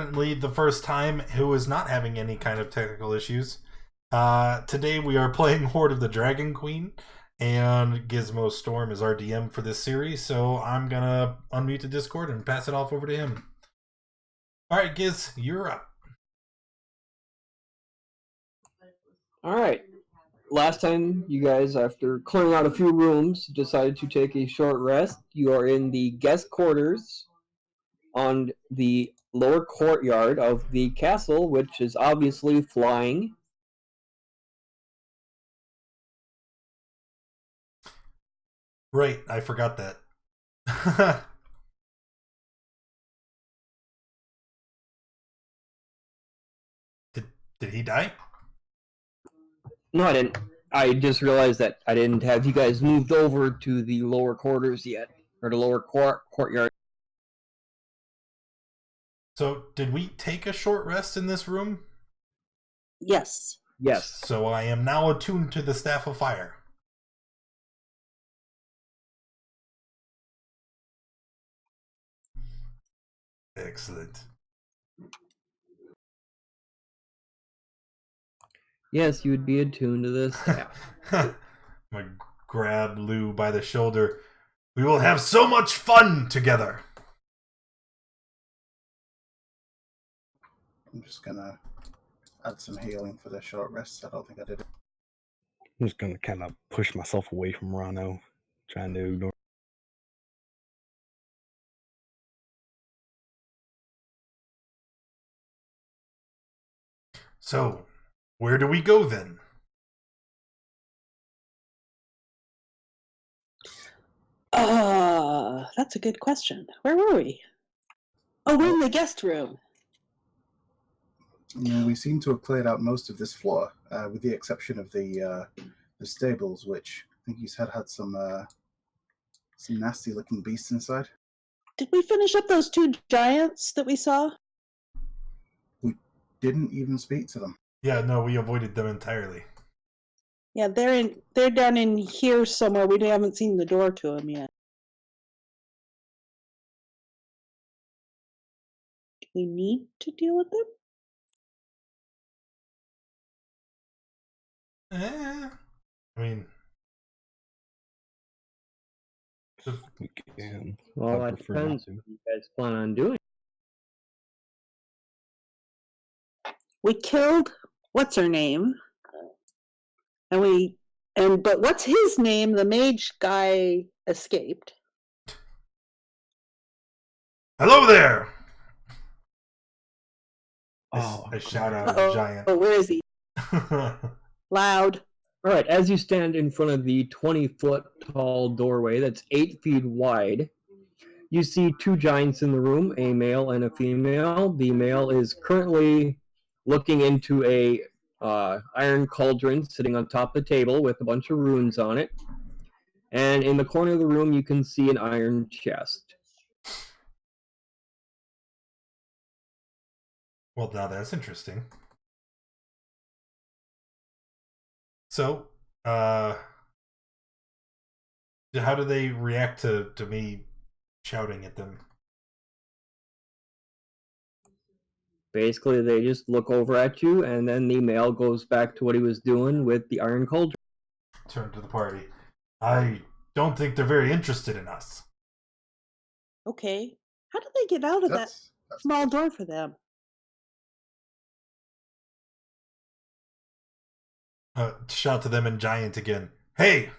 unfortunately the first time who is not having any kind of technical issues. Today we are playing Hoard of the Dragon Queen, and Gizmo Storm is our DM for this series, so I'm gonna unmute the Discord and pass it off over to him. Alright, Giz, you're up. Alright. Last time you guys, after clearing out a few rooms, decided to take a short rest. You are in the guest quarters on the lower courtyard of the castle, which is obviously flying. Right, I forgot that. Did he die? No, I didn't. I just realized that I didn't have you guys moved over to the lower quarters yet, or the lower courtyard. So, did we take a short rest in this room? Yes. Yes. So I am now attuned to the Staff of Fire. Excellent. Yes, you would be attuned to this staff. I'm gonna grab Lou by the shoulder. We will have so much fun together. I'm just gonna add some healing for the short rest. I don't think I did it. I'm just gonna kind of push myself away from Rano, trying to ignore. So, where do we go then? That's a good question. Where were we? Oh, we're in the guest room. We seem to have cleared out most of this floor, with the exception of the stables, which I think you said had some nasty-looking beasts inside. Did we finish up those two giants that we saw? We didn't even speak to them. Yeah, no, we avoided them entirely. Yeah, they're down in here somewhere. We haven't seen the door to them yet. Do we need to deal with them? I mean, We can. Well, I that prefer not depends to. what you guys plan on doing. We killed what's her name, but what's his name? The mage guy escaped. hello there! Oh, I shout out at the giant. Oh, where is he? Loud. All right, as you stand in front of the 20-foot tall doorway that's 8 feet wide, you see two giants in the room, a male and a female. The male is currently looking into a iron cauldron sitting on top of the table with a bunch of runes on it. And in the corner of the room, you can see an iron chest. Well, now that's interesting. So, how do they react to me shouting at them? Basically, they just look over at you, and then the male goes back to what he was doing with the iron cauldron. Turn to the party. I don't think they're very interested in us. Okay. How did they get out of that small door for them? Shout to them in giant again. Hey,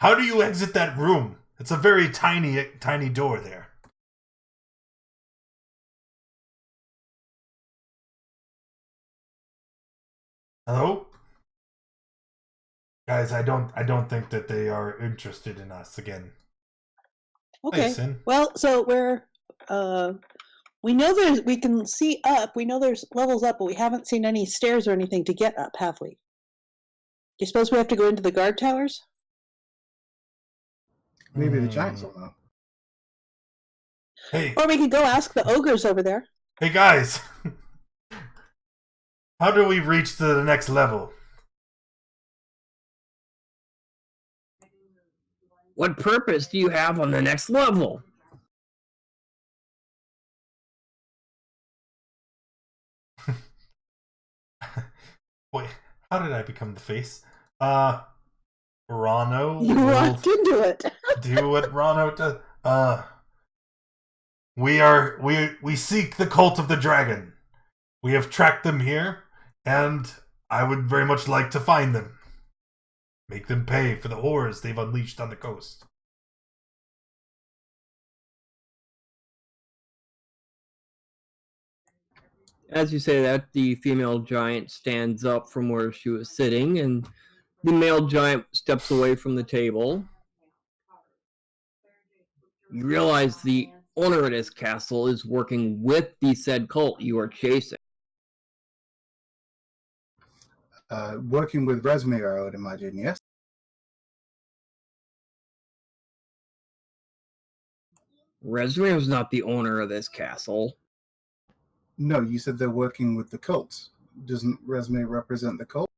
how do you exit that room? It's a very tiny door there. Hello? Guys, I don't think that they are interested in us again. Okay. Listen. Well, so we know we can see up. We know there's levels up, but we haven't seen any stairs or anything to get up, have we? Do you suppose we have to go into the guard towers? Maybe the giants will know. Hey. Or we could go ask the ogres over there. Hey guys. How do we reach to the next level? What purpose do you have on the next level? Wait, how did I become the face? Rano You will walked into it. do what Rano does. We seek the cult of the dragon. We have tracked them here, and I would very much like to find them. Make them pay for the horrors they've unleashed on the coast. As you say that, the female giant stands up from where she was sitting, and the male giant steps away from the table. You realize the owner of this castle is working with the said cult you are chasing. Working with Razmir, I would imagine, yes? Resmir is not the owner of this castle. No, you said they're working with the cult. Doesn't Razmir represent the cult?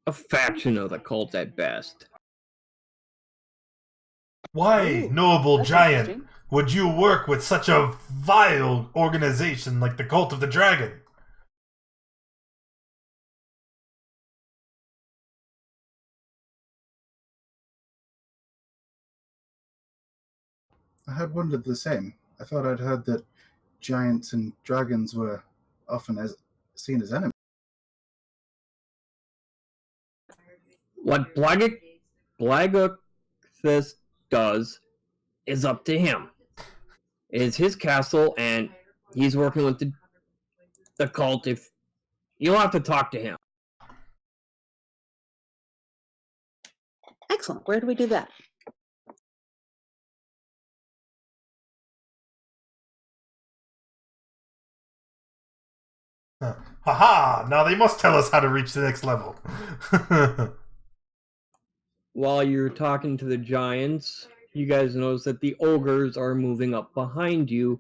A faction of the cult at best. Why, Ooh, noble that's giant, interesting. would you work with such a vile organization like the Cult of the Dragon? I had wondered the same. I thought I'd heard that giants and dragons were often seen as enemies. What Blagathus does is up to him. It is his castle, and he's working with the cult. If you'll have to talk to him. Excellent. Where do we do that? Haha! Now they must tell us how to reach the next level. While you're talking to the giants, you guys notice that the ogres are moving up behind you.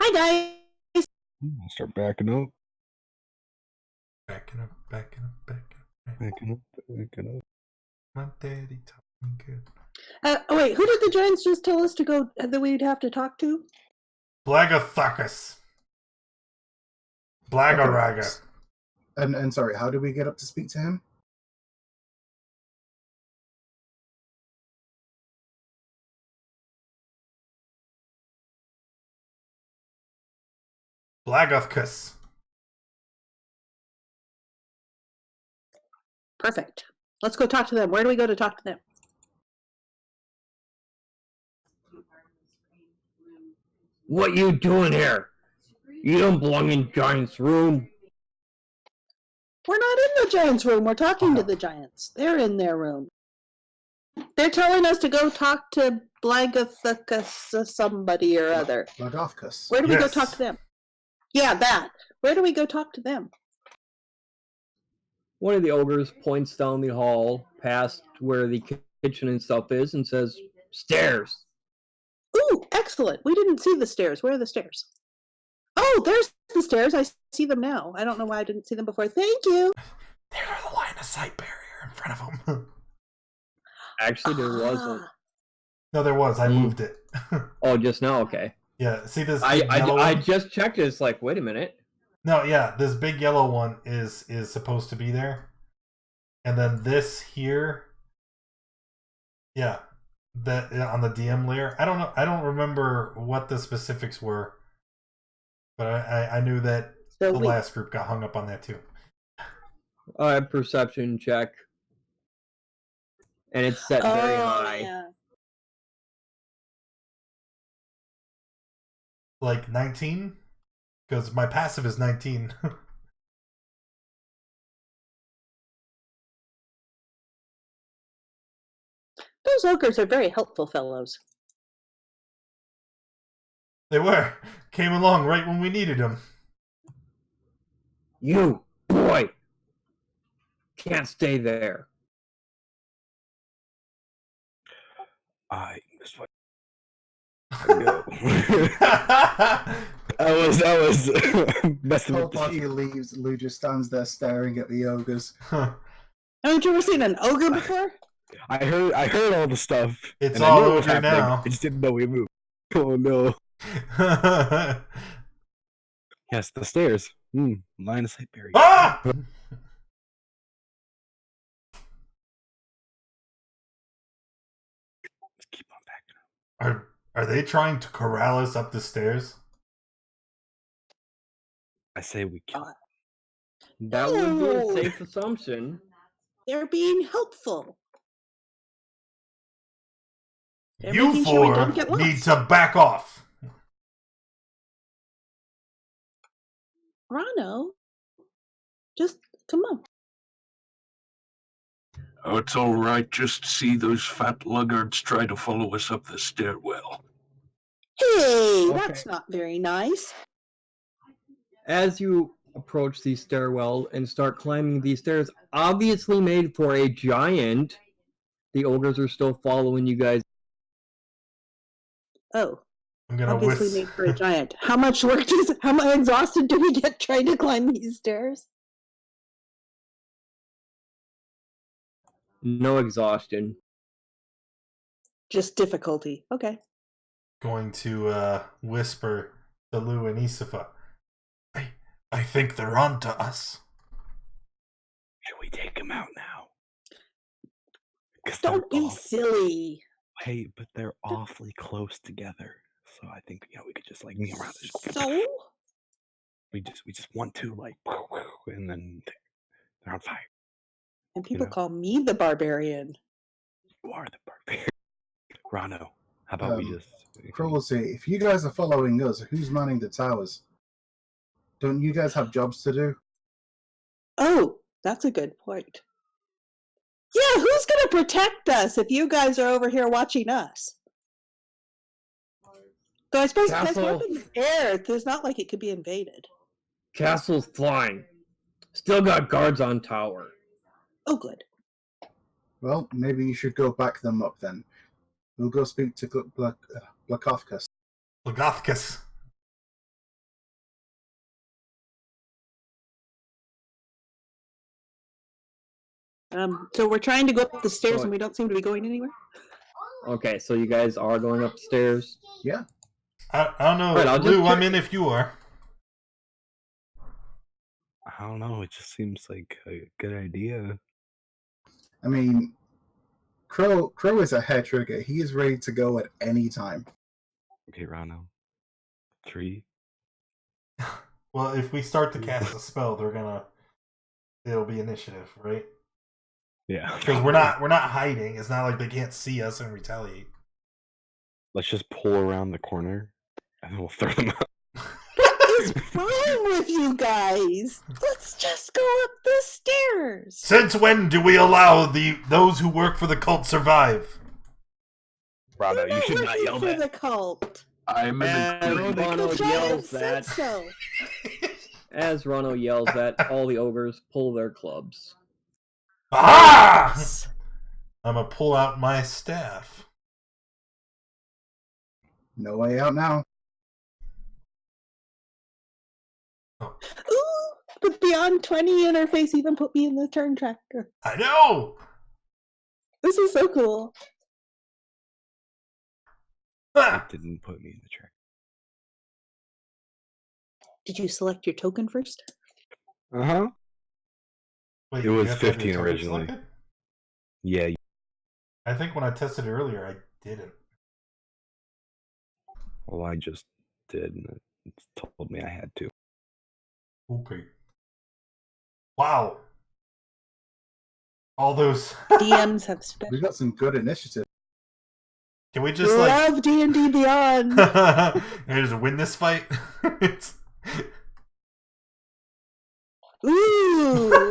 Hi, guys. I'll start backing up, Backing up, backing up, backing up. backing up, backing up. My daddy taught me good. Oh, wait, who did the giants just tell us to go that we'd have to talk to? Blagathus. Blagaraga. And sorry, how do we get up to speak to him? Blagathus. Perfect. Let's go talk to them. Where do we go to talk to them? What you doing here? You don't belong in giant's room. We're not in the giants' room. We're talking to the giants. They're in their room. They're telling us to go talk to Blagathus somebody or other. Lagofkus. Where do we go Yes. talk to them? Yeah, that. Where do we go talk to them? One of the ogres points down the hall past where the kitchen and stuff is and says, "Stairs." Ooh, excellent. We didn't see the stairs. Where are the stairs? Oh, there's the stairs. I see them now. I don't know why I didn't see them before. Thank you. There's a line of sight barrier in front of them. Actually, there wasn't. Ah, No, there was. I moved it. Oh, just now? Okay. Yeah, see this big yellow I one? just checked it. It's like, wait a minute. No, yeah, this big yellow one is supposed to be there. And then this here, yeah, that on the DM layer. I don't know. I don't remember what the specifics were, but I knew that so the we, last group got hung up on that too. Perception check. And it's set very high. Yeah. Like 19, because my passive is 19. Those ogres are very helpful fellows. They were came along right when we needed them. You, boy, can't stay there. I missed what. No. That was messing Whole with the party leaves. Lou just stands there staring at the ogres. Haven't you ever seen an ogre before? I heard all the stuff. It's and I all knew it was over happening. now. I just didn't know we moved. Oh no. Yes, the stairs. Line of sight barrier. Ah! Just keep on backing up. Are they trying to corral us up the stairs? I say we kill. That would be a No. safe assumption. They're being helpful. They're You making sure we four don't get need lost. to back off. Rano, just come on. Oh, it's all right. Just see those fat luggards try to follow us up the stairwell. Hey, Okay. that's not very nice. As you approach the stairwell and start climbing these stairs, obviously made for a giant, the ogres are still following you guys. Oh, I'm gonna obviously made for a giant. How much work how exhausted do we get trying to climb these stairs? No exhaustion. Just difficulty. Okay. going to whisper to Lou and Isifa. I think they're on to us. Should we take him out now? 'Cause Don't they're be silly. Hey, but they're awfully close together. So I think we could just like around. So? We just want to like, and then they're on fire. And people know. call me the barbarian. You are the barbarian. Rano, how about we just... Crow will say, if you guys are following us, who's manning the towers? Don't you guys have jobs to do? Oh, that's a good point. Yeah, who's going to protect us if you guys are over here watching us? So I suppose guys, we're up in the air. It's not like it could be invaded. Castle's flying. Still got guards on tower. Oh, good. Well, maybe you should go back them up then. We'll go speak to Blakovkas. Lagothkus. So we're trying to go up the stairs and we don't seem to be going anywhere? Okay, so you guys are going upstairs. Yeah. I don't know. Right, Lou, I'm in if you are. I don't know. It just seems like a good idea. I mean, Crow is a hair trigger. He is ready to go at any time. Okay, Rano. 3. Well, if we start to cast a spell, it'll be initiative, right? Yeah. Because we're not hiding. It's not like they can't see us and retaliate. Let's just pull around the corner, and then we'll throw them out. What is wrong with you guys? Let's just go up the stairs. Since when do we allow those who work for the cult survive? Rano, you should not working yell for that. the cult. I'm an As agreement. Rano The giant yells said that, so. as Rano yells that, all the ogres pull their clubs. Ah! I'm gonna pull out my staff. No way out now. Ooh, the Beyond 20 interface even put me in the turn tracker. I know. This is so cool. Ah! It didn't put me in the track. Did you select your token first? Uh-huh. Wait, It you was have to have your 15 token originally. selected? Yeah. I think when I tested it earlier, I didn't. Well, I just did, and it told me I had to. Okay. Wow. All those. DMs have special. We got some good initiative. Can we just like Love D&D Beyond. and just win this fight? It's... Ooh.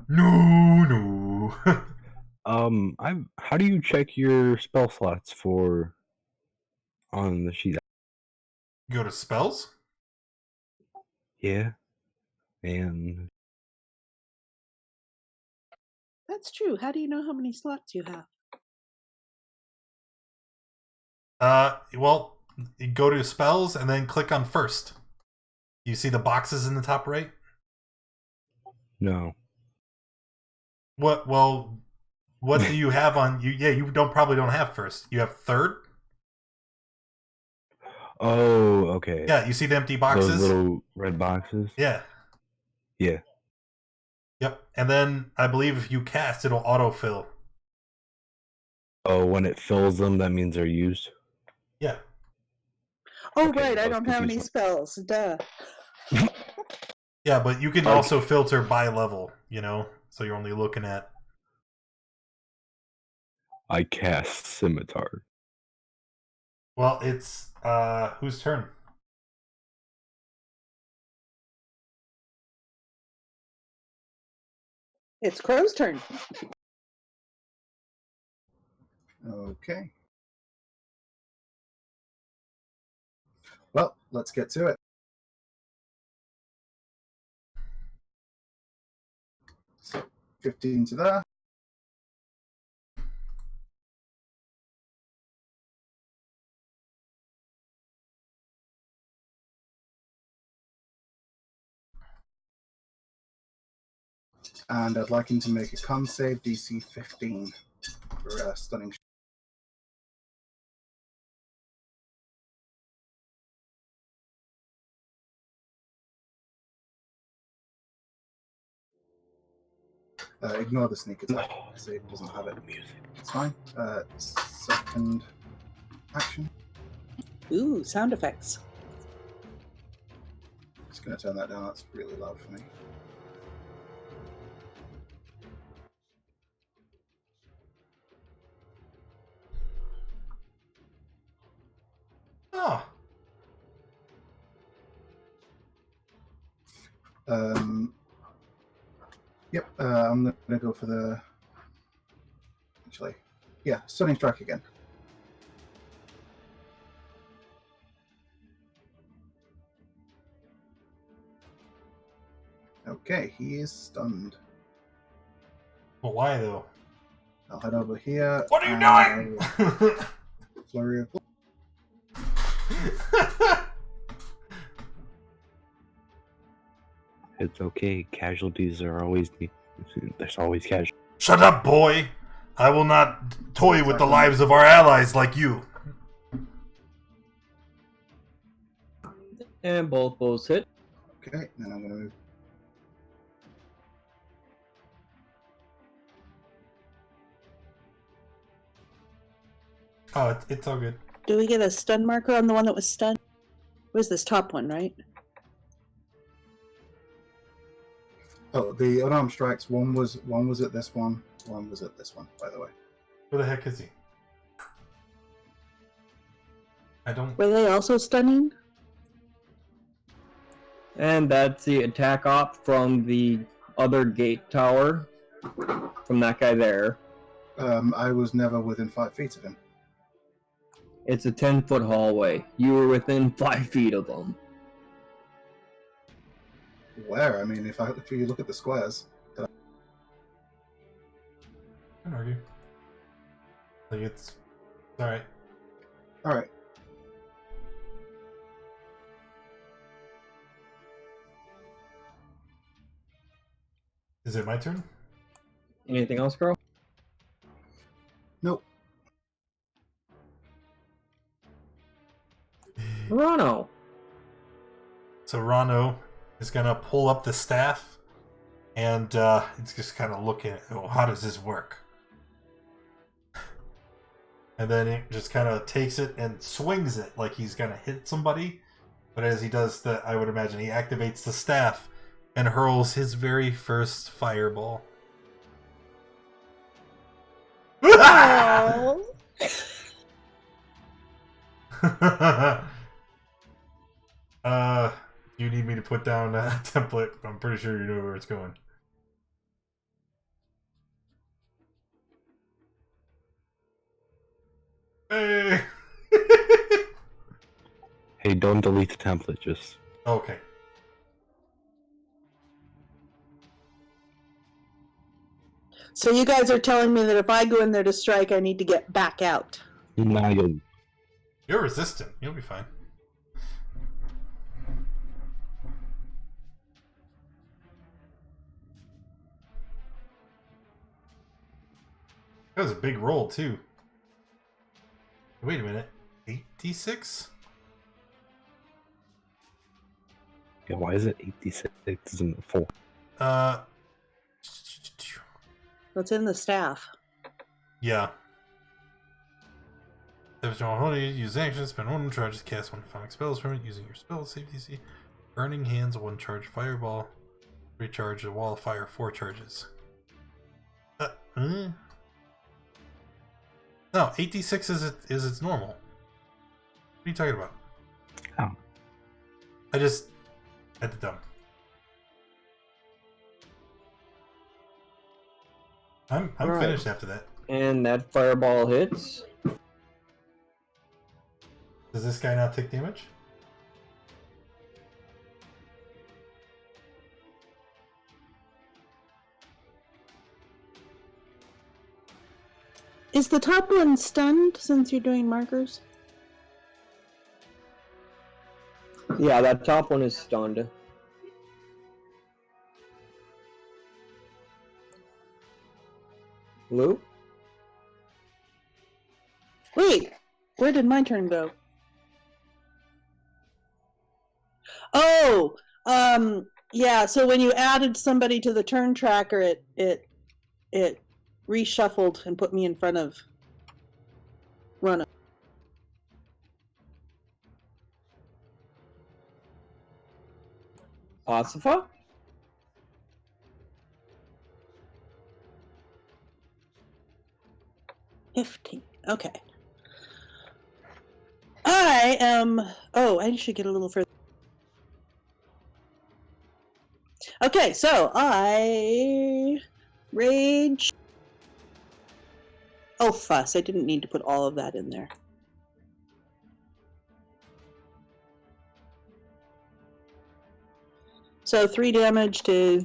No. How do you check your spell slots on the sheet? Go to spells? Yeah. And That's true. How do you know how many slots you have? Well, you go to spells and then click on first. You see the boxes in the top right? no. What? Well, what do you have on you? Yeah, you probably don't have first. You have third. Oh, okay. Yeah, you see the empty boxes. Those little red boxes. Yeah. Yeah. Yep. And then I believe if you cast, it'll autofill. Oh, when it fills them, that means they're used. Yeah. Oh, Okay, right. I I was don't have any confused. spells. Duh. Yeah, but you can Okay. also filter by level, you know? So you're only looking at... I cast Scimitar. Well, it's... whose turn? It's Crow's turn. Okay. Well, let's get to it. So, 15 to there. And I'd like him to make a con save DC 15 for stunning. Ignore the sneak attack. Save doesn't have it. It's fine. Second action. Ooh, sound effects. Just going to turn that down. That's really loud for me. Oh. Yep, I'm going to go for the... Actually, yeah, Stunning Strike again. Okay, he is stunned. But why, though? I'll head over here. What are you and doing? Flurry of... It's okay. Casualties are always... There's always casualties. Shut up, boy! I will not toy with the lives of our allies like you. And both bows hit. Okay, then I'm going to move. Oh, it's all good. Do we get a stun marker on the one that was stunned? It was this top one, right? Oh, the unarmed strikes. One was at this one. One was at this one, by the way. Where the heck is he? I don't... Were they also stunning? And that's the attack op from the other gate tower. From that guy there. I was never within 5 feet of him. It's a 10-foot hallway. You were within 5 feet of them. Where? I mean, if you look at the squares. I can argue. Like, it's alright. Alright. Is it my turn? Anything else, girl? Nope. Rano. So Rano is gonna pull up the staff, and it's just kind of looking at, oh, how does this work? And then it just kind of takes it and swings it like he's gonna hit somebody. But as he does that, I would imagine he activates the staff and hurls his very first fireball. Oh. You need me to put down a template? I'm pretty sure you know where it's going. Hey! Hey, don't delete the template, just... Okay. So you guys are telling me that if I go in there to strike, I need to get back out. Now you'll... You're resistant. You'll be fine. That was a big roll, too. Wait a minute. 86? Yeah, why is it 86 and 4? What's in the staff? Yeah. If you want to use action, spend 1 charges, cast 1 phonic spells from it using your spell safety DC. Burning Hands, 1 charge fireball. Recharge a wall of fire, 4 charges. No, 86 is its normal. What are you talking about? Oh. I just had to dump. I'm Right. finished after that. And that fireball hits. Does this guy not take damage? Is the top one stunned since you're doing markers? Yeah, that top one is stunned. Lou? Wait, where did my turn go? Oh, yeah. So when you added somebody to the turn tracker, it reshuffled and put me in front of Rona. Ossifa? $15. Okay. I am. Oh, I should get a little further. Okay, so I rage. Oh, fuss! I didn't need to put all of that in there. So 3 damage to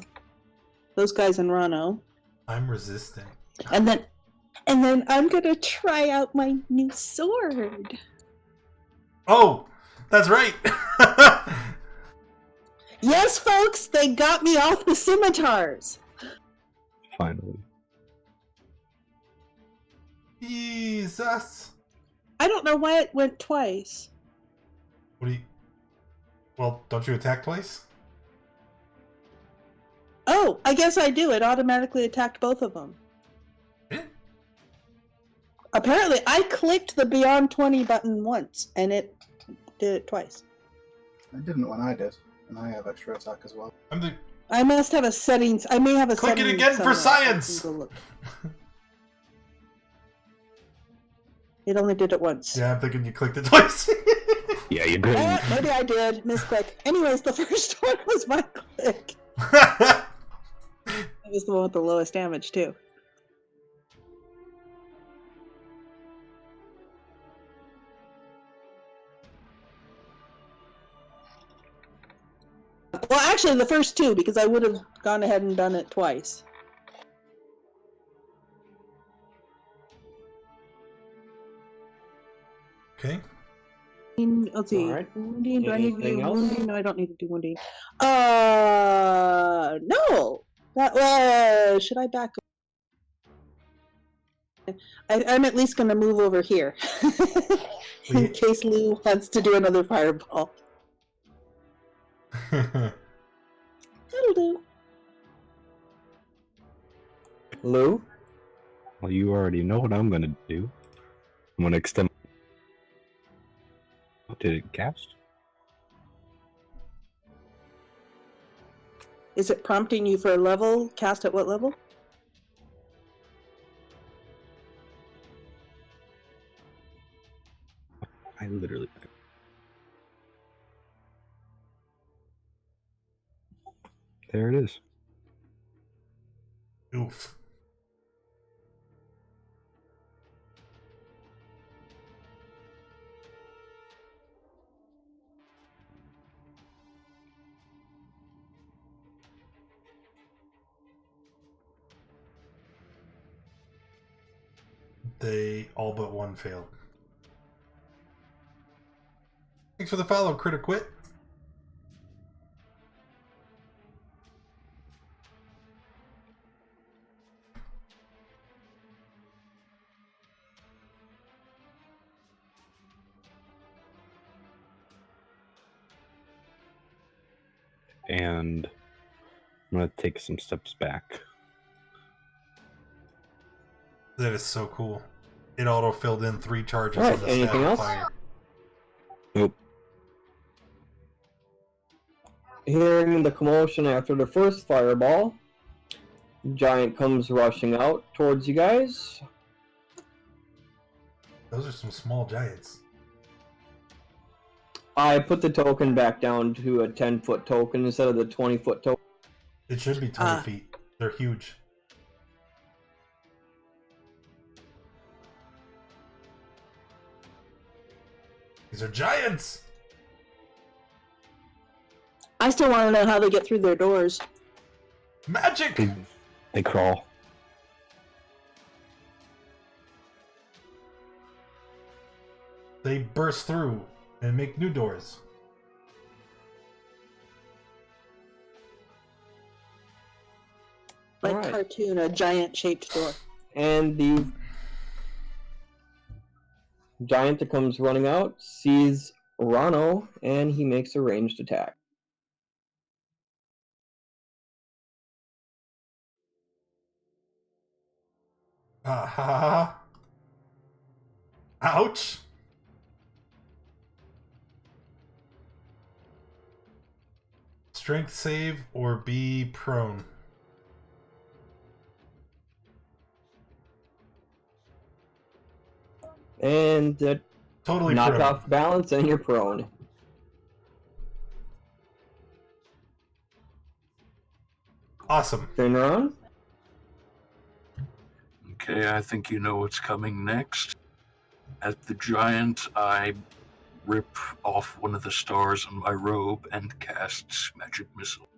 those guys in Rano, I'm resistant. and then I'm gonna try out my new sword. Oh, that's right. Yes, folks, they got me off the scimitars. Finally. Jesus. I don't know why it went twice. What do you? Well, don't you attack twice? Oh, I guess I do. It automatically attacked both of them. Eh? Apparently, I clicked the Beyond 20 button once, and it did it twice. I didn't when I did, and I have extra attack as well. I must have a settings. I may have a Click it settings again for somewhere. I can science! go look. It only did it once. Yeah, I'm thinking you clicked it twice. Yeah, you did. Maybe I did. Misclick. Anyways, the first one was my click. That was the one with the lowest damage, too. Well, actually, the first 2, because I would have gone ahead and done it twice. Okay. Let's see. Alright. Wounding. Do I need to Anything do else? wounding? No, I don't need to do wounding. No. That should I back up? I'm at least going to move over here in case Lou wants to do another fireball. That'll do. Lou? Well, you already know what I'm gonna do. I'm gonna extend. Did it cast? Is it prompting you for a level? Cast at what level? I literally. There it is. Oof. They all but one failed. Thanks for the follow, Critter Quit. and I'm going to take some steps back. That is so cool. It auto-filled in 3 charges Alright, on the anything staff of else? fire. Nope. Hearing the commotion after the first fireball, giant comes rushing out towards you guys. Those are some small giants. I put the token back down to a 10-foot token instead of the 20-foot token. It should be 20 Ah. feet. They're huge. These are giants! I still want to know how they get through their doors. Magic! They crawl. They burst through and make new doors. Like Alright. cartoon, a giant shaped door. And the giant that comes running out sees Rano, and he makes a ranged attack. Ah, ouch! Strength save or be prone. And that Totally knock prone. off balance, and you're prone. Awesome. Finron? Okay, I think you know what's coming next. At the giant, I rip off one of the stars on my robe and cast magic missile.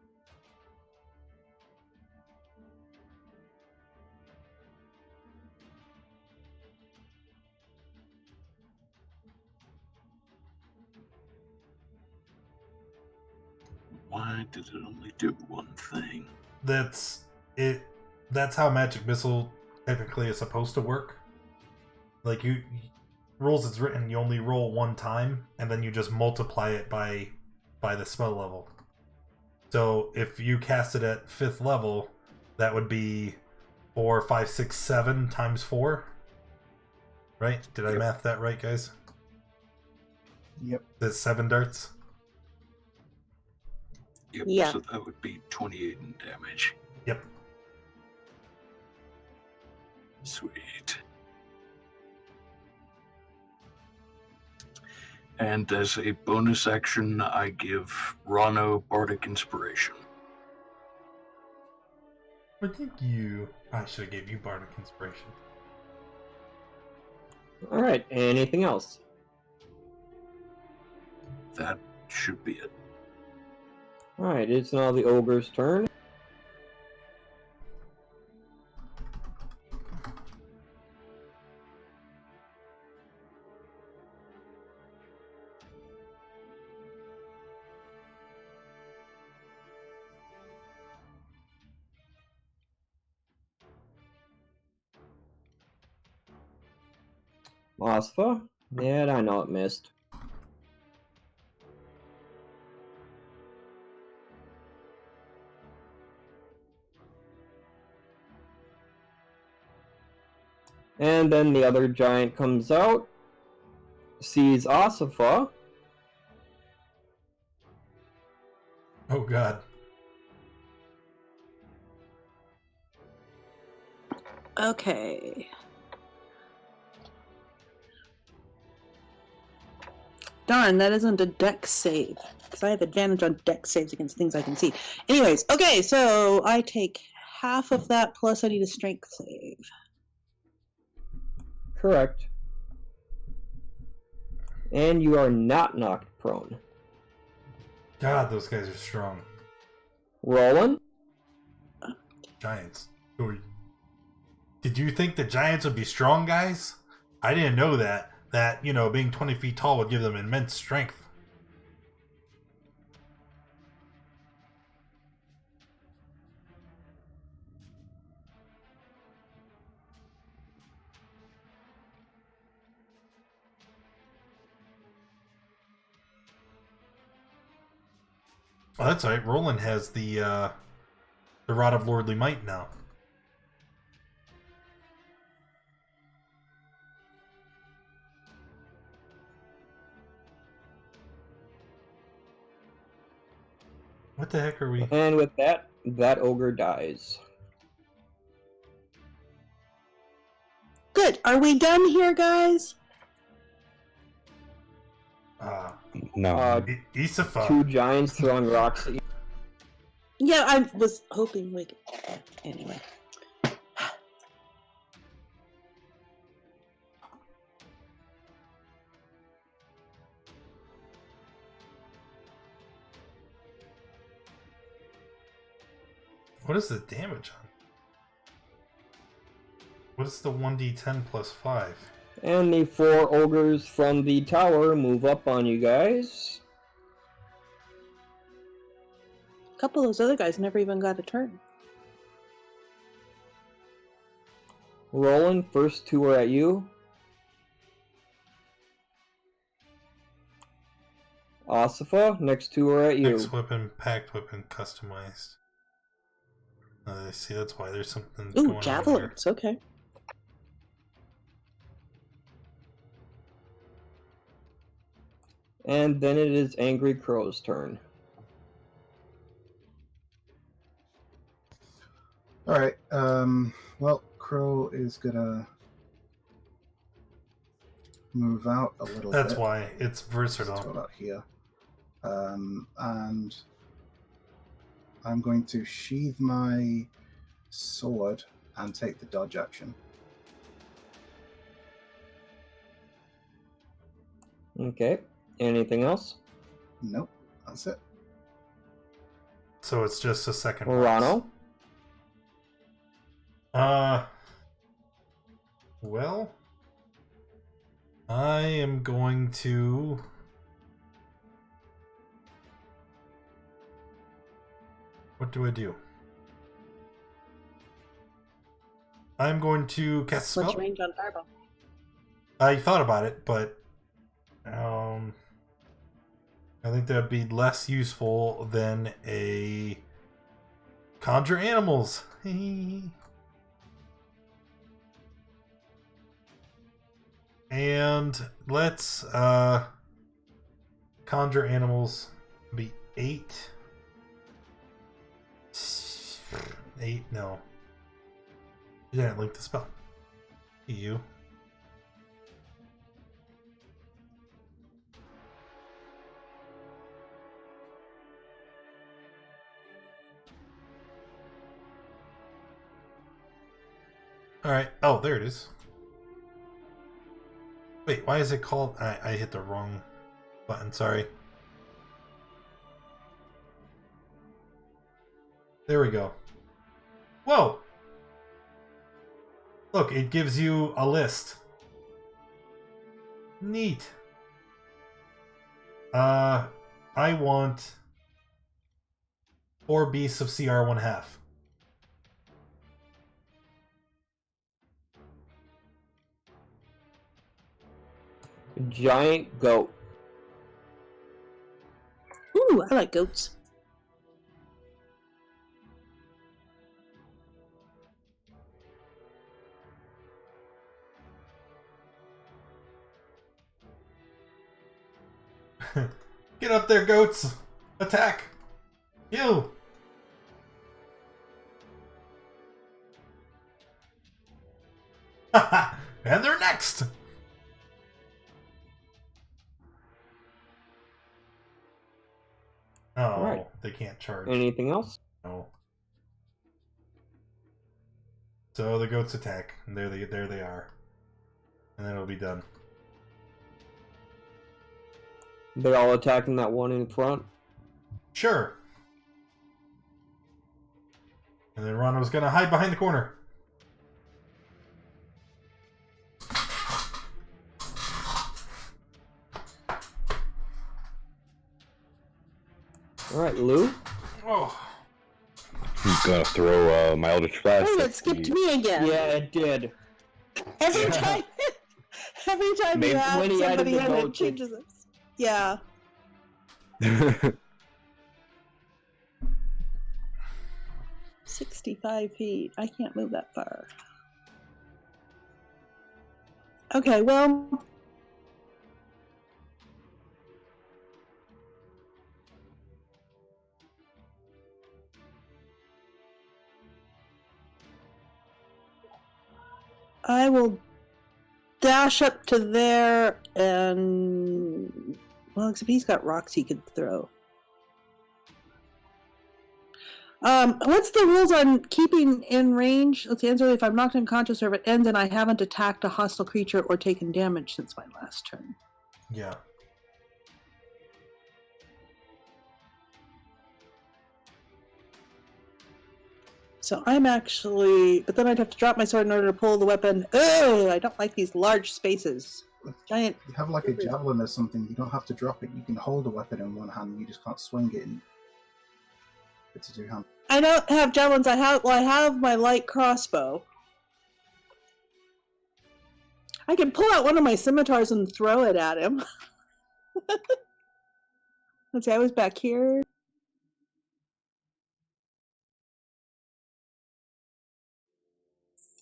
Why did it only do one thing? That's it. That's how magic missile technically is supposed to work. Like rules it's written, you only roll one time, and then you just multiply it by the spell level. So if you cast it at 5th level, that would be 4, 5, 6, 7 times 4. Right? Did I Yep. math that right, guys? Yep. That's 7 darts. Yep, Yeah. so that would be 28 in damage. Yep. Sweet. And as a bonus action, I give Rano Bardic Inspiration. I think I should have gave you Bardic Inspiration. Alright, anything else? That should be it. Alright, it's now the ogre's turn. Osfa? Yeah, I know it missed. And then the other giant comes out, sees Asifa, Oh god. Okay. Darn, that isn't a dex save. Because I have advantage on dex saves against things I can see. Anyways, okay, so I take half of that plus I need a strength save. correct. And you are not knocked prone. God, those guys are strong. Roland? Giants. Did you think the giants would be strong guys? I didn't know that. That, being 20 feet tall would give them immense strength. Oh, that's right. Roland has the Rod of Lordly Might now. What the heck are we? And with that, that ogre dies. Good. Are we done here, guys? No. Isafa. 2 giants throwing rocks at you. Yeah, I was hoping we could. Anyway. What is the damage on? What is the 1d10 plus 5? And the 4 ogres from the tower move up on you guys. A couple of those other guys never even got a turn. Roland, first 2 are at you. Asifa, next 2 are at you. X weapon, packed weapon, customized. See, that's why there's something Ooh, going on javelins. Okay. And then it is Angry Crow's turn. All right. Well, Crow is gonna move out a little That's bit. why it's versatile. Let's go out here. And I'm going to sheathe my sword and take the dodge action. Okay. Anything else? Nope, that's it. So it's just a second. Morano? Well, I am going to. What do I do? I'm going to cast a spell. What's your range on fireball? I thought about it, but I think that'd be less useful than a conjure animals. And let's conjure animals be 8. 8, no. You didn't link the spell. You. Alright. Oh, there it is. Wait, why is it called... I hit the wrong button, sorry. There we go. Whoa! Look, it gives you a list. Neat. I want 4 beasts of CR 1/2. Giant goat. Ooh, I like goats. Get up there, goats! Attack! You! And they're next! Oh, Alright. they can't charge. Anything else? No. So the goats attack. And there they are. And then it'll be done. They're all attacking that one in front. Sure. And then Ron was gonna hide behind the corner. Alright, Lou? Oh. I'm gonna throw my Eldritch Blast. Oh, at it skipped the- me again. Yeah, it did. Every time, every time Maybe you ask when he added somebody the and it goat, changes it. Yeah. 65 feet. I can't move that far. Okay, well. I will dash up to there and. Well, except he's got rocks he could throw. What's the rules on keeping in range? Let's answer if I'm knocked unconscious or if it ends and I haven't attacked a hostile creature or taken damage since my last turn. Yeah. So I'm actually, but then I'd have to drop my sword in order to pull the weapon. Ugh, I don't like these large spaces. Giant. You have like a javelin or something, you don't have to drop it. You can hold a weapon in one hand, you just can't swing it in. It's a two-hand. I don't have javelins. I have my light crossbow. I can pull out one of my scimitars and throw it at him. Let's see, I was back here.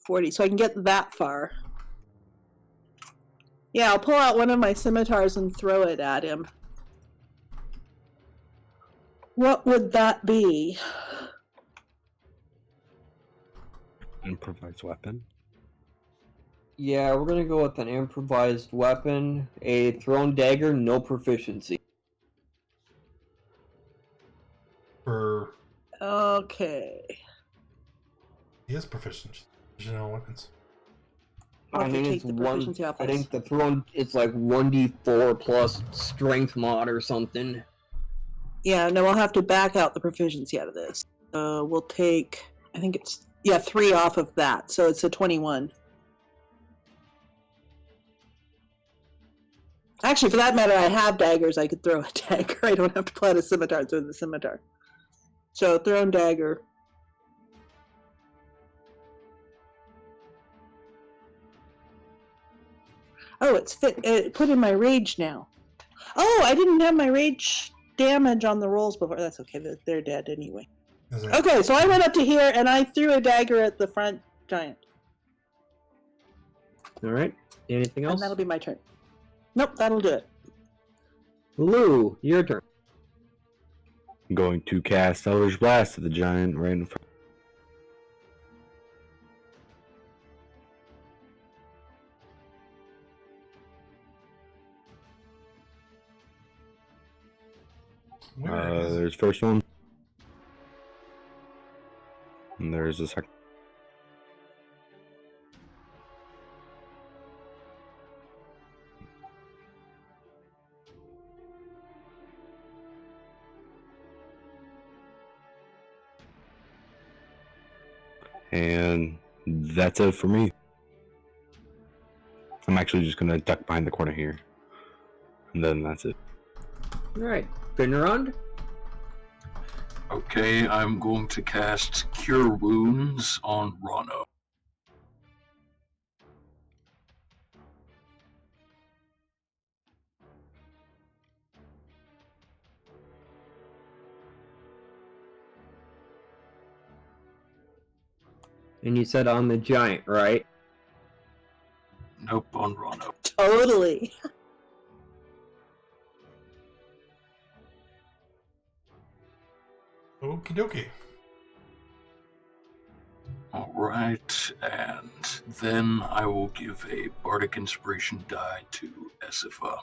So I can get that far. Yeah, I'll pull out one of my scimitars and throw it at him. What would that be? Improvised weapon. Yeah, we're gonna go with an improvised weapon. A thrown dagger, no proficiency. For Okay. he is proficient in weapons. I'll I have to think take it's the one. proficiency off I this. think the thrown it's like 1d4 plus strength mod or something. Yeah, no, I'll have to back out the proficiency out of this. We'll take, I think it's, 3 off of that, so it's a 21. Actually, for that matter, I have daggers. I could throw a dagger. I don't have to pull out a scimitar, throw the scimitar. So, thrown dagger. Oh, it's put in my rage now. Oh, I didn't have my rage damage on the rolls before. That's okay. They're dead anyway. Okay, so I went up to here and I threw a dagger at the front giant. All right. Anything else? And that'll be my turn. Nope, that'll do it. Lou, your turn. I'm going to cast Eldritch Blast at the giant right in front. There's first one. And there's the second. And that's it for me. I'm actually just going to duck behind the corner here. And then that's it. All right. Finrond. Okay, I'm going to cast Cure Wounds on Rano. And you said on the giant, right? Nope, on Rano. Totally. Okie dokie. Alright, and then I will give a Bardic Inspiration die to Esifa.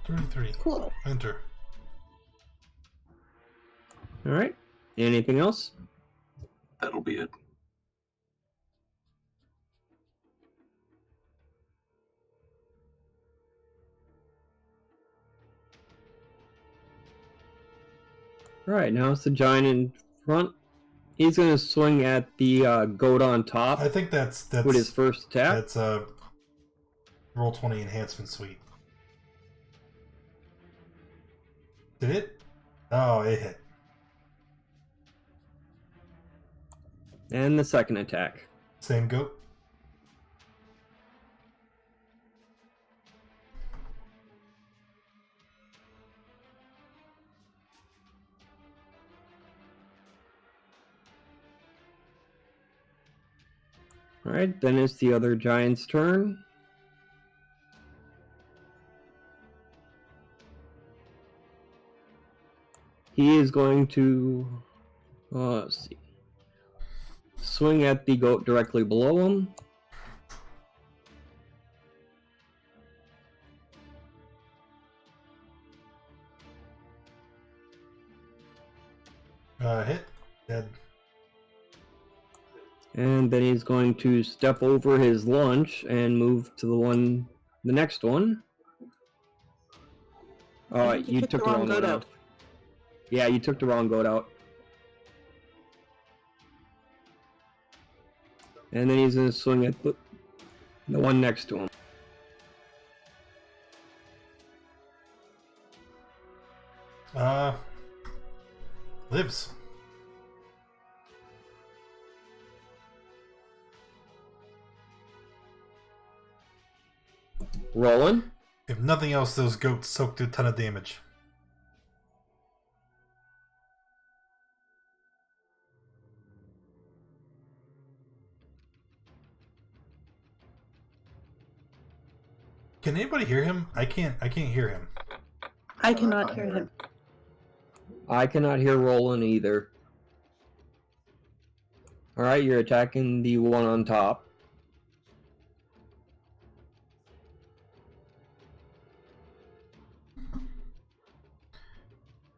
33. Cool. Enter. All right. Anything else? That'll be it. All right. Now it's the giant in front. He's going to swing at the goat on top I think that's with his first attack. that's a roll 20 enhancement suite. Did it? Oh, it hit. And the second attack. Same goat. Alright, then it's the other giant's turn. He is going to, let's see, swing at the goat directly below him. Hit. Dead. And then he's going to step over his lunch and move to the next one. I think You took the wrong goat out. Yeah, you took the wrong goat out. And then he's going to swing at the one next to him. Lives. Rolling. If nothing else, those goats soaked a ton of damage. Can anybody hear him? I can't hear him. I cannot hear him. I cannot hear Roland either. Alright, you're attacking the one on top.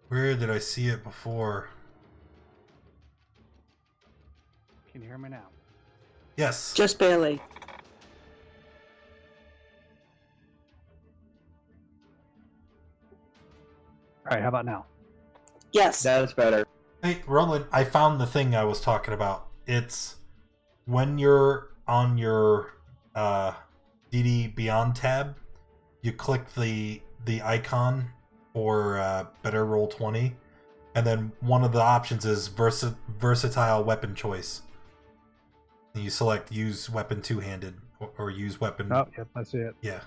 Where did I see it before? Can you hear me now? Yes. Just barely. All right, how about now? Yes. That's better. Hey, Roland, I found the thing I was talking about. It's when you're on your DD Beyond tab, you click the icon for Better Roll 20, and then one of the options is versatile weapon choice. And you select use weapon two-handed or use weapon. Oh, yep, I see it. Yeah.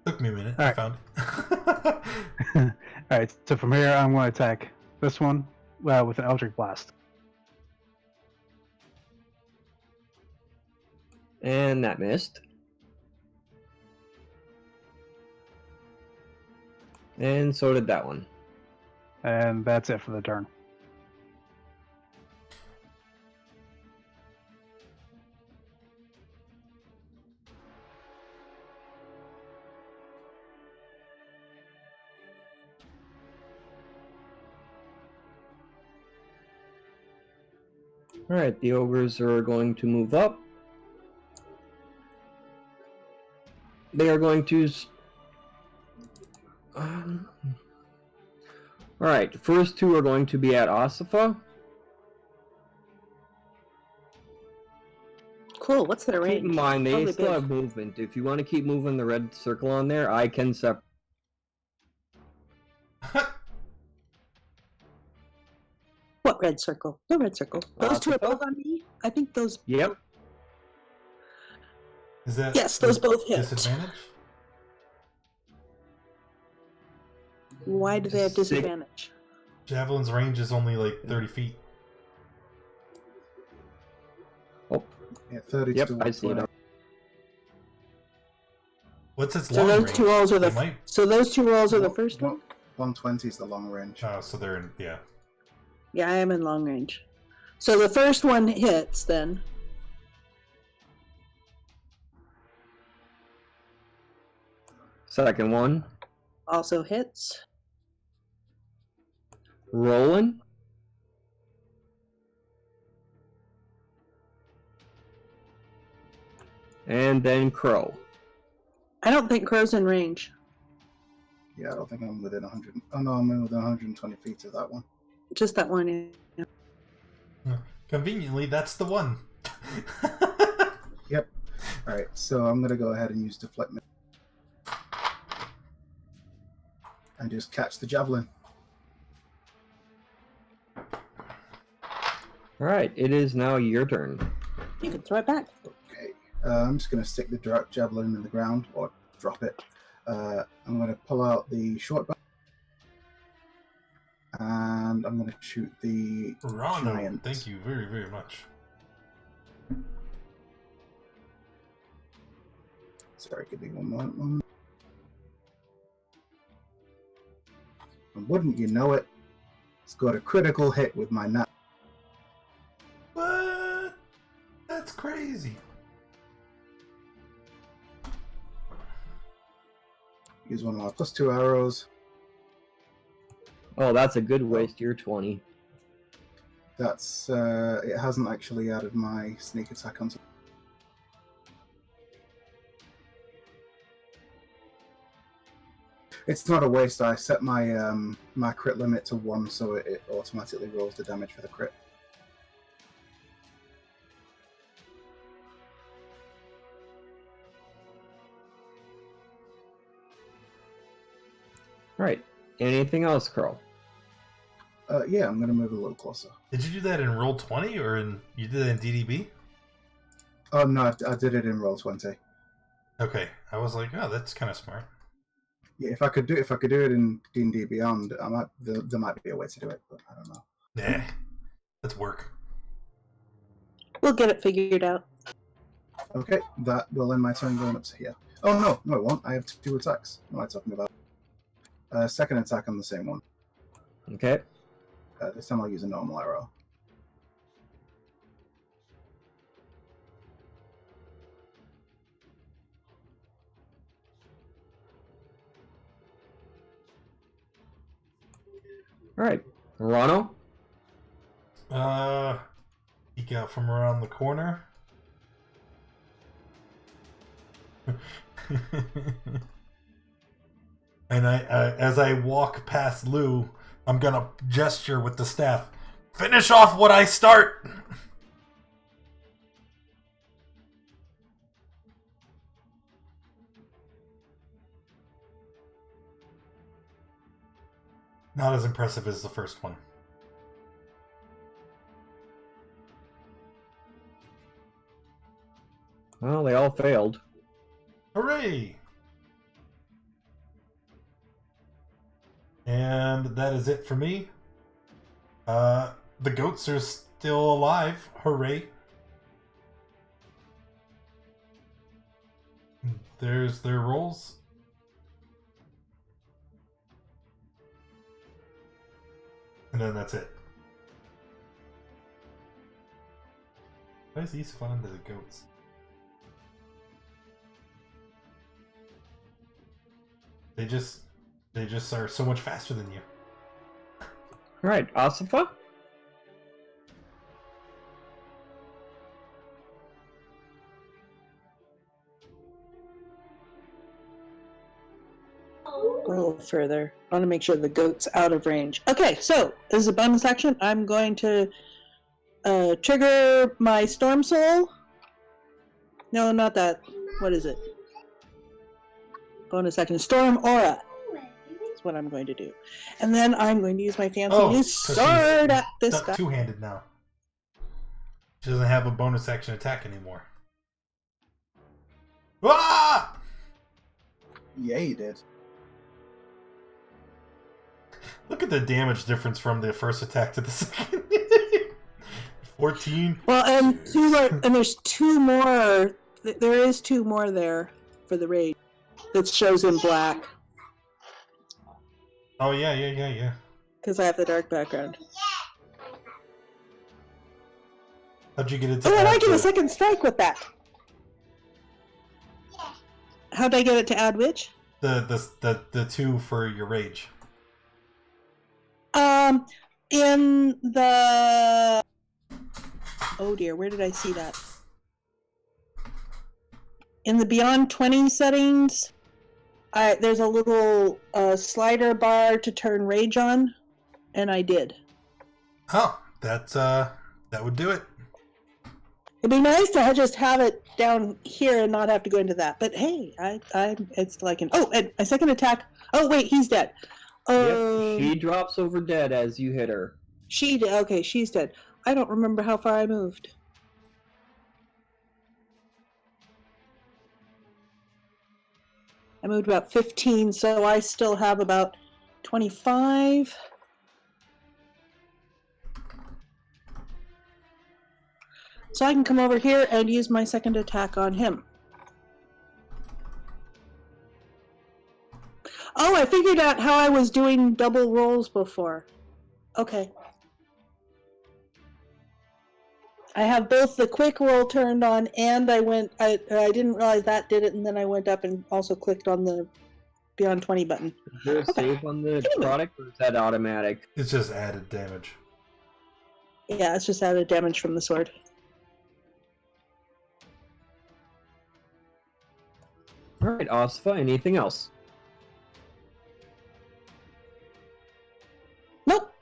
Took me a minute. All I right. found it. All right, so from here, I'm going to attack this one with an Eldritch Blast. And that missed. And so did that one. And that's it for the turn. Alright, the ogres are going to move up. They are going to... Alright, the first two are going to be at Ossifa. Cool. What's their range? Keep in mind, they Probably still big. have movement. If you want to keep moving the red circle on there, I can separate. What red circle? The red circle. Those two are Ossifa? both on me? I think those... Yep. Is that Yes, those both hit. disadvantage? Why do they have Six. disadvantage? Javelin's range is only like 30 feet. Oh, Yeah, 30 yep, to I see it. What's its So long those range? two rolls are They the... might- So those two rolls are the first one? 120 is the long range. Oh, so they're in, yeah. Yeah, I am in long range. So the first one hits then. Second one. Also hits. Rolling. And then Crow. I don't think Crow's in range. Yeah, I don't think I'm within 100. Oh no, I'm within 120 feet of that one. Just that one. Yeah. Conveniently, that's the one. Yep. Alright, so I'm going to go ahead and use Deflect and just catch the javelin. Alright, it is now your turn. You can throw it back. Okay. I'm just going to stick the javelin in the ground, or drop it. I'm going to pull out the short bow And I'm going to shoot the Rono, giant. thank you very, very much. Sorry, give me one moment. And wouldn't you know it, it's got a critical hit with my nut. What? That's crazy. Use one of my +2 arrows. Oh, that's a good waste. You're 20. That's it hasn't actually added my sneak attack onto. It's not a waste. I set my my crit limit to 1, so it automatically rolls the damage for the crit. Right. Anything else, Carl? Yeah, I'm gonna move a little closer. Did you do that in Roll20 or you did that in DDB? Oh no, I did it in Roll20. Okay, I was like, oh, that's kind of smart. Yeah, if I could do it in D&D Beyond, there might be a way to do it, but I don't know. Nah, that's work. We'll get it figured out. Okay, that will end my turn going up to here. Oh no, it won't. I have 2 attacks. What am I talking about? Second attack on the same one. Okay. This time I'll use a normal arrow. All right. Rano? Peek out from around the corner. And as I walk past Lou, I'm gonna gesture with the staff. Finish off what I start! Not as impressive as the first one. Well, they all failed. Hooray! And that is it for me. The goats are still alive. Hooray. There's their rolls. And then that's it. Why is he so fun to the goats? They just are so much faster than you. All right, Asifa? Go a little further. I want to make sure the goat's out of range. Okay, so as a bonus action, I'm going to trigger my Storm Soul. No, not that. What is it? Bonus action. Storm Aura. That's what I'm going to do. And then I'm going to use my fancy new 'cause sword at this she's guy. two-handed now. She doesn't have a bonus action attack anymore. Ah! Yeah, you did. Look at the damage difference from the first attack to the second. 14. Well, and there's 2 more. There is 2 more there for the raid that shows in black Oh, yeah. because I have the dark background. How'd you get it to Oh, and I add get a the- second strike with that. How'd I get it to add which? the 2 for your rage? In the... Oh dear, where did I see that? In the Beyond 20 settings, there's a little slider bar to turn rage on, and I did. Oh, that would do it. It'd be nice to just have it down here and not have to go into that. But hey, it's like an... Oh, and a second attack. Oh, wait, he's dead. Yep, she drops over dead as you hit her. Okay, she's dead. I don't remember how far I moved. I moved about 15, so I still have about 25. So I can come over here and use my second attack on him. Oh, I figured out how I was doing double rolls before. Okay. I have both the quick roll turned on, and I didn't realize that did it, and then I went up and also clicked on the Beyond 20 button. Is there a save on the product, or is that automatic? It's just added damage. Yeah, it's just added damage from the sword. Alright, Osifa, anything else? Nope.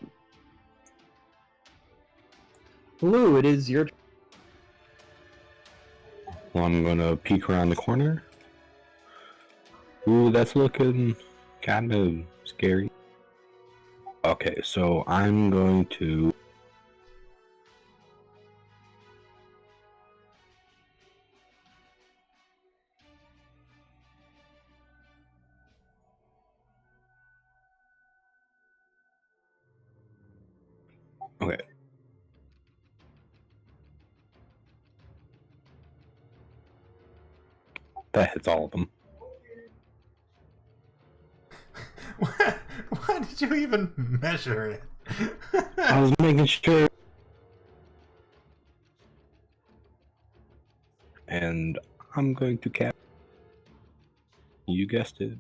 Blue, it is your turn. Well, I'm gonna peek around the corner. Ooh, that's looking kind of scary. Okay, so I'm going to... Okay. That hits all of them. Why did you even measure it? I was making sure. And I'm going to cap. You guessed it.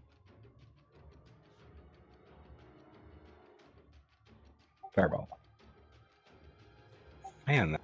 Fireball. Man.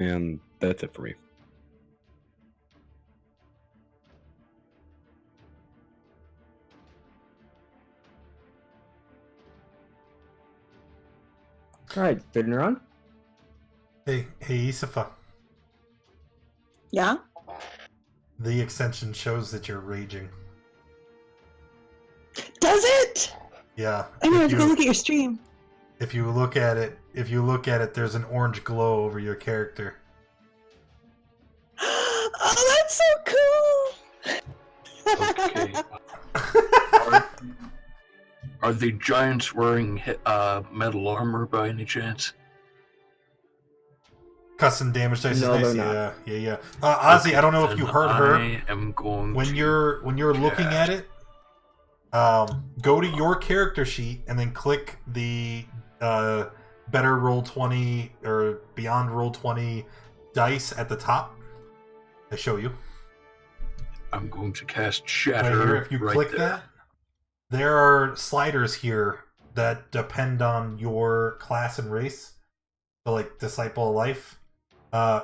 And that's it for me. Alright, Fidneron. Hey, Isifa. Yeah? The extension shows that you're raging. Does it? Yeah. I'm gonna if have to go you- look at your stream. If you look at it, there's an orange glow over your character. Oh, that's so cool! Okay. Are the giants wearing metal armor by any chance? Custom damage dice No, is nice. they're Yeah. Ozzy, I don't know if you Then heard her. I am going When to you're looking at cast- it, go to your character sheet and then click the better roll 20 or beyond roll 20 dice at the top. I show you. I'm going to cast Right Shatter. here, if you right click there. that, there are sliders here that depend on your class and race. So, like Disciple of Life.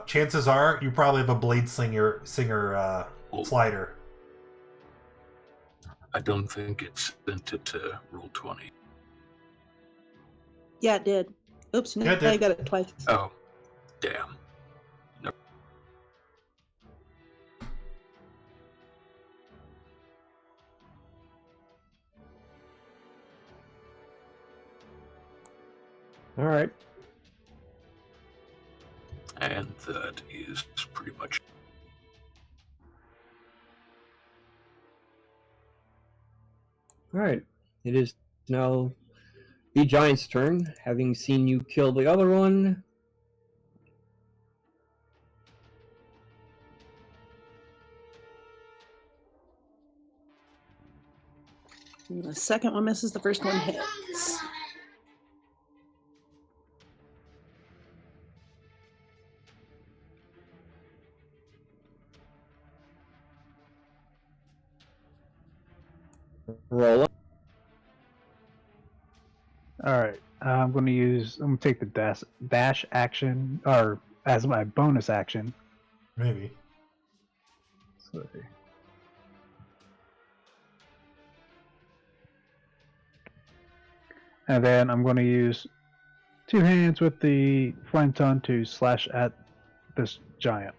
Chances are you probably have a Blade Singer slider. I don't think it's sent it to roll 20. Yeah, it did. Oops, no, Yeah, it I did. got it twice. Oh, damn. Alright. And that is pretty much. Alright. It is now the giant's turn, having seen you kill the other one. And the second one misses, the first one hits. Roll up. All right, I'm going to take the dash action, or as my bonus action. Maybe. So, and then I'm going to use 2 hands with the flame tongue to slash at this giant.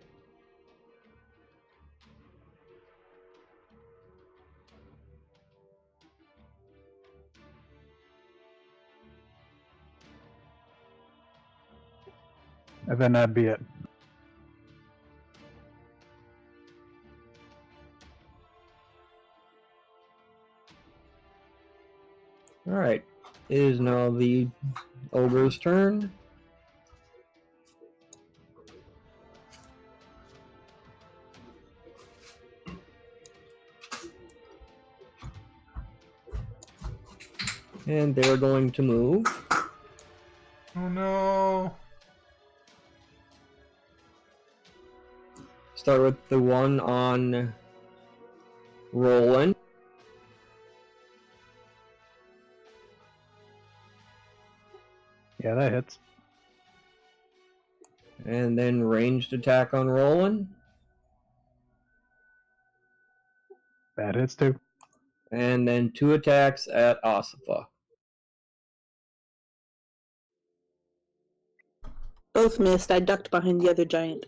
And then that'd be it. All right. It is now the ogre's turn. And they're going to move. Oh no. Start with the one on Roland. Yeah, that hits. And then ranged attack on Roland. That hits too. And then 2 attacks at Asifa. Both missed. I ducked behind the other giant.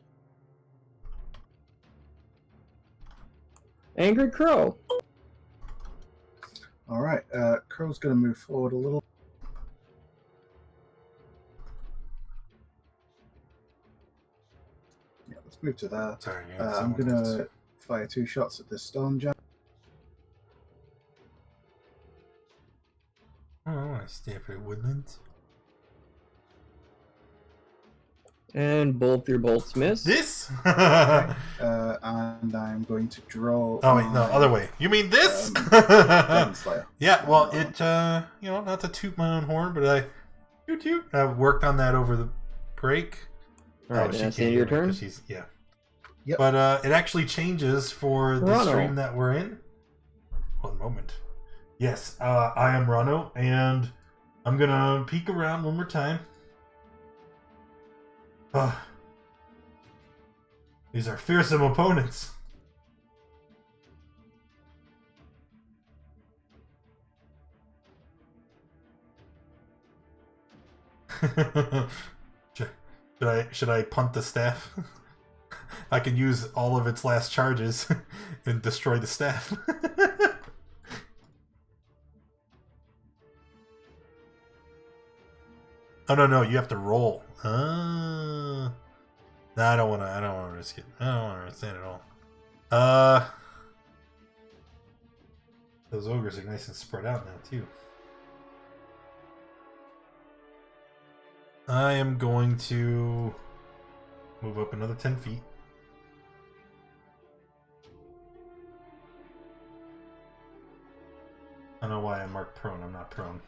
Angry Crow. All right, Crow's going to move forward a little. Yeah, let's move to there. Sorry, I'm going to fire 2 shots at this stone giant. Oh, I want to stay up at Woodlands. And both your bolts miss. This? And I'm going to draw. Oh wait, no, other way. You mean this? Gunslayer. Yeah, well, it not to toot my own horn, but I worked on that over the break. All right, she that's can't your hear me turn. 'cause she's Yep. But it actually changes for the Rano. stream that we're in. One moment. Yes, I am Rano, and I'm gonna peek around one more time. These are fearsome opponents. Should I punt the staff? I can use all of its last charges and destroy the staff. Oh no, you have to roll. No, I don't wanna risk it. I don't wanna risk it at all. Those ogres are nice and spread out now too. I am going to move up another 10 feet. I don't know why I marked prone. I'm not prone.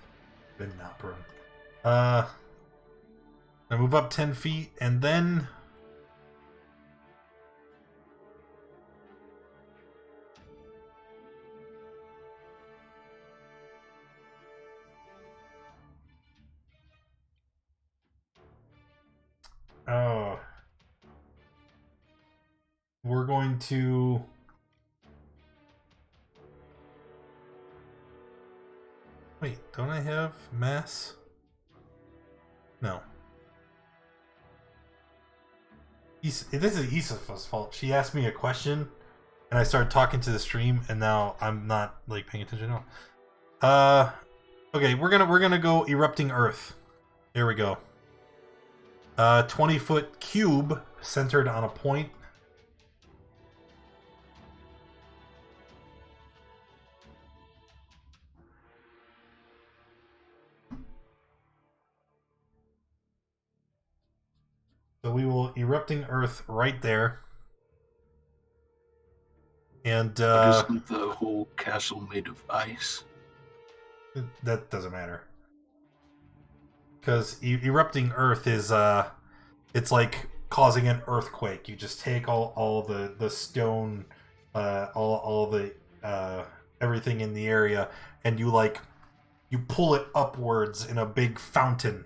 Been not prone. I move up 10 feet and then we're going to wait, don't I have mass? No. This is Isafa's fault. She asked me a question, and I started talking to the stream, and now I'm not like paying attention at all. Okay, we're gonna go erupting earth. Here we go. 20-foot cube centered on a point. So we will erupting earth right there. And Isn't the whole castle made of ice? that doesn't matter. Because erupting earth is it's like causing an earthquake. You just take all the stone, all the everything in the area, and you pull it upwards in a big fountain.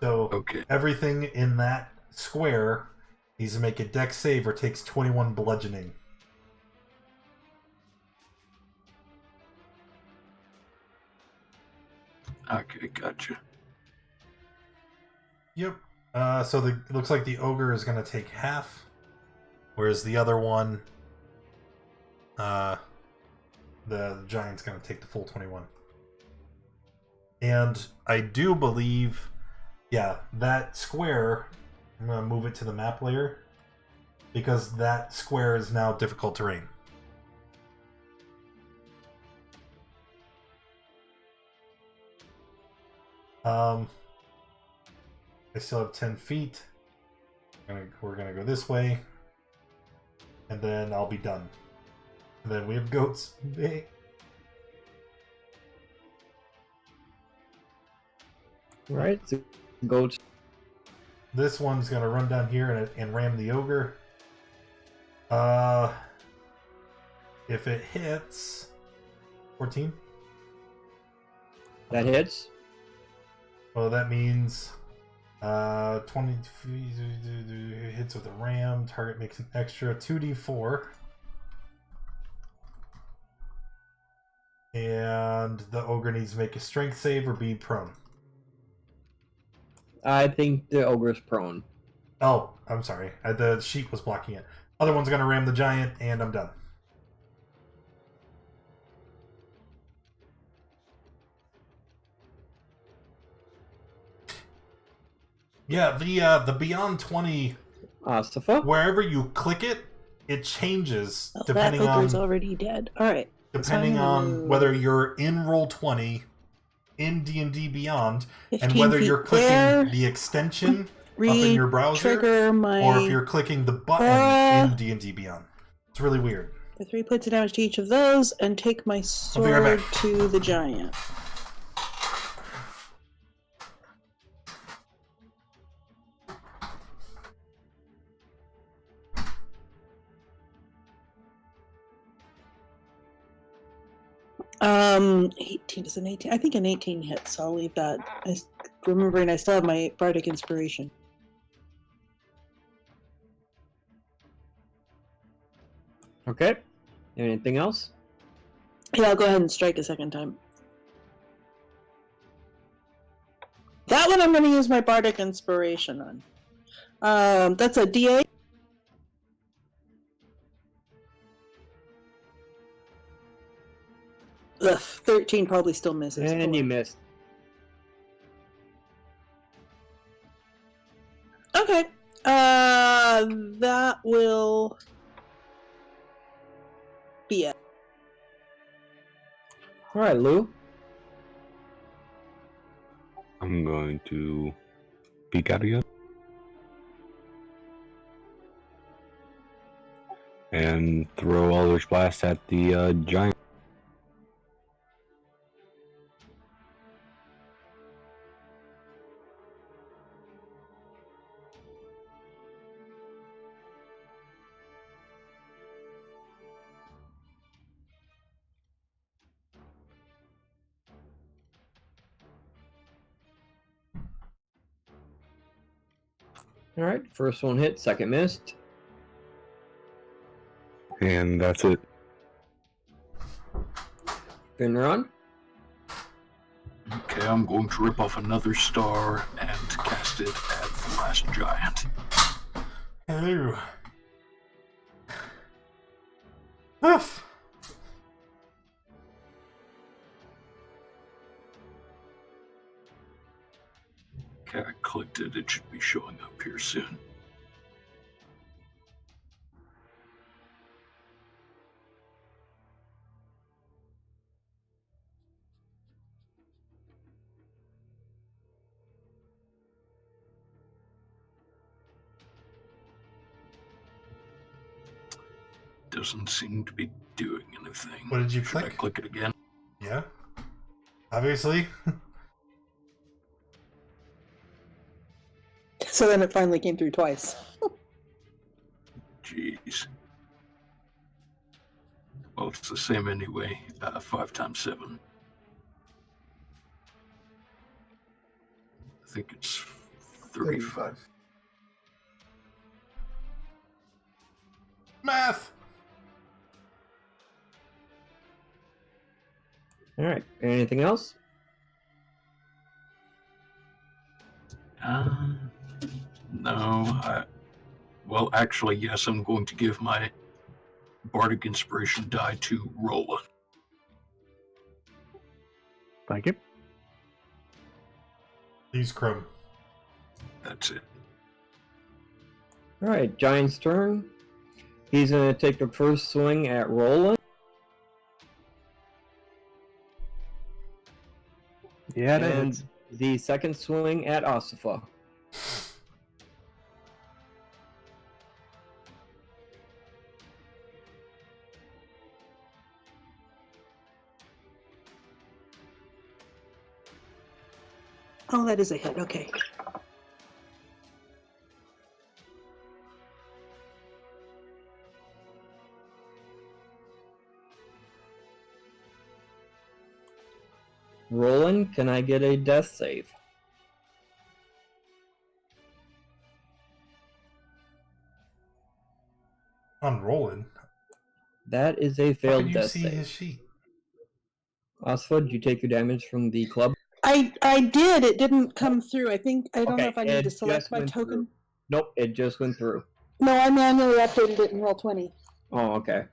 So Okay. everything in that square needs to make a dex save or takes 21 bludgeoning. Okay, gotcha. Yep. So it looks like the ogre is going to take half, whereas the other one, the giant's going to take the full 21. And I do believe, yeah, that square, I'm going to move it to the map layer, because that square is now difficult terrain. I still have 10 feet. We're gonna go this way, and then I'll be done. And then we have goats. Right, so goats. This one's gonna run down here and ram the ogre. If it hits 14. That hits. Well, that means 20 hits with a ram. Target makes an extra 2d4. And the ogre needs to make a strength save or be prone. I think the ogre's prone. Oh, I'm sorry. The sheet was blocking it. Other one's going to ram the giant, and I'm done. Yeah, the Beyond 20, Asafa? wherever you click it, it changes Oh, depending that ogre's on already dead. All right. depending So I'm gonna on move whether you're in Roll20 in D&D Beyond, and 15 whether feet you're clicking there. the extension up in your browser, Trigger my or if you're clicking the button aura. in D&D Beyond. It's really weird. for 3 points of damage to each of those, and take my be right sword back. to the giant. Um, 18 is an 18. I think an 18 hits, so I'll leave that. Remembering I still have my bardic inspiration. Okay. Anything else? Yeah, I'll go ahead and strike a second time. That one I'm going to use my bardic inspiration on. That's a D8. Ugh, 13 probably still misses. And you missed. Okay. That will be it. Alright, Lou. I'm going to peek out again. And throw Eldritch Blast at the giant. Alright, first one hit, second missed. And that's it. Finron. Okay, I'm going to rip off another star and cast it at the last giant. Hello. Oof. Okay, I clicked it. It should be showing up here soon. Doesn't seem to be doing anything. What did you Should click? I click it again? Yeah. Obviously. So then it finally came through twice. Jeez. Well, it's the same anyway. 5 times 7. I think it's 35. Math. Alright, anything else? No. Well, actually, yes, I'm going to give my Bardic Inspiration die to Roland. Thank you. He's Crumb. That's it. All right, Giant's turn. He's going to take the first swing at Roland. Yeah, it and is. the second swing at Osifa. Oh, that is a hit. Okay. Roland, can I get a death save? On Roland. That is a How failed could you death see save. his sheet? Osifa, did you take your damage from the club? I did. It didn't come through. I don't know Okay, if I need to it select just my went token. through. Nope, it just went through. No, I manually updated it in Roll20. Oh, okay.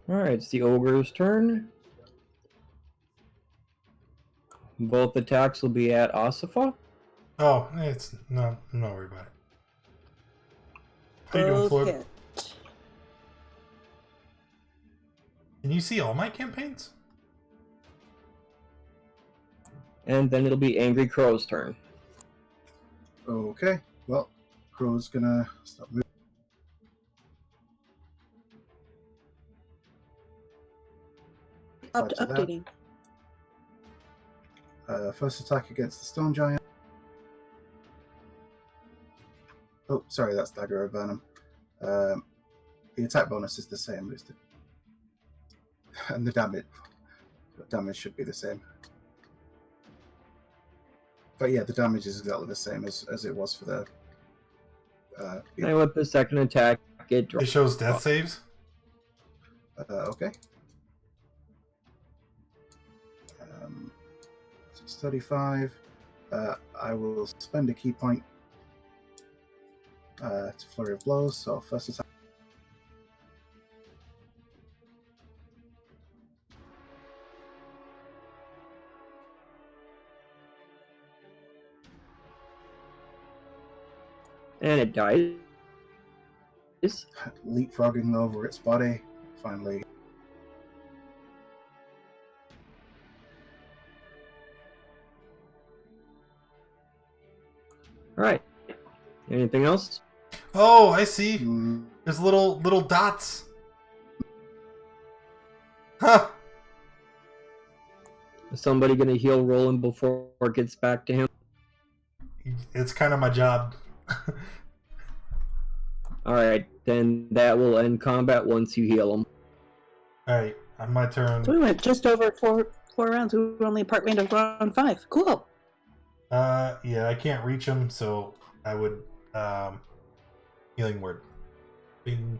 Alright, it's the ogre's turn. Both attacks will be at Osifa. Oh, it's no, I'm not worried about it. How you doing, Both Floyd? hit. Can you see all my campaigns? And then it'll be Angry Crow's turn. Okay. Well, Crow's gonna stop moving. Up to Back to that. updating. First attack against the Stone Giant. Oh, sorry, that's Dagger of Venom. The attack bonus is the same, but and the damage should be the same. But yeah, the damage is exactly the same as it was for the. And with the second attack, it It drops. shows death saves. Okay. It's 35. I will spend a key point to Flurry of Blows. So first attack. And it dies. Leapfrogging over its body. Finally. Alright. Anything else? Oh, I see. Mm, There's little dots. Huh. Is somebody going to heal Roland before it gets back to him? It's kind of my job. Alright, then that will end combat once you heal him. Alright, on my turn. So we went just over four rounds. We were only part range of round 5. Cool. Yeah, I can't reach him, so I would healing word. Bing.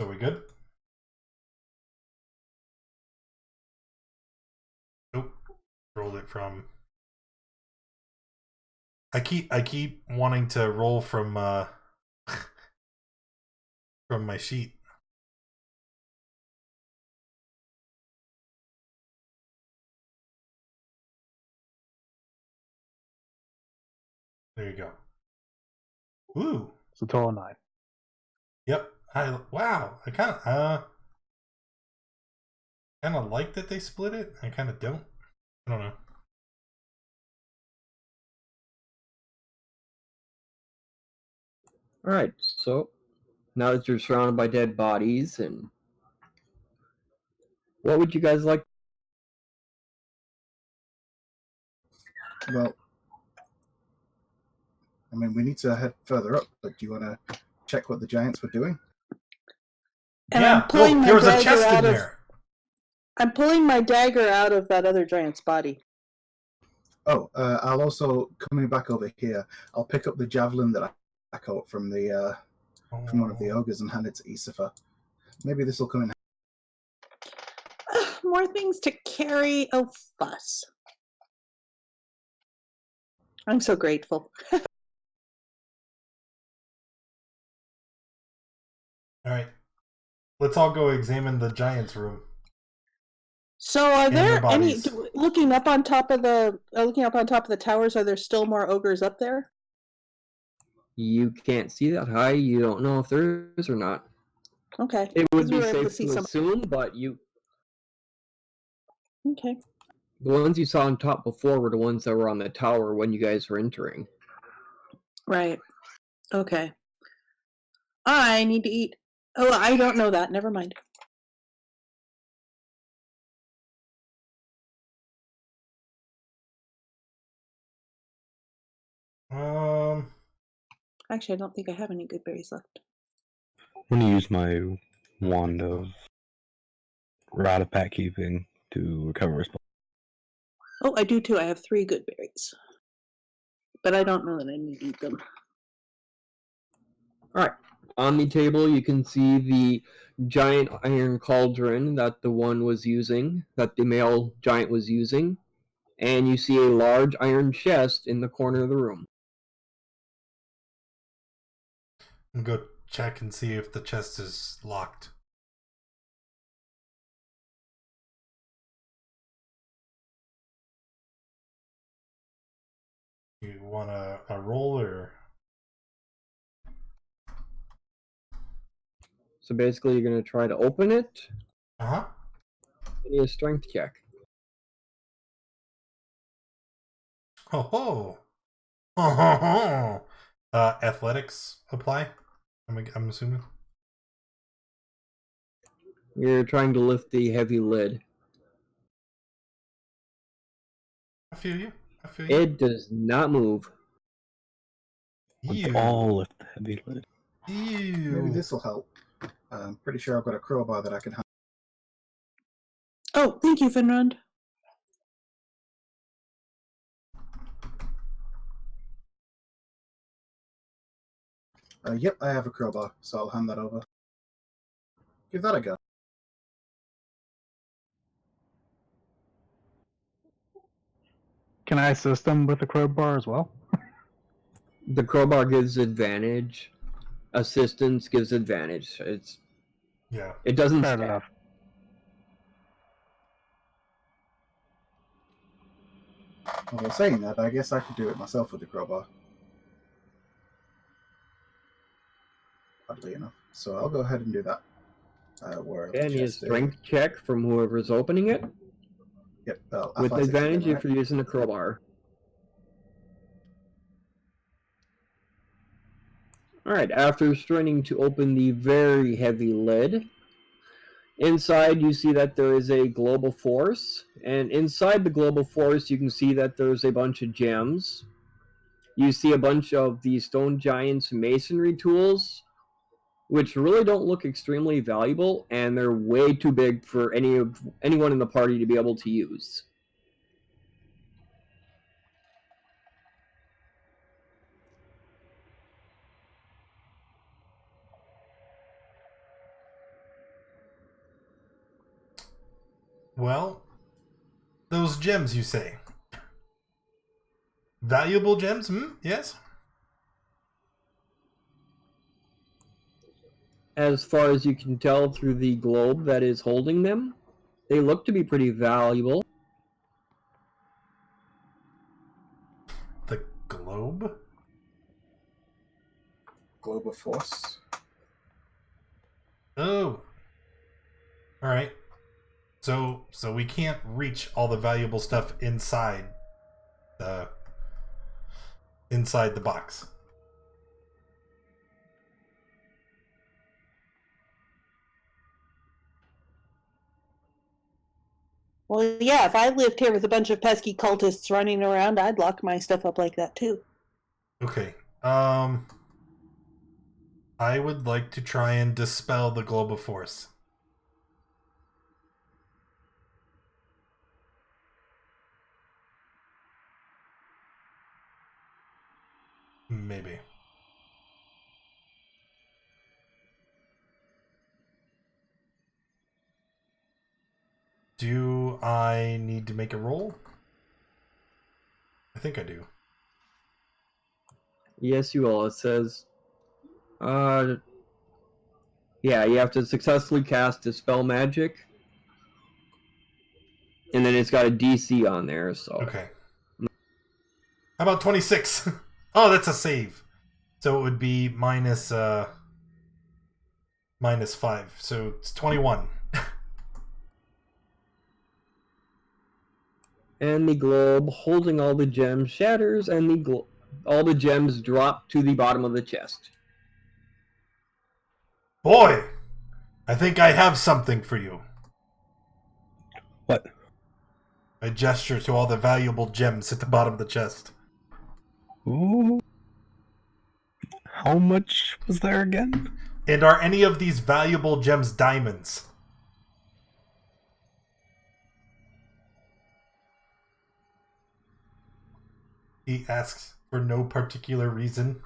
So we good? Nope. Rolled it from. I keep wanting to roll from from my sheet. There you go. Ooh. It's a total of 9. Yep. Wow. I kind of like that they split it. I kind of don't. I don't know. Alright, so now that you're surrounded by dead bodies, and what would you guys like? well, I mean, we need to head further up. But do you want to check what the giants were doing? And yeah. I'm pulling my There was a dagger chest in out of. there. I'm pulling my dagger out of that other giant's body. Oh, I'll also, coming back over here, I'll pick up the javelin that I caught from the from one of the ogres and hand it to Isifa. Maybe this will come in. More things to carry. Oh, fuss. I'm so grateful. All right. Let's all go examine the giant's room. So, are And there the any bodies. looking up on top of the towers? Are there still more ogres up there? You can't see that high. You don't know if there is or not. Okay, It would 'cause we be were able to safe see to some. assume, but Okay. the ones you saw on top before were the ones that were on the tower when you guys were entering. Right. Okay. I need to eat. Oh, I don't know that. Never mind. Actually, I don't think I have any good berries left. I'm going to use my wand of Rod of Pack Keeping to recover a spell. Oh, I do too. I have 3 good berries. But I don't know that I need to eat them. All right. On the table, you can see the giant iron cauldron that the male giant was using, and you see a large iron chest in the corner of the room. And go check and see if the chest is locked. You want a roll or? So basically, you're going to try to open it. Uh-huh. Give me a strength check. Ho ho. Ho ho ho. Athletics apply? I'm assuming. You're trying to lift the heavy lid. I feel you. It does not move. Let's Ew. all lift the heavy lid. Ew. Maybe this will help. I'm pretty sure I've got a crowbar that I can. Oh, thank you, Finrond. Yep, I have a crowbar, so I'll hand that over. Give that a go. Can I assist them with the crowbar as well? The crowbar gives advantage. Assistance gives advantage. Yeah. It doesn't Fair stab. enough. Well, saying that, I guess I could do it myself with the crowbar. Oddly enough. So I'll go ahead and do that. And a strength check from whoever's opening it. Yep. With athletics advantage again, if you're using a crowbar. Alright, after straining to open the very heavy lid, inside you see that there is a global force, and inside the global force you can see that there's a bunch of gems. You see a bunch of the stone giant's masonry tools, which really don't look extremely valuable, and they're way too big for anyone in the party to be able to use. Well, those gems you say. Valuable gems? Yes? As far as you can tell through the globe that is holding them, they look to be pretty valuable. The globe? Globe of Force. Oh. Alright. So we can't reach all the valuable stuff inside the box. Well, yeah, if I lived here with a bunch of pesky cultists running around, I'd lock my stuff up like that too. Okay. I would like to try and dispel the globe of force. Maybe. Do I need to make a roll? I think I do. Yes, you will. It says, yeah, you have to successfully cast Dispel Magic. And then it's got a DC on there, so. Okay. How about 26? Oh, that's a save. So it would be minus 5. So it's 21. And the globe holding all the gems shatters, and all the gems drop to the bottom of the chest. Boy, I think I have something for you. What? I gesture to all the valuable gems at the bottom of the chest. Ooh. How much was there again? And are any of these valuable gems diamonds? He asks for no particular reason.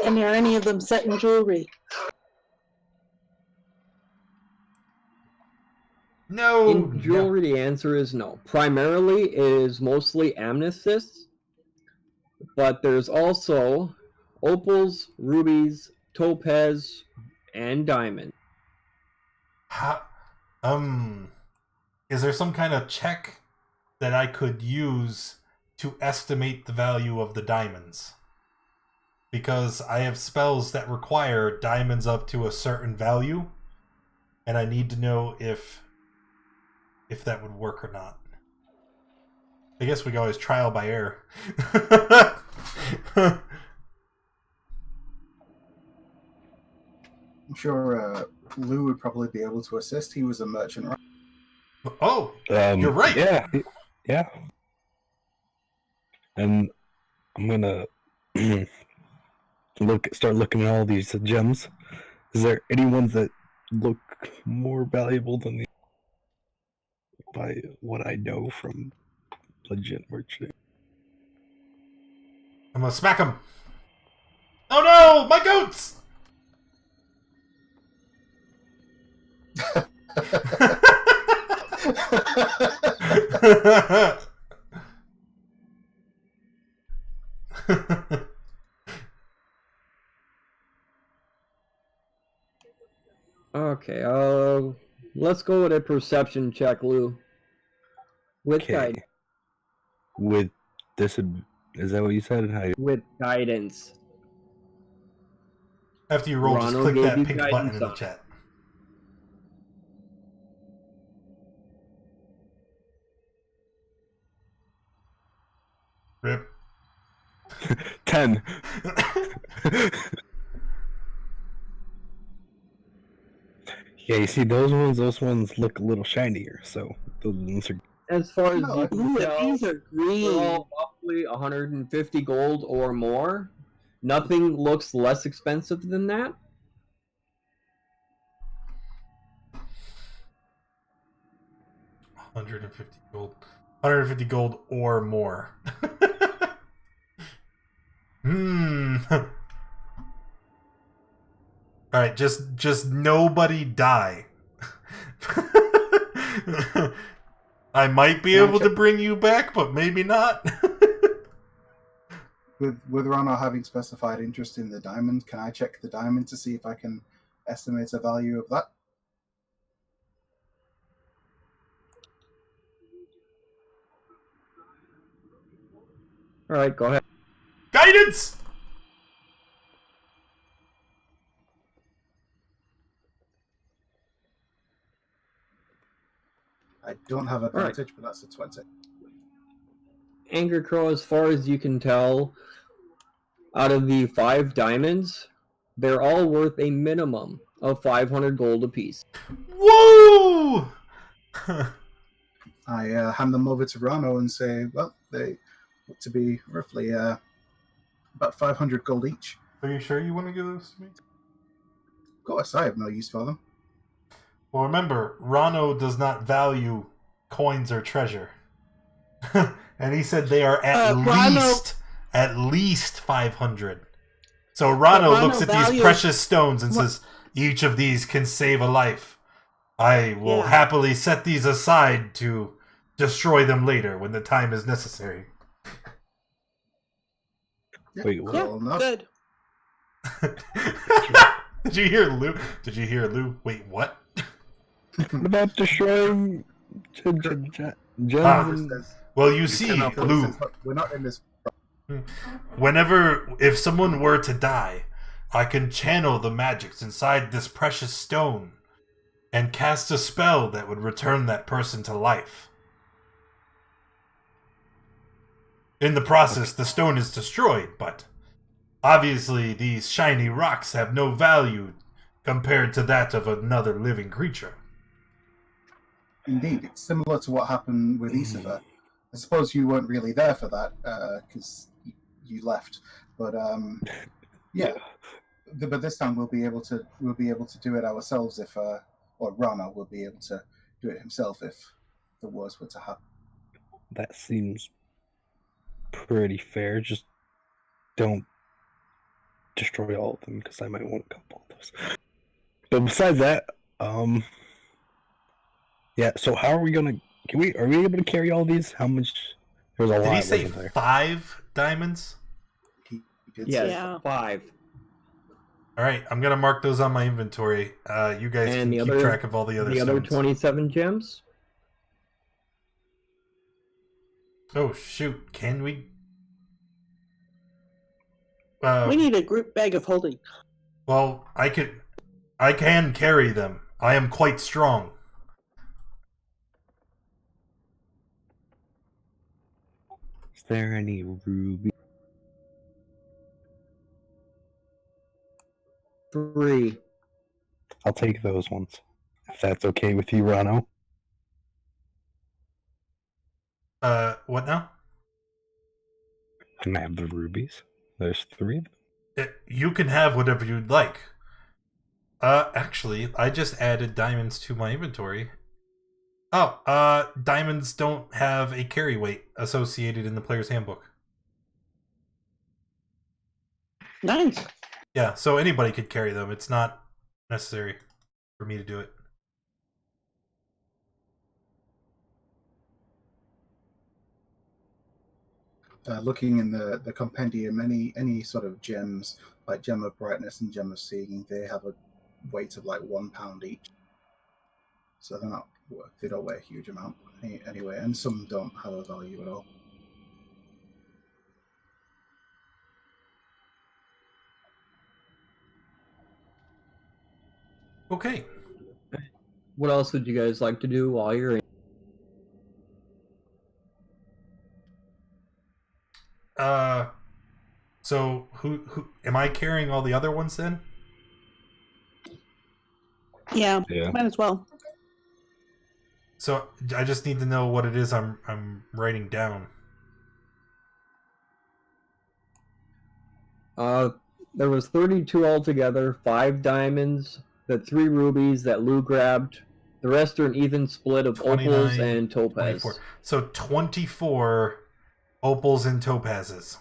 And are any of them set in jewelry? No. In jewelry, the answer is no. Primarily, it is mostly amethysts, but there's also opals, rubies, topaz, and diamond. Is there some kind of check that I could use to estimate the value of the diamonds? Because I have spells that require diamonds up to a certain value, and I need to know if that would work or not. I guess we can always trial by error. I'm sure Lou would probably be able to assist. He was a merchant, right? Oh, you're right. Yeah. And I'm gonna start looking at all these gems. Is there any ones that look more valuable than the? By what I know from legit merchant. I'm gonna smack him. Oh no, my goats! Okay, let's go with a perception check, Lou. With guidance. With this, is that what you said? How you... With guidance. After you roll, just Ronald click gave that you pink guidance button in the on it. chat. Rip. 10. Yeah, you see those ones look a little shinier, so those ones are... As far as No, you can Ooh, tell, these are they're green. all roughly 150 gold or more. Nothing looks less expensive than that. $150 gold. 150 gold or more. Alright, just nobody die. I might be able to bring you back, but maybe not. With Rana having specified interest in the diamond, can I check the diamond to see if I can estimate the value of that? Alright, go ahead. Guidance! I don't have advantage, but that's a 20. Anger Crow, as far as you can tell, out of the 5 diamonds, they're all worth a minimum of 500 gold apiece. Woo! I hand them over to Rano and say, well, they look to be roughly about 500 gold each. Are you sure you want to give those to me? Of course, I have no use for them. Well, remember, Rano does not value coins or treasure. And he said they are at least 500. So Rano looks at these precious stones and says, each of these can save a life. I will happily set these aside to destroy them later when the time is necessary. Wait, what? Yeah, good. Did you hear Lou? Did you hear Lou? Wait, what? What about destroying gems? Well, you see, Lou, We're not in this. if someone were to die, I can channel the magics inside this precious stone and cast a spell that would return that person to life. In the process, the stone is destroyed, but obviously these shiny rocks have no value compared to that of another living creature. Indeed, it's similar to what happened with Isiva. I suppose you weren't really there for that because you left, but yeah. But this time we'll be able to do it ourselves if, or Rana will be able to do it himself if the worst were to happen. That seems pretty fair. Just don't destroy all of them because I might want a couple of those. But besides that, yeah. So how are we gonna? Are we able to carry all these? How much? There's a lot. Did he say wasn't there? 5 diamonds? He did Yes, say Yeah. 5. All right, I'm gonna mark those on my inventory. You guys And can the keep other- track of all the other The other stones. 27 gems? Oh shoot! Can we? We need a group bag of holding. Well, I can carry them. I am quite strong. Is there any ruby? 3. I'll take those ones. If that's okay with you, Rano. What now? Can I have the rubies? There's 3 of them. You can have whatever you'd like. Actually, I just added diamonds to my inventory. Oh, diamonds don't have a carry weight associated in the player's handbook. Nice. Yeah, so anybody could carry them. It's not necessary for me to do it. Looking in the compendium, any sort of gems like gem of brightness and gem of seeing, they have a weight of like £1 each. So they don't weigh a huge amount anyway, and some don't have a value at all. Okay. What else would you guys like to do while you're in? So who am I carrying all the other ones then? Yeah, Yeah. might as well. So I just need to know what it is I'm writing down. There was 32 altogether, 5 diamonds, the 3 rubies that Lou grabbed. The rest are an even split of 29, opals and topaz. 24. So 24 opals and topazes.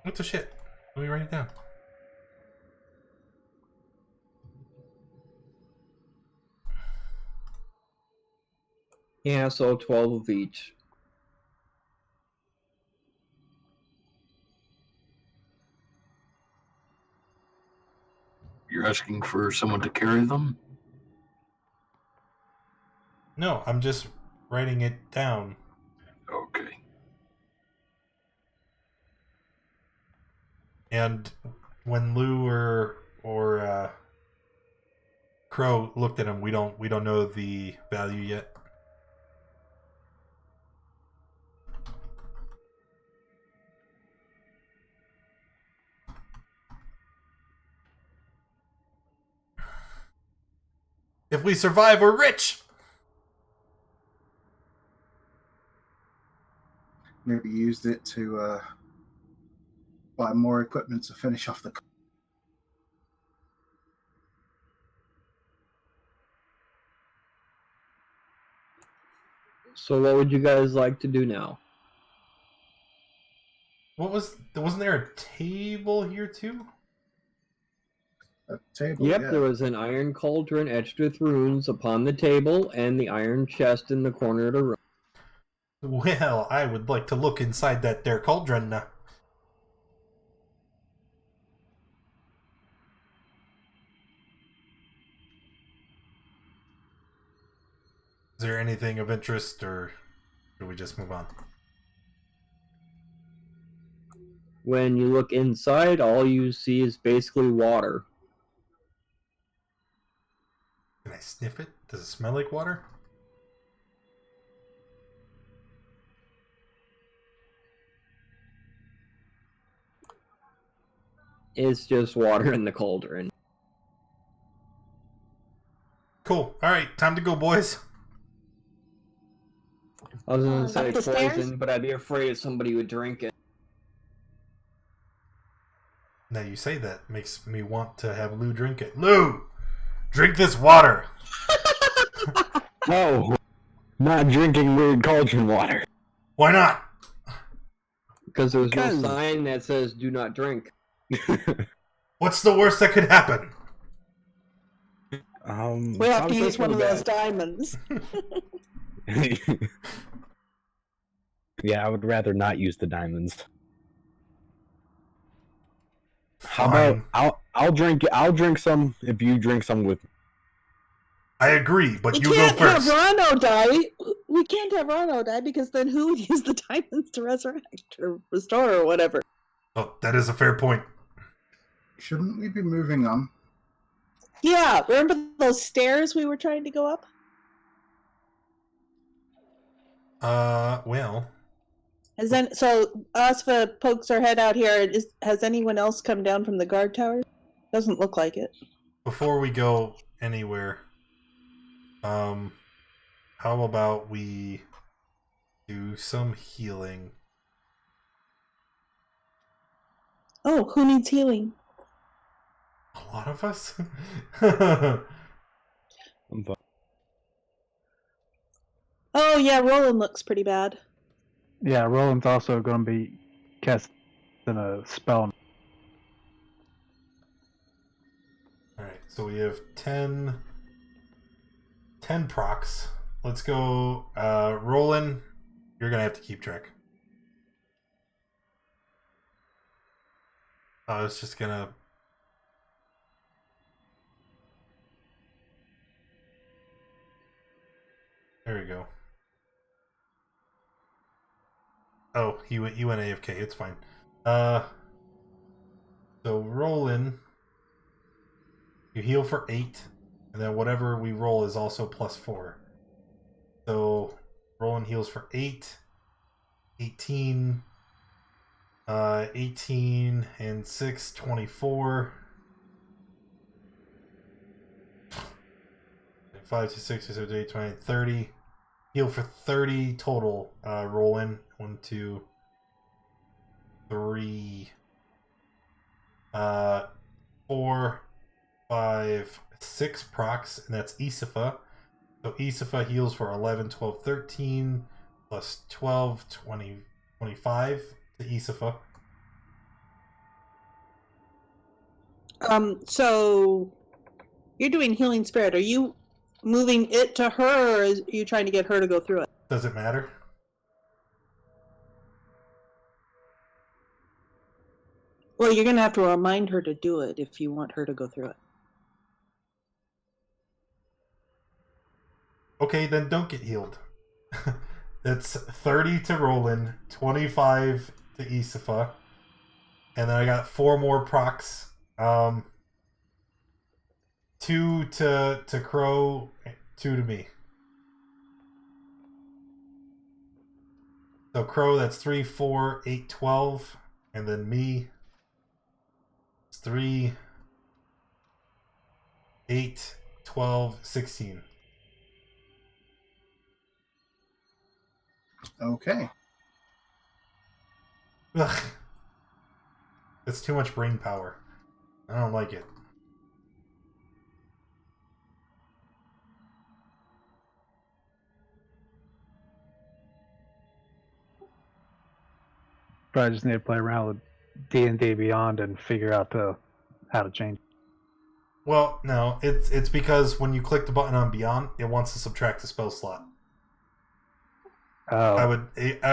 What the shit? Let me write it down. Yeah, so 12 of each. You're asking for someone to carry them? No, I'm just writing it down. Okay. And when Lou or Crow looked at him, we don't know the value yet. If we survive, we're rich. maybe used it to buy more equipment to finish off the. So what would you guys like to do now? Wasn't there a table here too? A table. Yep, Yeah. there was an iron cauldron etched with runes upon the table and the iron chest in the corner of the room. Well, I would like to look inside that there cauldron. Is there anything of interest, or should we just move on? When you look inside, all you see is basically water. Can I sniff it? Does it smell like water? It's just water in the cauldron. Cool. All right, time to go, boys. I was going to Up say the stairs? poison, but I'd be afraid somebody would drink it. Now you say that makes me want to have Lou drink it. Lou, drink this water. No, not drinking weird cauldron water. Why not? Because there's Because- no sign that says do not drink. What's the worst that could happen? We have to sounds use one of pretty those diamonds. bad. Yeah, I would rather not use the diamonds. How Fine. about I'll drink some if you drink some with me. I agree, but We you go can't have first. Rano die. We can't have Rano die because then who would use the diamonds to resurrect or restore or whatever? Oh, that is a fair point. Shouldn't we be moving on? Yeah, remember those stairs we were trying to go up? Well, So Asfa pokes her head out here. Has anyone else come down from the guard tower? Doesn't look like it. before we go anywhere, how about we do some healing? Oh, who needs healing? A lot of us? I'm fine. Oh yeah, Roland looks pretty bad. Yeah, Roland's also going to be casting a spell. Alright, so we have 10 procs. Let's go, Roland, you're gonna have to keep track. I was just gonna... There we go. Oh, he went AFK, it's fine. So Roland, you heal for 8, and then whatever we roll is also +4. So Roland heals for 8, 18, 18 and 6, 24. 5 to 6 to 7 to 8, 20, 30. Heal for 30 total. Roland. 1, 2, 3, 4, 5, 6 procs, and that's Isifa. So Isifa heals for 11, 12, 13, plus 12, 20, 25 to Isifa. So you're doing healing spirit. Are you moving it to her, or are you trying to get her to go through it? Does it matter? Well, you're gonna have to remind her to do it if you want her to go through it. Okay, then don't get healed. That's 30 to Roland, 25 to Isifa, and then I got 4 more procs. 2 to Crow, 2 to me. So Crow, that's 3, 4, 8, 12, and then me, it's 3, 8, 12, 16. Okay. Ugh. It's too much brain power. I don't like it. Probably just need to play around with D&D Beyond and figure out how to change. Well, no, it's because when you click the button on Beyond, it wants to subtract the spell slot. Oh, I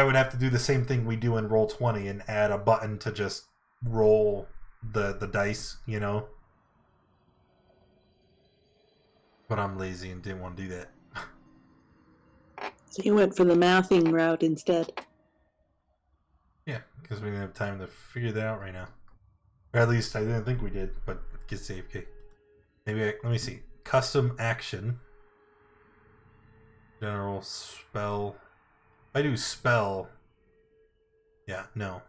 would have to do the same thing we do in Roll20 and add a button to just roll the dice, you know. But I'm lazy and didn't want to do that. So you went for the mathing route instead. Yeah, because we didn't have time to figure that out right now. Or at least I didn't think we did, but get AFK. Let me see. Custom action. General spell. If I do spell. Yeah, no.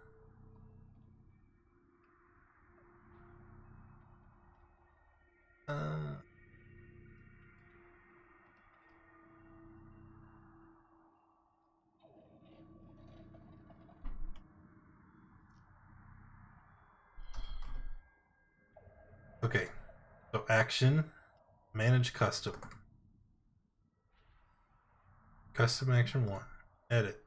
Okay. So action. Manage custom. Custom action 1. Edit.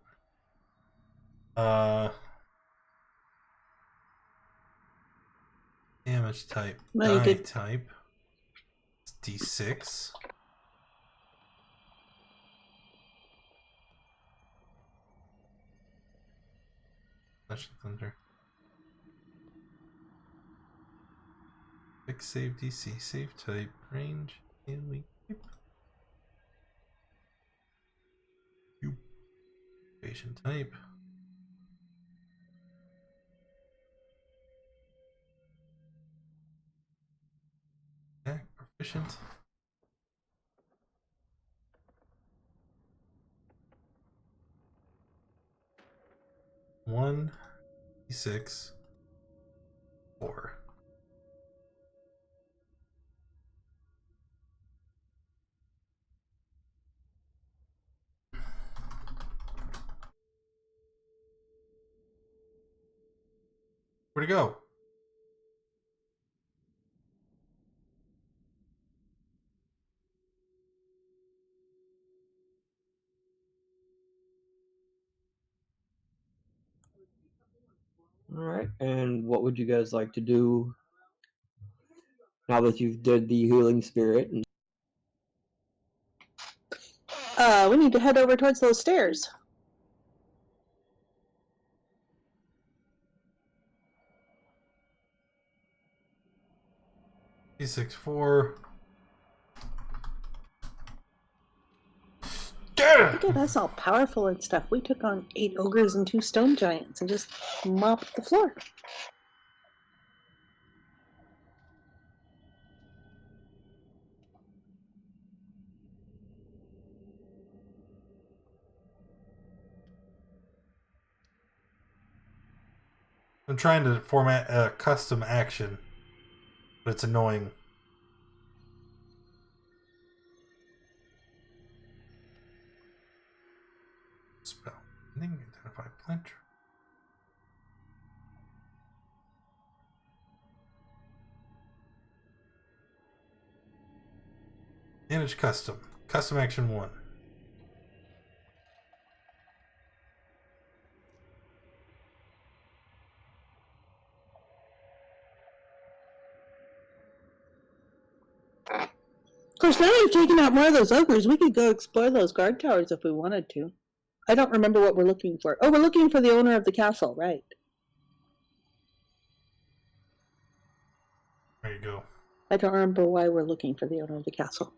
Damage type. No, you Die did. type. It's D6. Flash of Thunder. Fix save DC. Save type. Range. Melee. Patient type. Attack proficient. One, D6, 4. Where'd it go? All right, and what would you guys like to do now that you've did the healing spirit? And We need to head over towards those stairs. D6, 4. Get Look at us all powerful and stuff. We took on 8 ogres and 2 stone giants and just mopped the floor. I'm trying to format a custom action, but it's annoying. Spell. Identify planter. Manage custom. Custom action 1. Of course, now we've taken out more of those ogres, we could go explore those guard towers if we wanted to. I don't remember what we're looking for. Oh, we're looking for the owner of the castle, right? There you go. I don't remember why we're looking for the owner of the castle.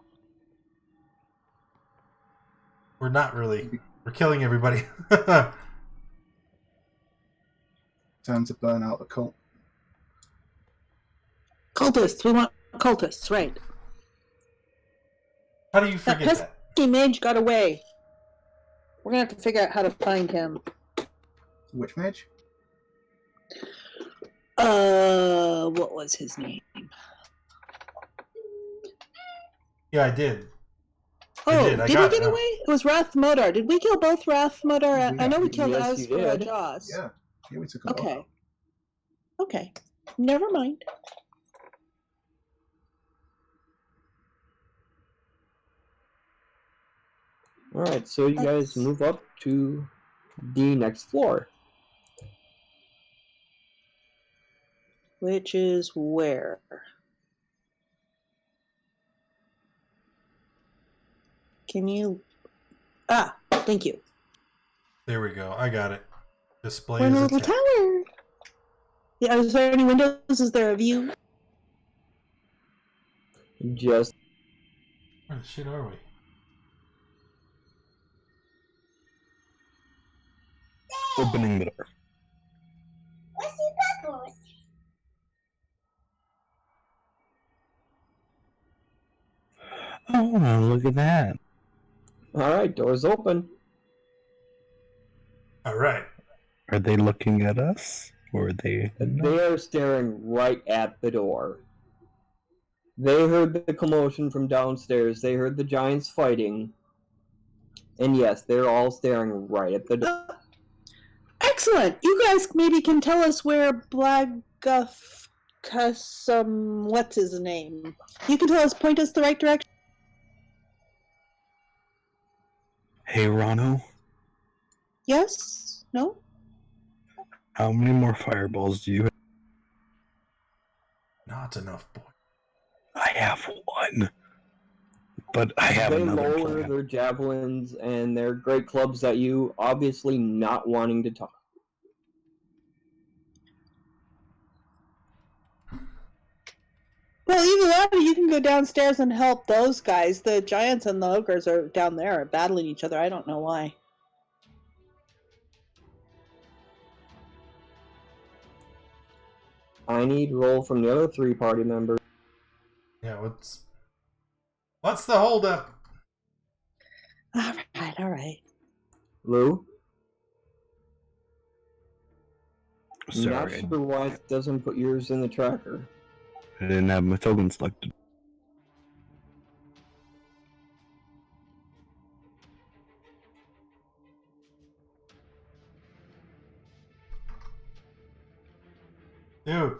We're not really. We're killing everybody. Time to burn out the cult. Cultists, we want cultists, right? How do you That forget that? pesky mage got away. We're gonna have to figure out how to find him. Which mage? What was his name? Yeah, I did. Oh, I did got he it get now. away? It was Wrath Modar. Did we kill both Wrath Modar? I know we killed Yes, you Asper did. Joss. Yeah. Yeah, we took a lot Okay. out. Okay. Never mind. All right, so you guys move up to the next floor. Which is where? Can you... Ah, thank you. There we go. I got it. Display We're in is a little attack. tower. Yeah, is there any windows? Is there a view? Just Where the shit are we? Opening the door. Oh, look at that. all right. Doors open. All right. Are they looking at us? Or are they They are staring right at the door. They heard the commotion from downstairs. They heard the giants fighting. And yes, they're all staring right at the door. Excellent. You guys maybe can tell us where Blagath... what's his name? You can tell us, point us the right direction. Hey, Rano, Yes? No? how many more fireballs do you have? Not enough, boy. I have one. But I have They another lower plan. their javelins and their great clubs at you, obviously not wanting to talk. Well, either that or you can go downstairs and help those guys. The giants and the ogres are down there battling each other. I don't know why. I need roll from the other 3 party members. Yeah, what's the holdup? All right. Lou? Sorry, Not sure why it doesn't put yours in the tracker. I didn't have my token selected. Dude.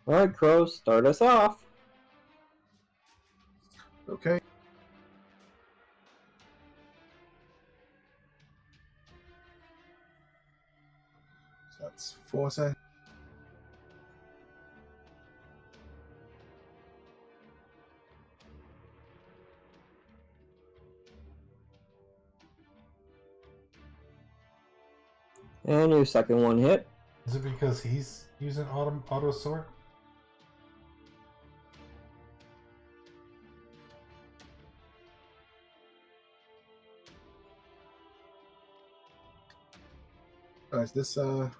Alright, Crow, start us off. Okay. So that's 40. And your second one hit. Is it because he's using auto sword? Oh, is this Oh,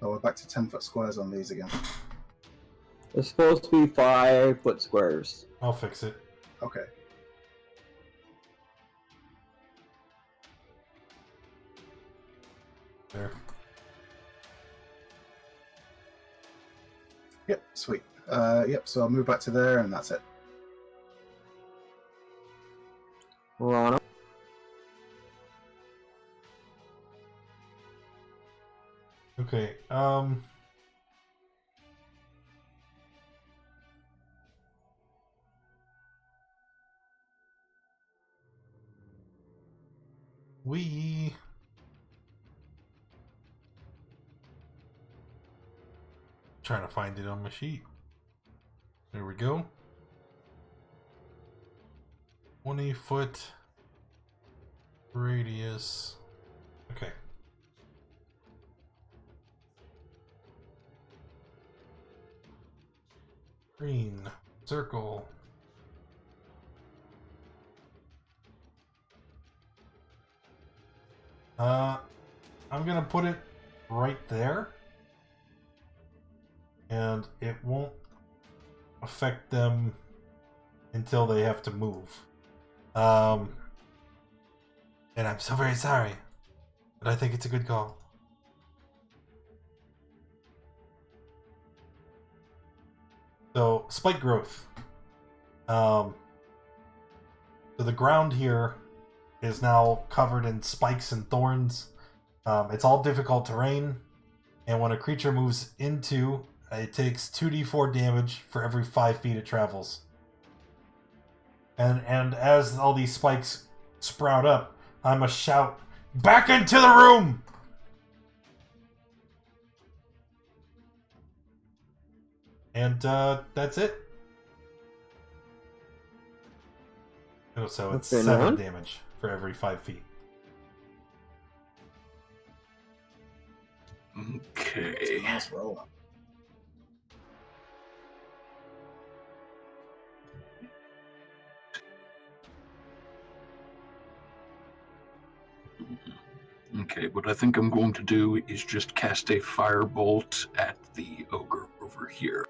we're back to 10-foot squares on these again. It's supposed to be 5-foot squares. I'll fix it. Okay. There. Yep, sweet. Yep, so I'll move back to there and that's it. Rana. Okay, we trying to find it on my sheet. There we go. 20-foot radius. Okay. Green circle. I'm gonna put it right there, and it won't affect them until they have to move. And I'm so very sorry, but I think it's a good call. So, spike growth. So the ground here is now covered in spikes and thorns. It's all difficult terrain, and when a creature moves into, it takes 2d4 damage for every 5 feet it travels. And as all these spikes sprout up, I must shout, "Back into the room!" And that's it. Oh, so it's Okay, 7 now? damage for every 5 feet. Okay. Nice roll. Okay, what I think I'm going to do is just cast a firebolt at the ogre over here.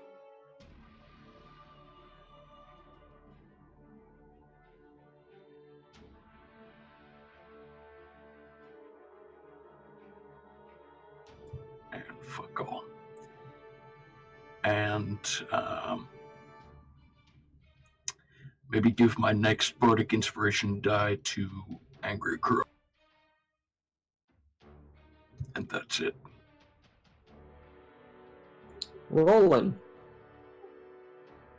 And fuck all. And maybe give my next bardic inspiration die to Angry Crow. And that's it. Rolling.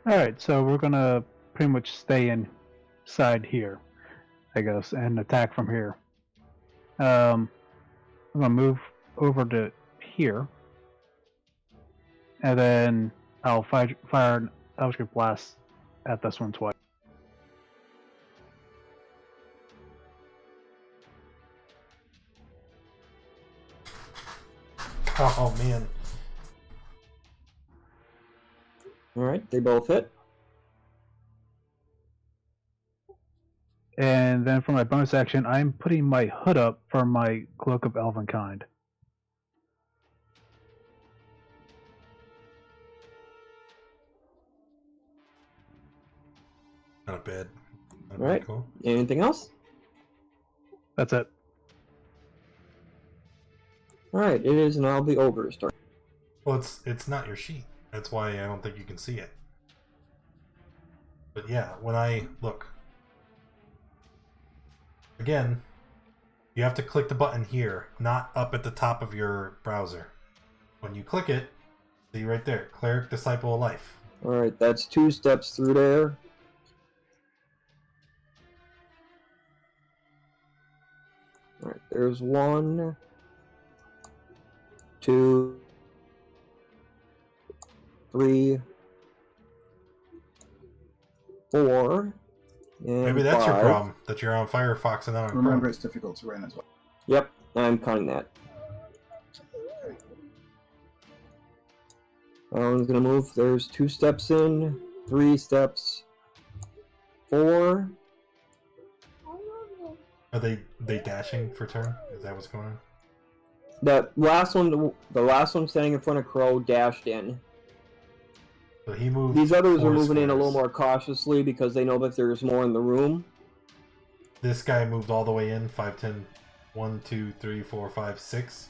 Alright, so we're gonna pretty much stay inside here, I guess, and attack from here. I'm gonna move over to here, and then I'll fire an Eldritch Blast at this one twice. Oh man. Alright, they both hit. And then for my bonus action, I'm putting my hood up for my Cloak of Elvenkind. Not bad. Not Alright. cool. Anything else? That's it. Alright, it is now the ogre's turn. Well, it's not your sheet. That's why I don't think you can see it. But yeah, when I look again, you have to click the button here, not up at the top of your browser. When you click it, see right there, Cleric Disciple of Life. Alright, that's 2 steps through there. Alright, there's 1, 2, 3, 4, and Maybe that's 5. your problem, that you're on Firefox and not on Remember, Chrome. it's difficult to run as well. Yep, I'm counting that. I'm gonna move. There's 2 steps in, 3 steps, 4. Are they dashing for turn? Is that what's going on? That last one, the last one standing in front of Crow, dashed in. So he moved. These others are 4 moving in a little squares. more cautiously because they know that there's more in the room. This guy moved all the way in. 5, 10, 1, 2, 3, 4, 5, 6.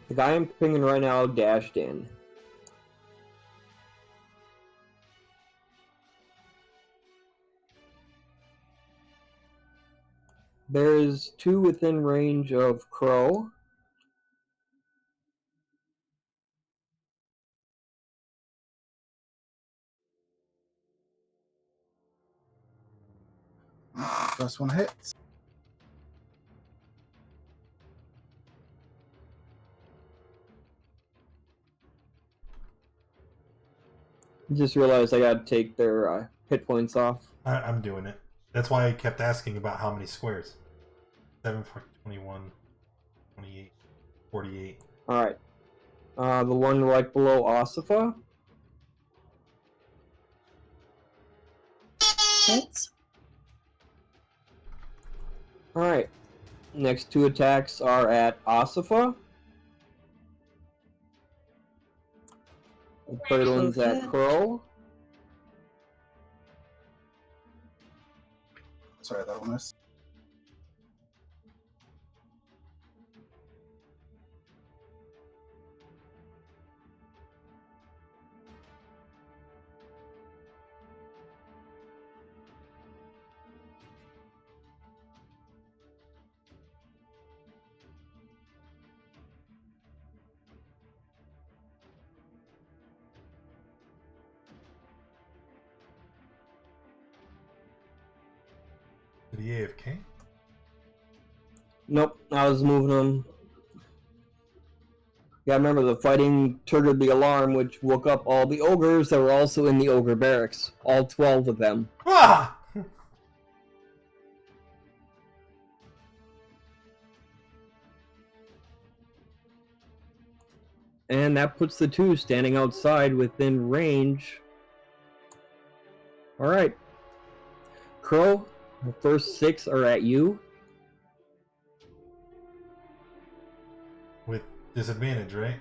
The guy I'm pinging right now dashed in. There's 2 within range of Crow. First one hits. Just realized I gotta take their hit points off. I'm doing it. That's why I kept asking about how many squares. 7, 4, 21, 28, 48. Alright. The one right below Osifa. Hits. Alright. Next 2 attacks are at Osifa. The third one's at Crow. Sorry, that one missed. be AFK? Nope, I was moving them. Yeah, remember the fighting triggered the alarm, which woke up all the ogres that were also in the ogre barracks. All 12 of them. Ah! And that puts the 2 standing outside within range. Alright. Crow, the first 6 are at you. With disadvantage, right?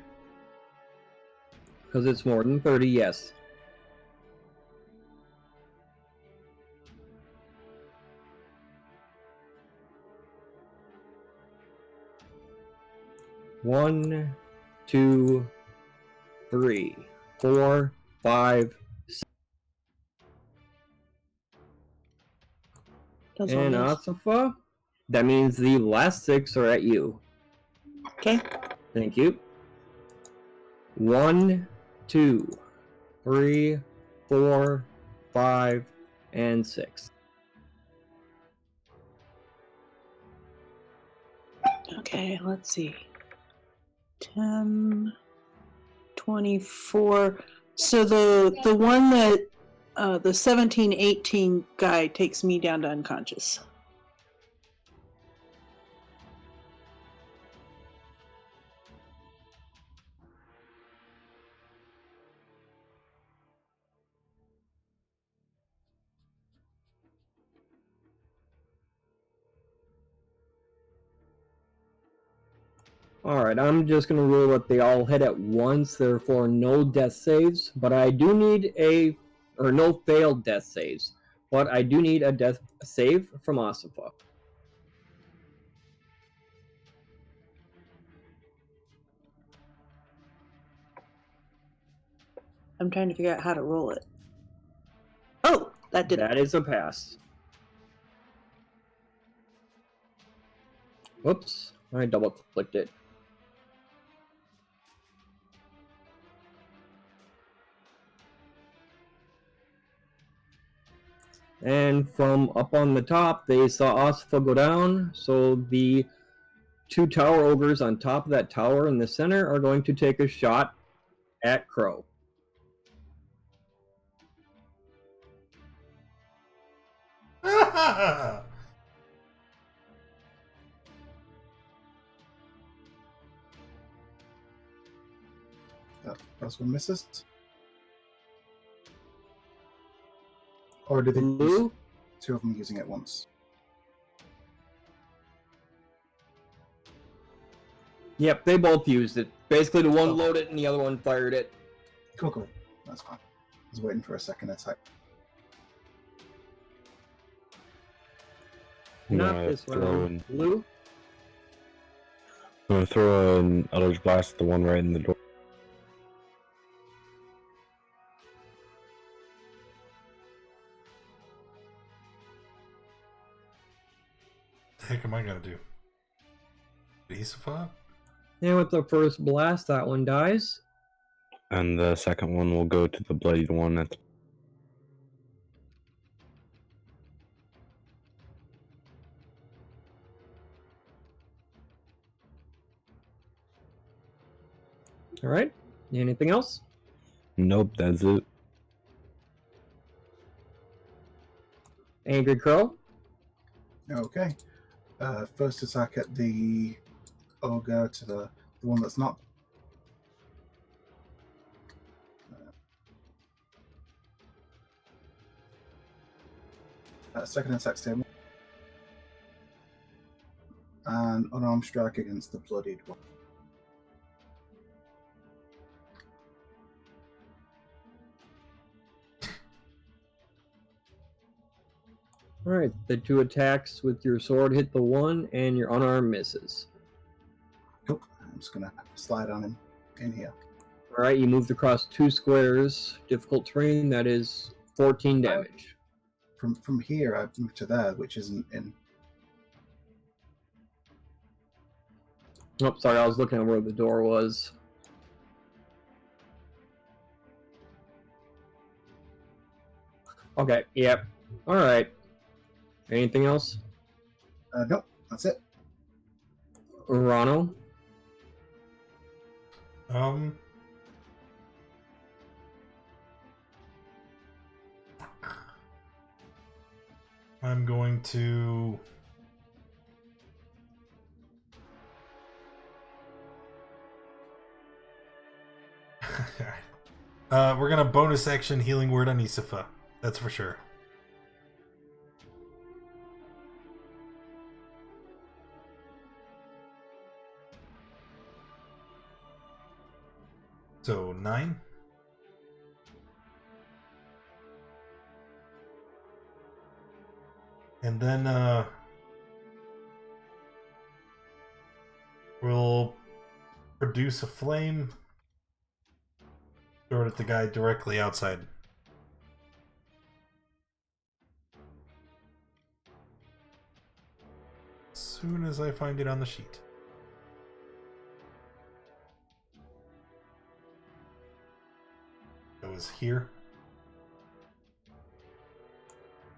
Because it's more than 30, yes. One, 2, 3, 4, 5, Those all and miss. Asifa. That means the last 6 are at you. Okay. Thank you. 1, 2, 3, 4, 5, and 6. Okay, let's see. 10, 24. So the one that the 17, 18 guy takes me down to unconscious. Alright, I'm just going to rule that they all hit at once, therefore no death saves, but I do need no failed death saves, but I do need a death save from Asifa. I'm trying to figure out how to roll it. Oh, that did That it. is a pass. Whoops, I double clicked it. And from up on the top, they saw Asifa go down, so the 2 tower ogres on top of that tower in the center are going to take a shot at Crow. First one misses. Or did they use Blue? 2 of them using it once? Yep, they both used it. Basically, the one Oh. loaded and the other one fired it. Cool. That's fine. I was waiting for a second attack. I'm Not gonna this throw round. in- Blue? I'm gonna throw an Eldritch Blast at the one right in the door. The heck am I gonna do? Asifa? And with the first blast, that one dies. And the second one will go to the bloodied one at the... Alright. Anything else? Nope, that's it. Angry Crow? Okay. First attack at the ogre to the one that's not. Second attack stable. And unarmed strike against the bloodied one. Alright, the 2 attacks with your sword hit the 1, and your unarmed misses. Nope. I'm just gonna slide on him in here. Alright, you moved across 2 squares. Difficult terrain, that is 14 damage. From here, I've moved to there, which isn't in. Oh, sorry, I was looking at where the door was. Okay, yep. Alright. Anything else? Nope, that's it. Rano. Um. I'm going to. We're gonna bonus action healing word on Isifa. That's for sure. So 9. And then we'll produce a flame. Throw it at the guy directly outside. As soon as I find it on the sheet. It was here.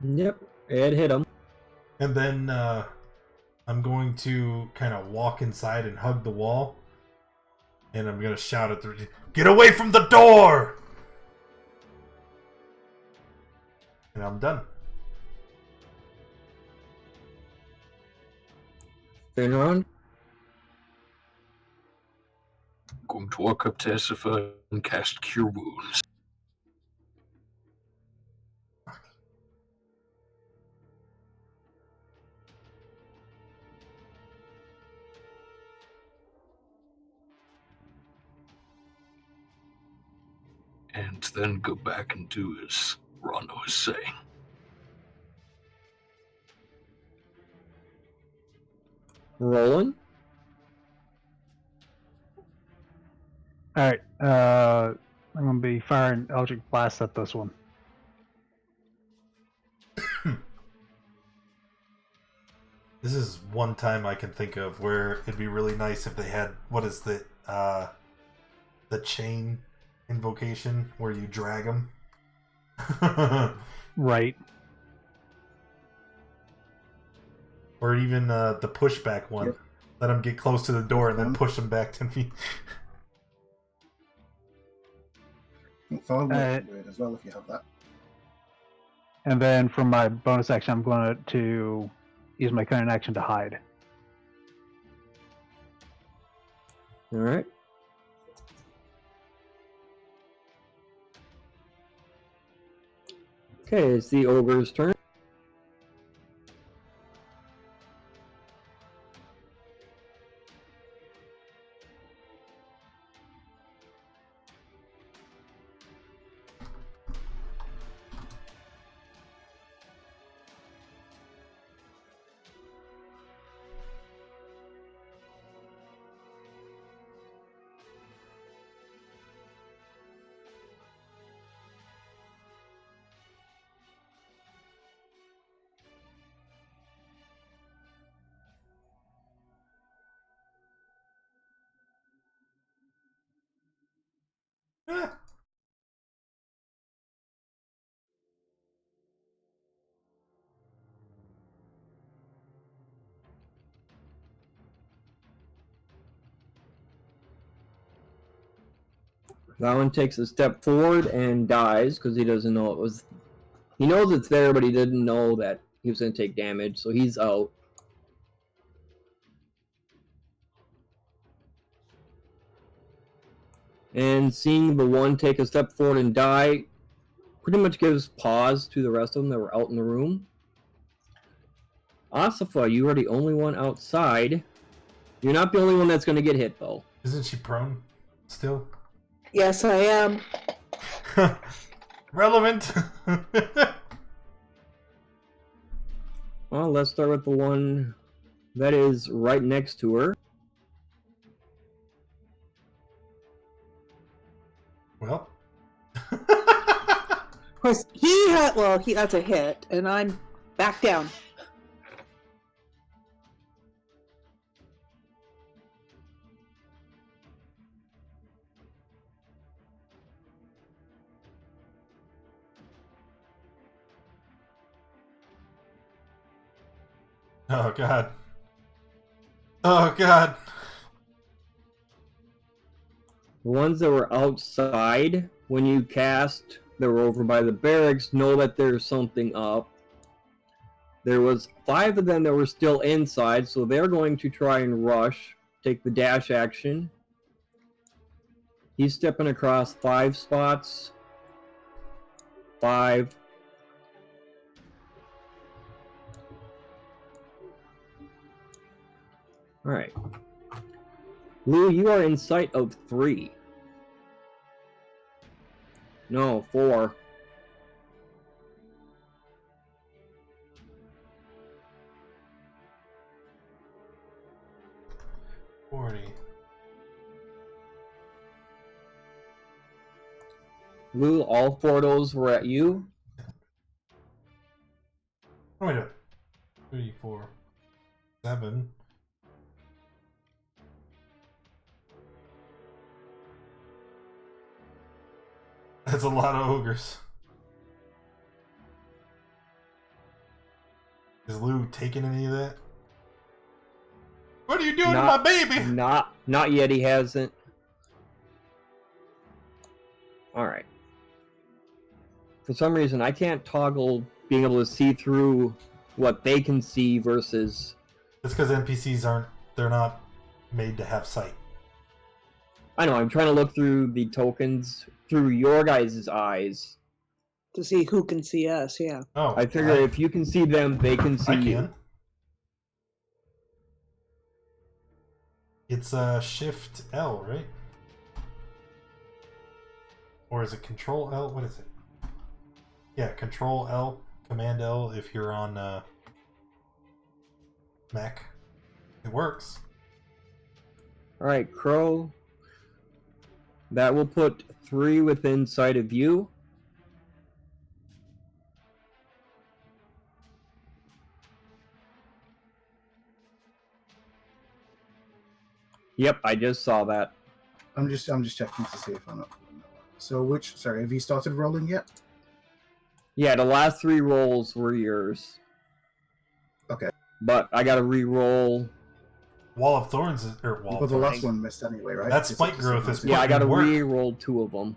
Yep, it hit him. And then I'm going to kind of walk inside and hug the wall. And I'm going to shout at the... Get away from the door! And I'm done. Finron. Going to walk up to Esifa and cast Cure Wounds. And then go back and do as Rondo is saying. Rolling. Alright, I'm gonna be firing Eldritch Blast at this one. This is one time I can think of where it'd be really nice if they had... What is the chain invocation where you drag them? Right. Or even the pushback one. Yep. Let them get close to the door and then push them back 10 feet. Follow word as well if you have that. And then for my bonus action, I'm going to use my current action to hide. All right. Okay, it's the ogre's turn. Ah. That one takes a step forward and dies because he doesn't know it was. He knows it's there, but he didn't know that he was going to take damage, so he's out. And seeing the one take a step forward and die pretty much gives pause to the rest of them that were out in the room. Asifa, you are the only one outside. You're not the only one that's going to get hit, though. Isn't she prone still? Yes, I am. Relevant. Well, let's start with the one that is right next to her. Well. Of course, that's a hit, and I'm back down. Oh god. Oh god. The ones that were outside when you cast, that were over by the barracks, know that there's something up. There was 5 of them that were still inside, so they're going to try and rush, take the dash action. He's stepping across 5 spots. 5. Alright. Lou, you are in sight of 3. No, 4. Lou, all 4 of those were at you. What am I doing? 3, 4, 7. That's a lot of ogres. Is Lou taking any of that? What are you doing to my baby? Not yet, he hasn't. Alright. For some reason, I can't toggle being able to see through what they can see versus... It's because NPCs they're not made to have sight. I know, I'm trying to look through the tokens through your guys' eyes. To see who can see us, yeah. Oh, I figure if you can see them, they can see you. can. It's Shift L, right? Or is it Control L? What is it? Yeah, Control L, Command L if you're on Mac. It works. Alright, Crow. That will put 3 within sight of you. Yep, I just saw that. I'm just checking to see if I'm not. So sorry, have you started rolling yet? Yeah, the last 3 rolls were yours. Okay. But I gotta re-roll. Wall of Thorns or Wall Well, of the Thorns. last one missed anyway, right? That Just spike to see growth if is I'm- Yeah, I gotta work. re-roll 2 of them.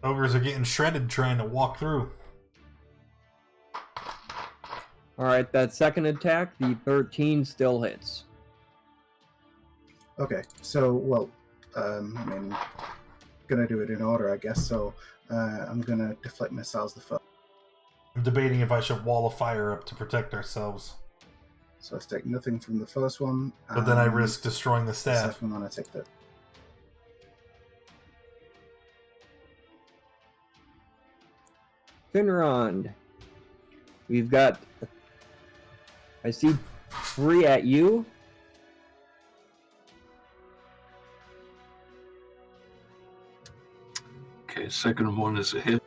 Ogres are getting shredded trying to walk through. Alright, that second attack, the 13 still hits. Okay, so well, I mean, gonna do it in order, I guess. So I'm gonna deflect missiles the first. I'm debating if I should wall of fire up to protect ourselves. So I take nothing from the first one. But then I and risk destroying the the staff. second one I take that. Finrond. We've got... I see 3 at you. Okay, second one is a hit.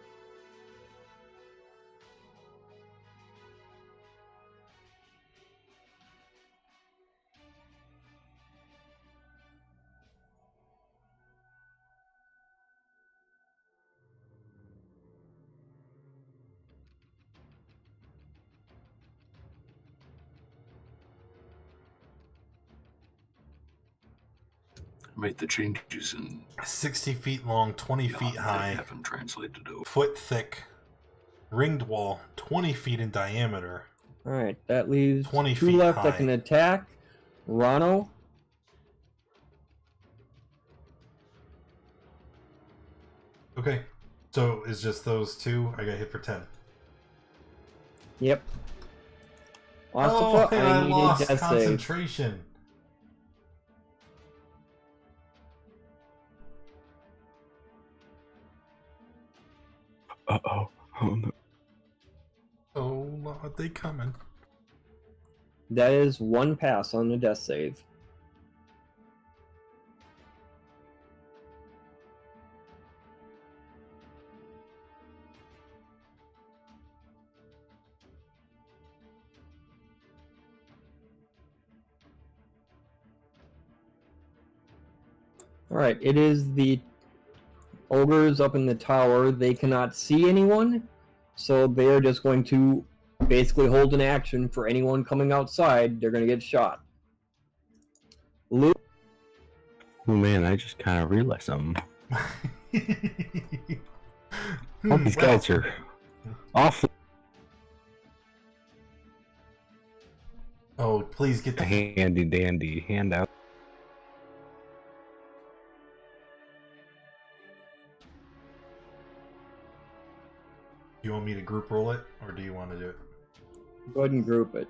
Made the changes in 60 feet long, 20 feet they high, haven't translated over. foot thick, ringed wall, 20 feet in diameter. Alright, that leaves 20 2 feet left high. that can attack. Rano. Okay, so it's just those 2. I got hit for 10. Yep. Oh, Ossifa, and I I need lost a death save. concentration. Uh-oh. Oh, no. Oh, Lord, they coming. That is 1 pass on the death save. Alright, it is the ogres up in the tower. They cannot see anyone, so they're just going to basically hold an action for anyone coming outside. They're going to get shot. Luke, Oh man, I just kind of realized something. All these guys are awful. Oh, please get the Handy dandy handout. You want me to group roll it, or do you want to do it? go ahead and group it.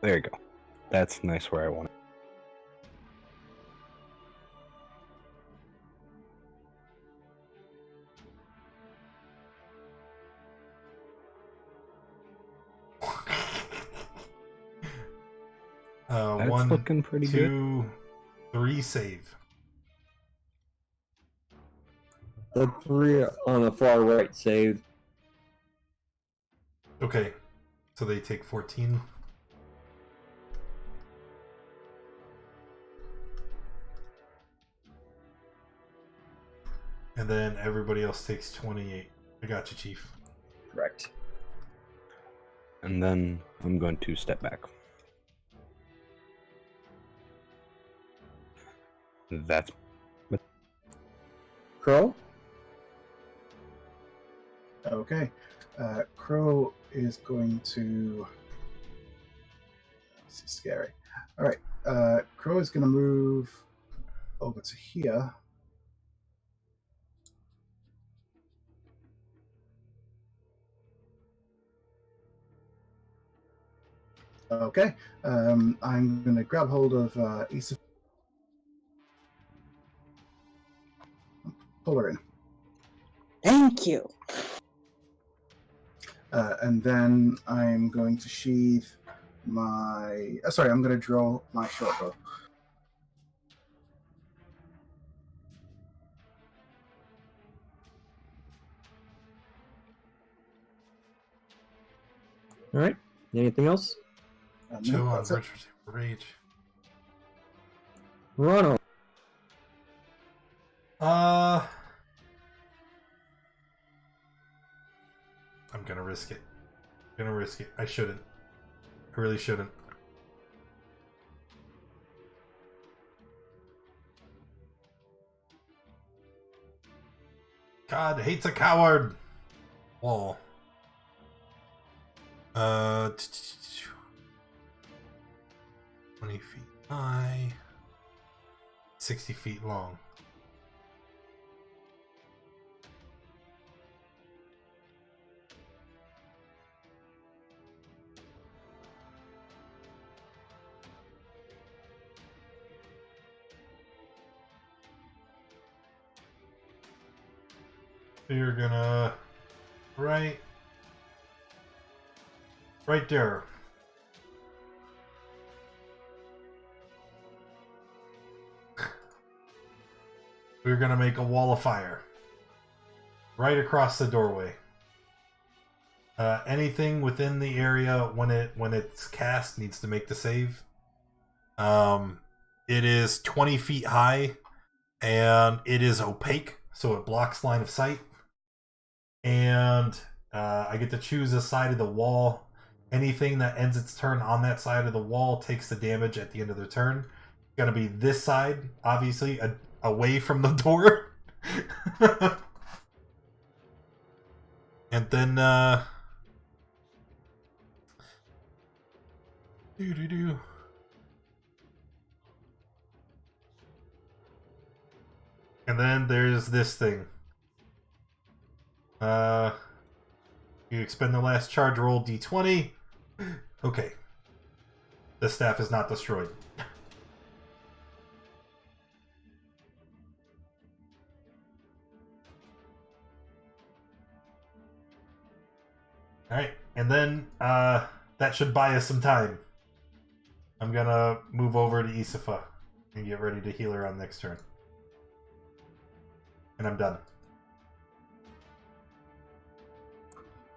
There you go. That's nice where I want it. That's One, looking pretty good. 2, 3, save. The 3 on the far right save. Okay, so they take 14. And then everybody else takes 28. I got you, Chief. Correct. And then I'm going to step back. That's Crow? Okay. Crow is going to. This is scary. All right. Crow is going to move over to here. Okay. I'm going to grab hold of Issa. Pull her in. Thank you. And then I'm going to sheathe my... sorry, I'm going to draw my short bow. All right. Anything else? Chill on That's it. Virtuous Rage. Ronald. I'm gonna risk it. I shouldn't. I really shouldn't. God hates a coward. Wall. 20 feet high. 60 feet long. So you're gonna right there. We're gonna make a wall of fire right across the doorway. Anything within the area when it's cast needs to make the save. It is 20 feet high and it is opaque, so it blocks line of sight. And I get to choose a side of the wall. Anything that ends its turn on that side of the wall takes the damage at the end of their turn. It's gonna be this side, obviously, away from the door. And then and then there's this thing. You expend the last charge, roll d20. Okay. The staff is not destroyed. Alright, and then that should buy us some time. I'm gonna move over to Isifa and get ready to heal her on next turn. And I'm done.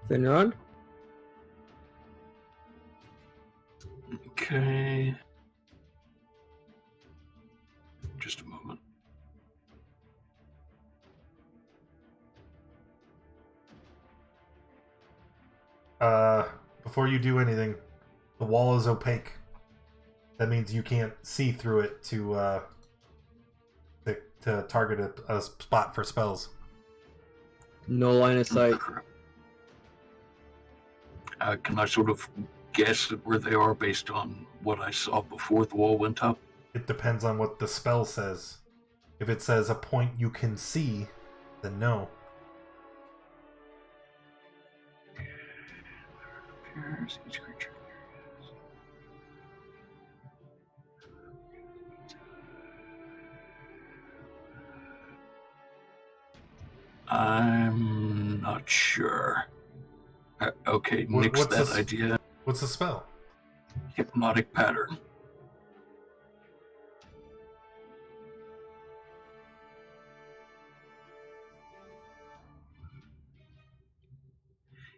Finrod? Okay. Just a moment. before you do anything, the wall is opaque. That means you can't see through it to target a spot for spells. No line of sight. Can I sort of guess at where they are based on what I saw before the wall went up? It depends on what the spell says. If it says a point you can see, then no. Each creature. I'm not sure. Okay, nix What's that this? idea. What's the spell? Hypnotic pattern.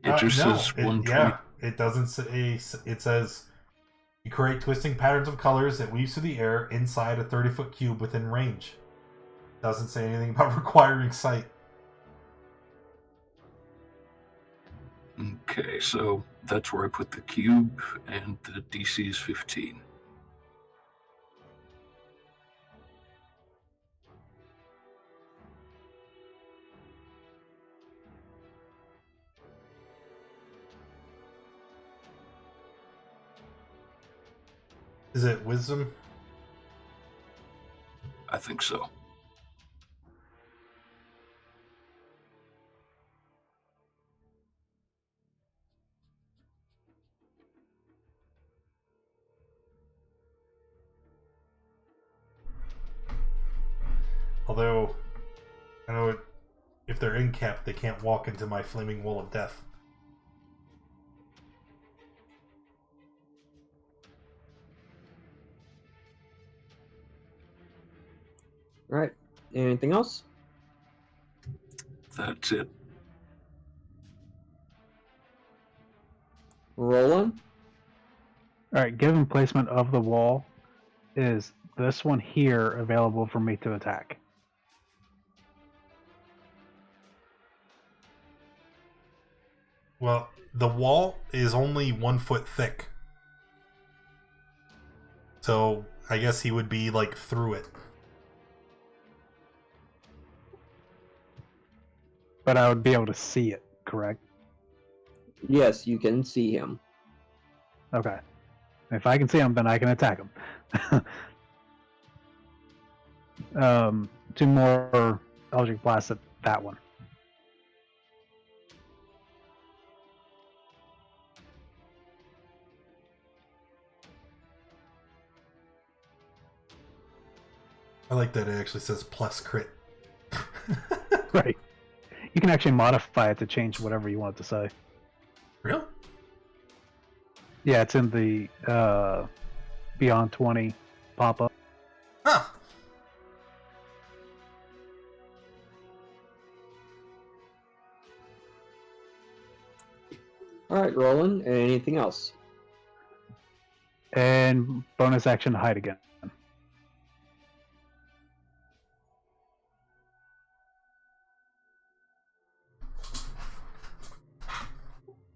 It just says 120. Yeah, it doesn't say. It says you create twisting patterns of colors that weaves through the air inside a 30-foot cube within range. Doesn't say anything about requiring sight. Okay, so that's where I put the cube, and the DC is 15. Is it wisdom? I think so. Although, I know if they're incapped, they can't walk into my flaming wall of death. All right. Anything else? That's it. Roland? All right, given placement of the wall, is this one here available for me to attack? Well, the wall is only 1 foot thick. So, I guess he would be, like, through it. But I would be able to see it, correct? Yes, you can see him. Okay. If I can see him, then I can attack him. 2 more Eldritch Blast at that one. I like that it actually says plus crit. Right. You can actually modify it to change whatever you want it to say. Real? Yeah, it's in the Beyond 20 pop-up. Huh. All right, Roland. Anything else? And bonus action, hide again.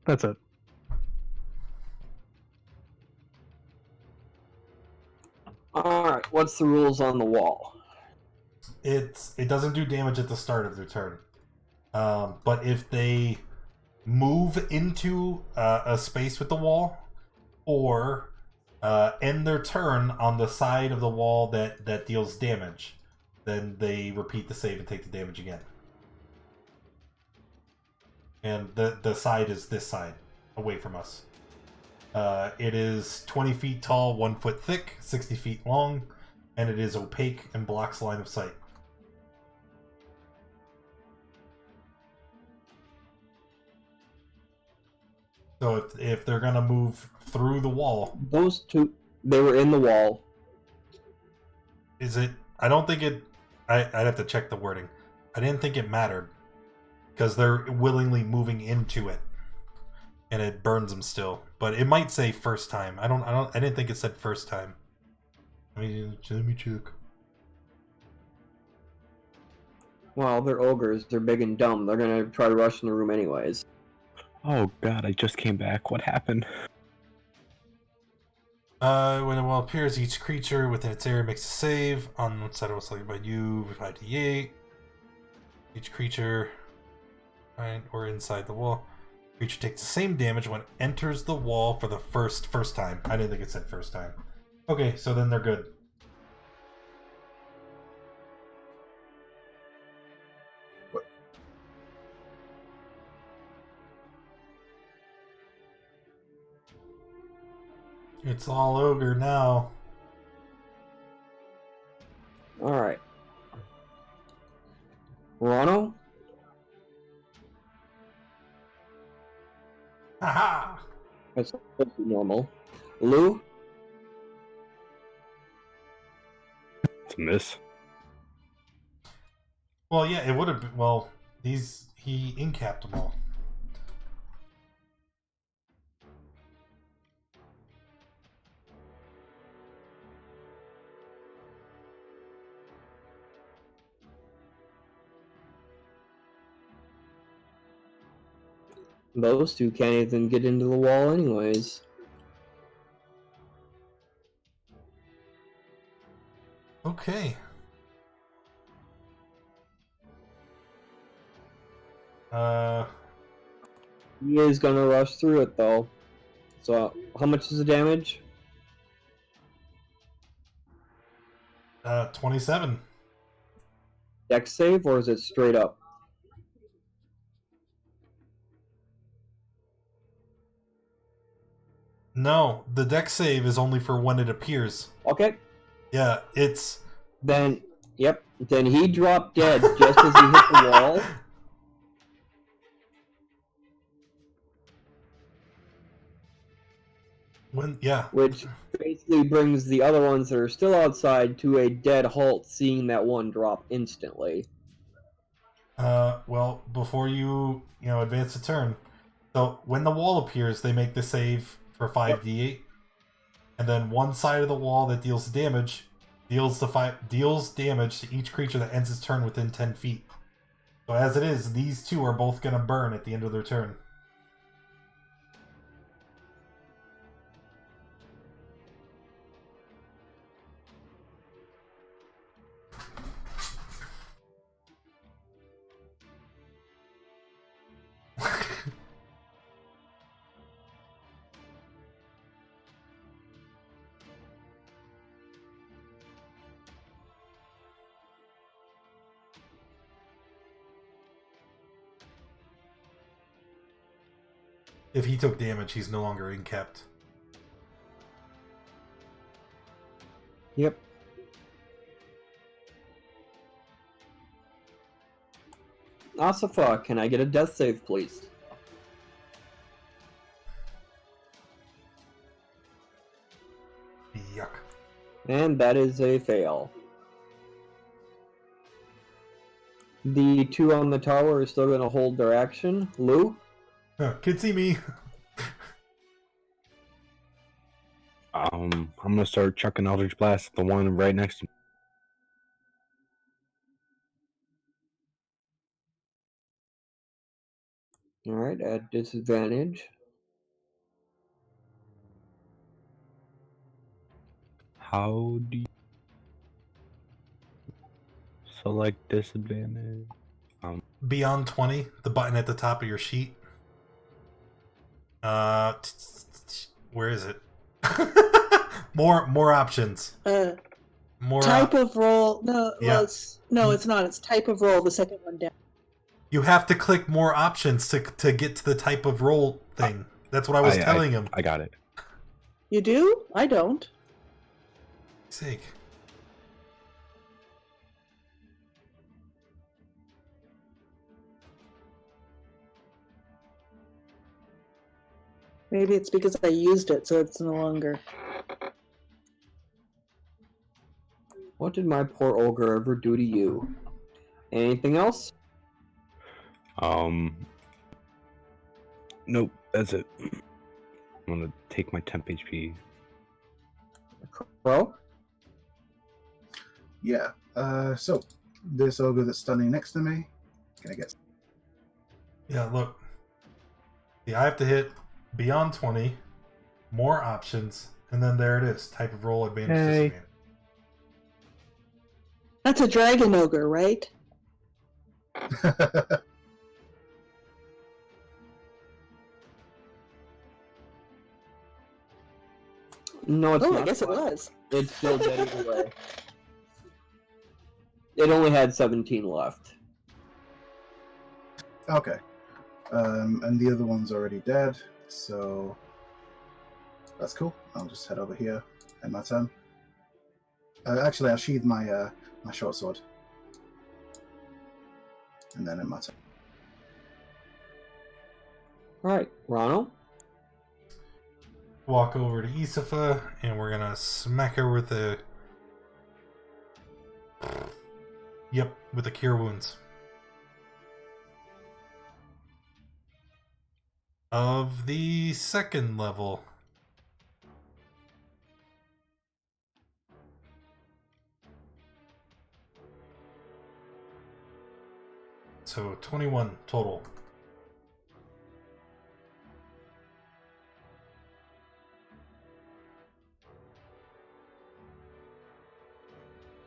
That's it. All right. What's the rules on the wall? It doesn't do damage at the start of their turn. But if they move into a space with the wall, or end their turn on the side of the wall that deals damage, then they repeat the save and take the damage again. And the side is this side, away from us. It is 20 feet tall, 1 foot thick, 60 feet long, and it is opaque and blocks line of sight. So if they're gonna move through the wall, Those two, they were in the wall. is it? I don't think it. I'd have to check the wording. I didn't think it mattered because they're willingly moving into it, and it burns them still. But it might say first time. I didn't think it said first time. Let me check. Well, they're ogres. They're big and dumb. They're gonna try to rush in the room anyways. Oh god, I just came back. What happened? When a wall appears, each creature within its area makes a save. On one side, it was selected by you, 5d8. Each creature, right, or inside the wall. Creature takes the same damage when it enters the wall for the first time. I didn't think it said first time. Okay, so then they're good. It's all ogre now. Alright. Rano? Aha! That's normal. Lou? It's a miss. Well, yeah, it would have been. Well, he incapped them all. Those two can't even get into the wall anyways. Okay. He is gonna rush through it though. So, how much is the damage? 27. Dex save, or is it straight up? No, the dex save is only for when it appears. Okay. Yeah, it's... Then, yep. Then he dropped dead just as he hit the wall. Yeah. Which basically brings the other ones that are still outside to a dead halt, seeing that one drop instantly. Well, before you advance a turn, so when the wall appears, they make the save for 5d8, and then one side of the wall that deals damage deals damage to each creature that ends its turn within 10 feet. So as it is, these two are both going to burn at the end of their turn. If he took damage, he's no longer inkept. Yep. Asafa, can I get a death save, please? Yuck. And that is a fail. The two on the tower are still going to hold their action. Lou? Could see me. I'm gonna start chucking Eldritch Blast at the one right next to me. Alright, at disadvantage. How do you select disadvantage? Beyond 20, the button at the top of your sheet. Where is it? More options. More Type of roll. No, Yeah. no, it's not. It's type of roll. The second one down. You have to click more options to get to the type of roll thing. That's what I was telling him. I got it. You do? I don't. Sake. Maybe it's because I used it, so it's no longer. What did my poor ogre ever do to you? Anything else? Nope, that's it. I'm gonna take my temp HP. Crow? Yeah. So this ogre that's standing next to me, can I get? Yeah, look. See, I have to hit beyond 20, more options, and then there it is. Type of roll, advantage, Hey. disadvantage. That's a dragon ogre, right? No, it's Oh, not. I guess it was. It's still dead either way. It only had 17 left. Okay. And the other one's already dead, so that's cool. I'll just head over here and my turn. Actually, I'll sheathe my my short sword, and then in my turn. Alright, Ronald? Walk over to Isifa, and we're gonna smack her with a... Yep, with the Cure Wounds. Of the second level. So 21 total.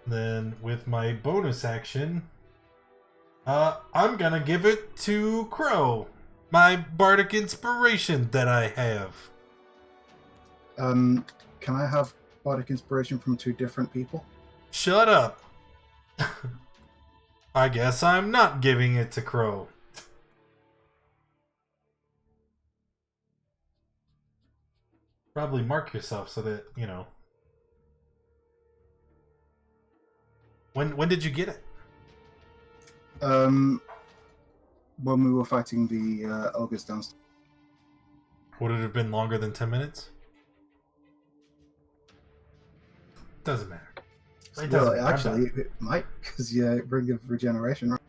Then with my bonus action, I'm gonna give it to Crow. My bardic inspiration that I have. Can I have bardic inspiration from 2 different people? Shut up. I guess I'm not giving it to Crow. Probably mark yourself so that, you know. When did you get it? When we were fighting the ogres downstairs. Would it have been longer than 10 minutes? Doesn't matter. It Well, doesn't. I'm actually, done. it might, because you Ring of Regeneration, right?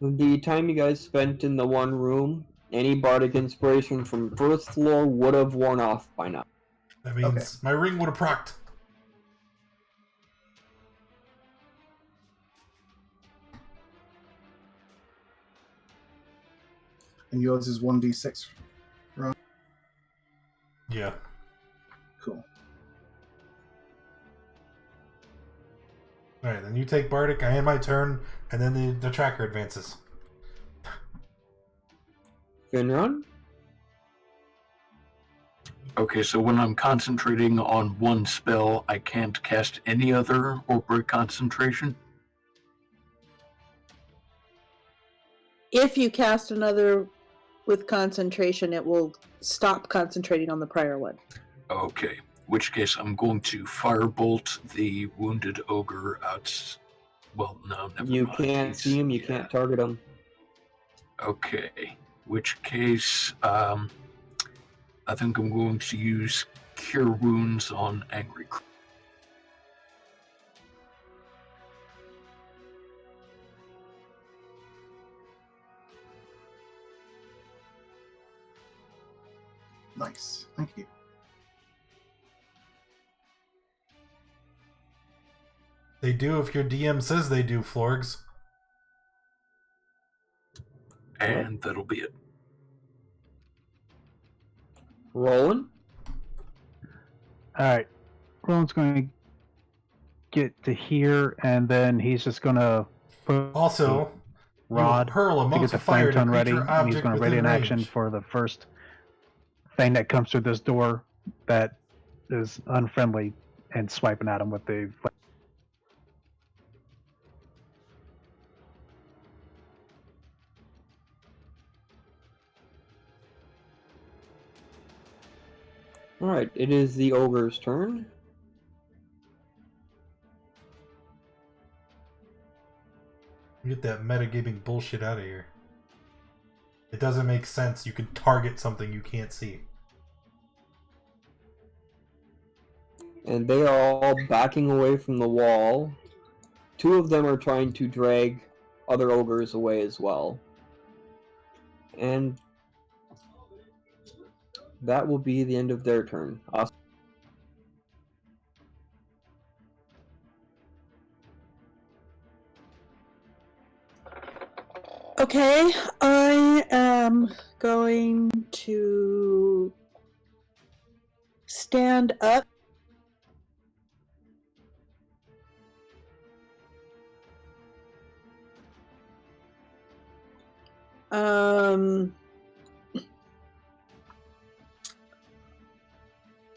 The time you guys spent in the one room, any bardic inspiration from first floor would have worn off by now. That means Okay. my ring would have procced. And yours is 1d6. Yeah. Cool. Alright, then you take Bardic, I end my turn, and then the tracker advances. Finron? Okay, so when I'm concentrating on one spell, I can't cast any other or break concentration? If you cast another with concentration, it will stop concentrating on the prior one. Okay, in which case I'm going to firebolt the wounded ogre out. Well, no, never You mind. can't see him, you can't target him. Okay, which case I think I'm going to use Cure Wounds on Angry Crow. Nice. Thank you. They do if your DM says they do, Florgs. And that'll be it. Roland? Alright. Roland's going to get to here, and then he's just going to put Also, rod you hurl a to get motes the of fire flame at a tongue ready, creature and he's object going to within ready an range. action for the first thing that comes through this door that is unfriendly and swiping at him with the flame. Alright, it is the ogre's turn. Get that metagaming bullshit out of here. It doesn't make sense. You can target something you can't see. And they are all backing away from the wall. 2 of them are trying to drag other ogres away as well. And that will be the end of their turn. Okay, I am going to stand up.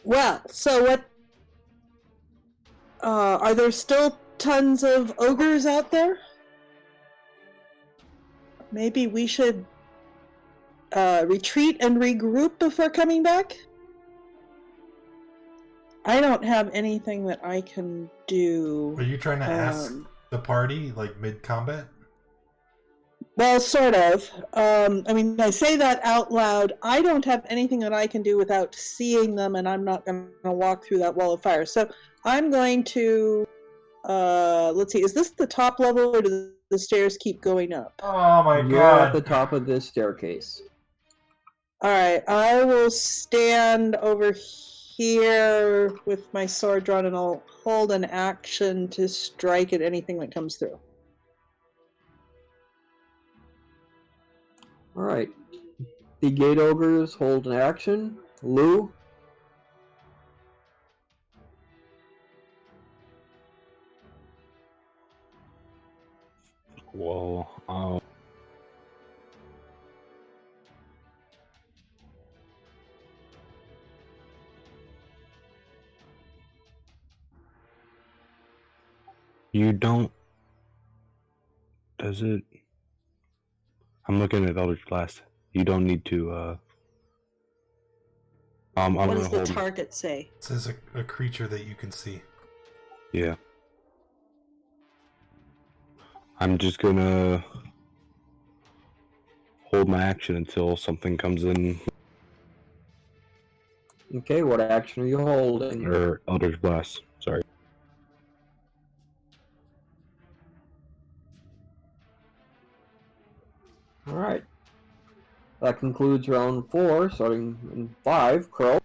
Well, so what? Are there still tons of ogres out there? Maybe we should retreat and regroup before coming back? I don't have anything that I can do. Are you trying to ask the party, like, mid-combat? Well, sort of. I mean, I say that out loud. I don't have anything that I can do without seeing them, and I'm not going to walk through that wall of fire. So I'm going to... let's see. Is this the top level, or do the stairs keep going up? Oh my You're god. at the top of this staircase. Alright, I will stand over here with my sword drawn, and I'll hold an action to strike at anything that comes through. Alright. The gate ogres hold an action. Lou? Well, you don't. Does it? I'm looking at Eldritch Blast. You don't need to. I'm What gonna does the hold. target say? It says a creature that you can see. Yeah. I'm just gonna hold my action until something comes in, Okay, what action are you holding? or Eldritch Blast. Sorry. Alright. That concludes round 4, starting in 5. Crow.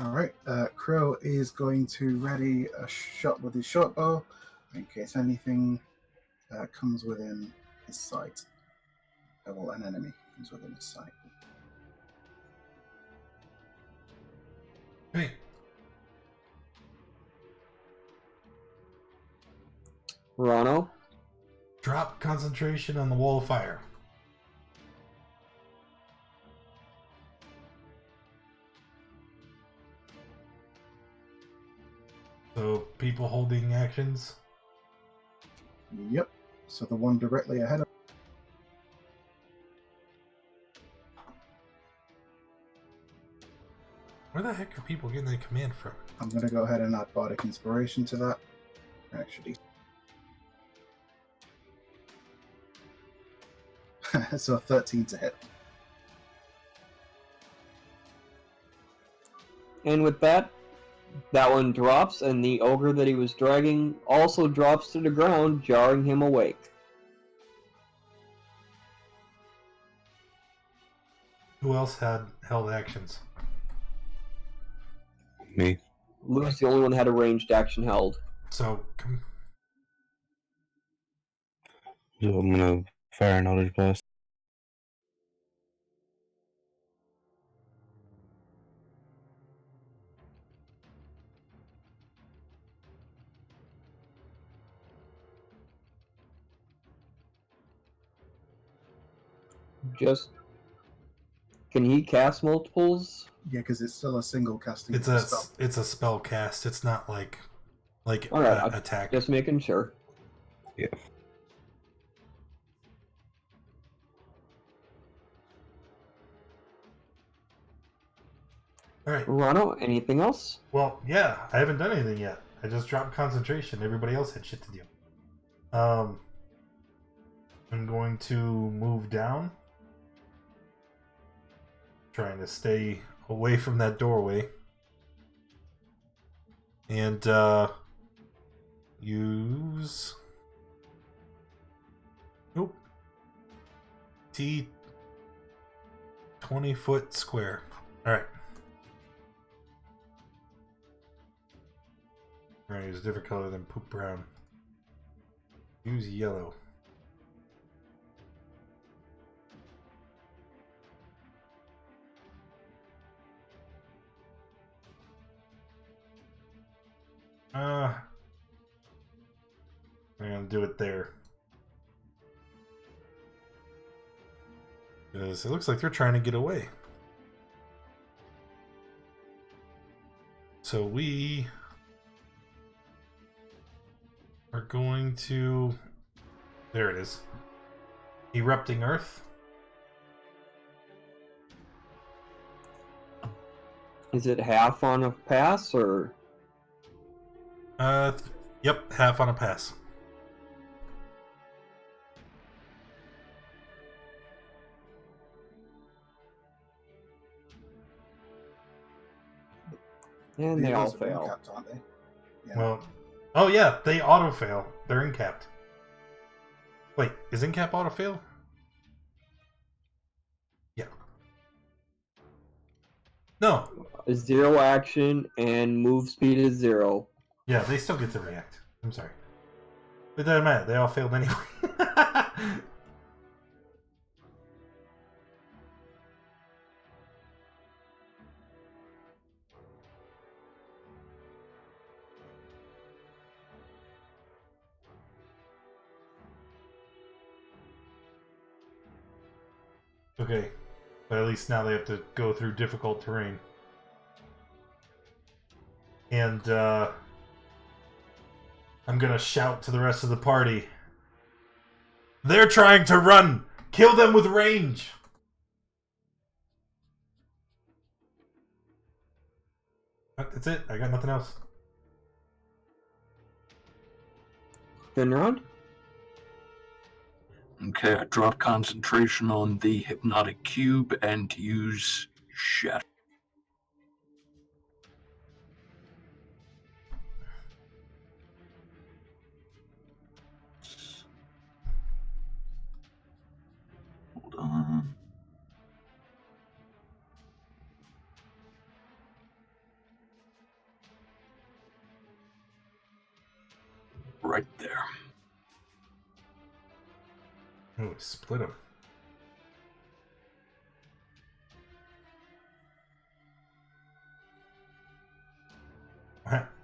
All right. Crow is going to ready a shot with his short bow in case anything comes within his sight. Well, an enemy comes within his sight. Hey, Rano. drop concentration on the wall of fire. So, people holding actions. Yep. So the one directly ahead of. Where the heck are people getting that command from? I'm going to go ahead and add bardic inspiration to that. Actually. So 13 to hit. And with that, that one drops, and the ogre that he was dragging also drops to the ground, jarring him awake. Who else had held actions? Me. Lou's the only one that had a ranged action held. So, So I'm gonna fire an Eldritch Blast. Just... Can he cast multiples? Yeah, because it's still a single casting it's a spell. it's a spell cast. It's not like Alright, attack. just making sure. Yeah. All right. Rano, anything else? Well, yeah, I haven't done anything yet. I just dropped concentration. Everybody else had shit to do. I'm going to move down, trying to stay away from that doorway, and use T 20-foot square. All right. We're gonna use a different color than poop brown. Use yellow. I'm gonna do it there. Because it looks like they're trying to get away. So we are going to... There it is. Erupting Earth. Is it half on a pass or? Yep, half on a pass. And they all These are fail. uncapped, aren't they? Yeah. Well, oh yeah, they auto fail. They're incapped. Wait, is incap auto fail? Yeah. No. Zero action and move speed is 0. Yeah, they still get to react. I'm sorry. It doesn't matter. They all failed anyway. Okay, but at least now they have to go through difficult terrain. And, I'm gonna shout to the rest of the party. They're trying to run! Kill them with range! That's it. I got nothing else. Spin round? Okay, I drop concentration on the hypnotic cube and use shatter. Hold on. Right there. Oh, split them.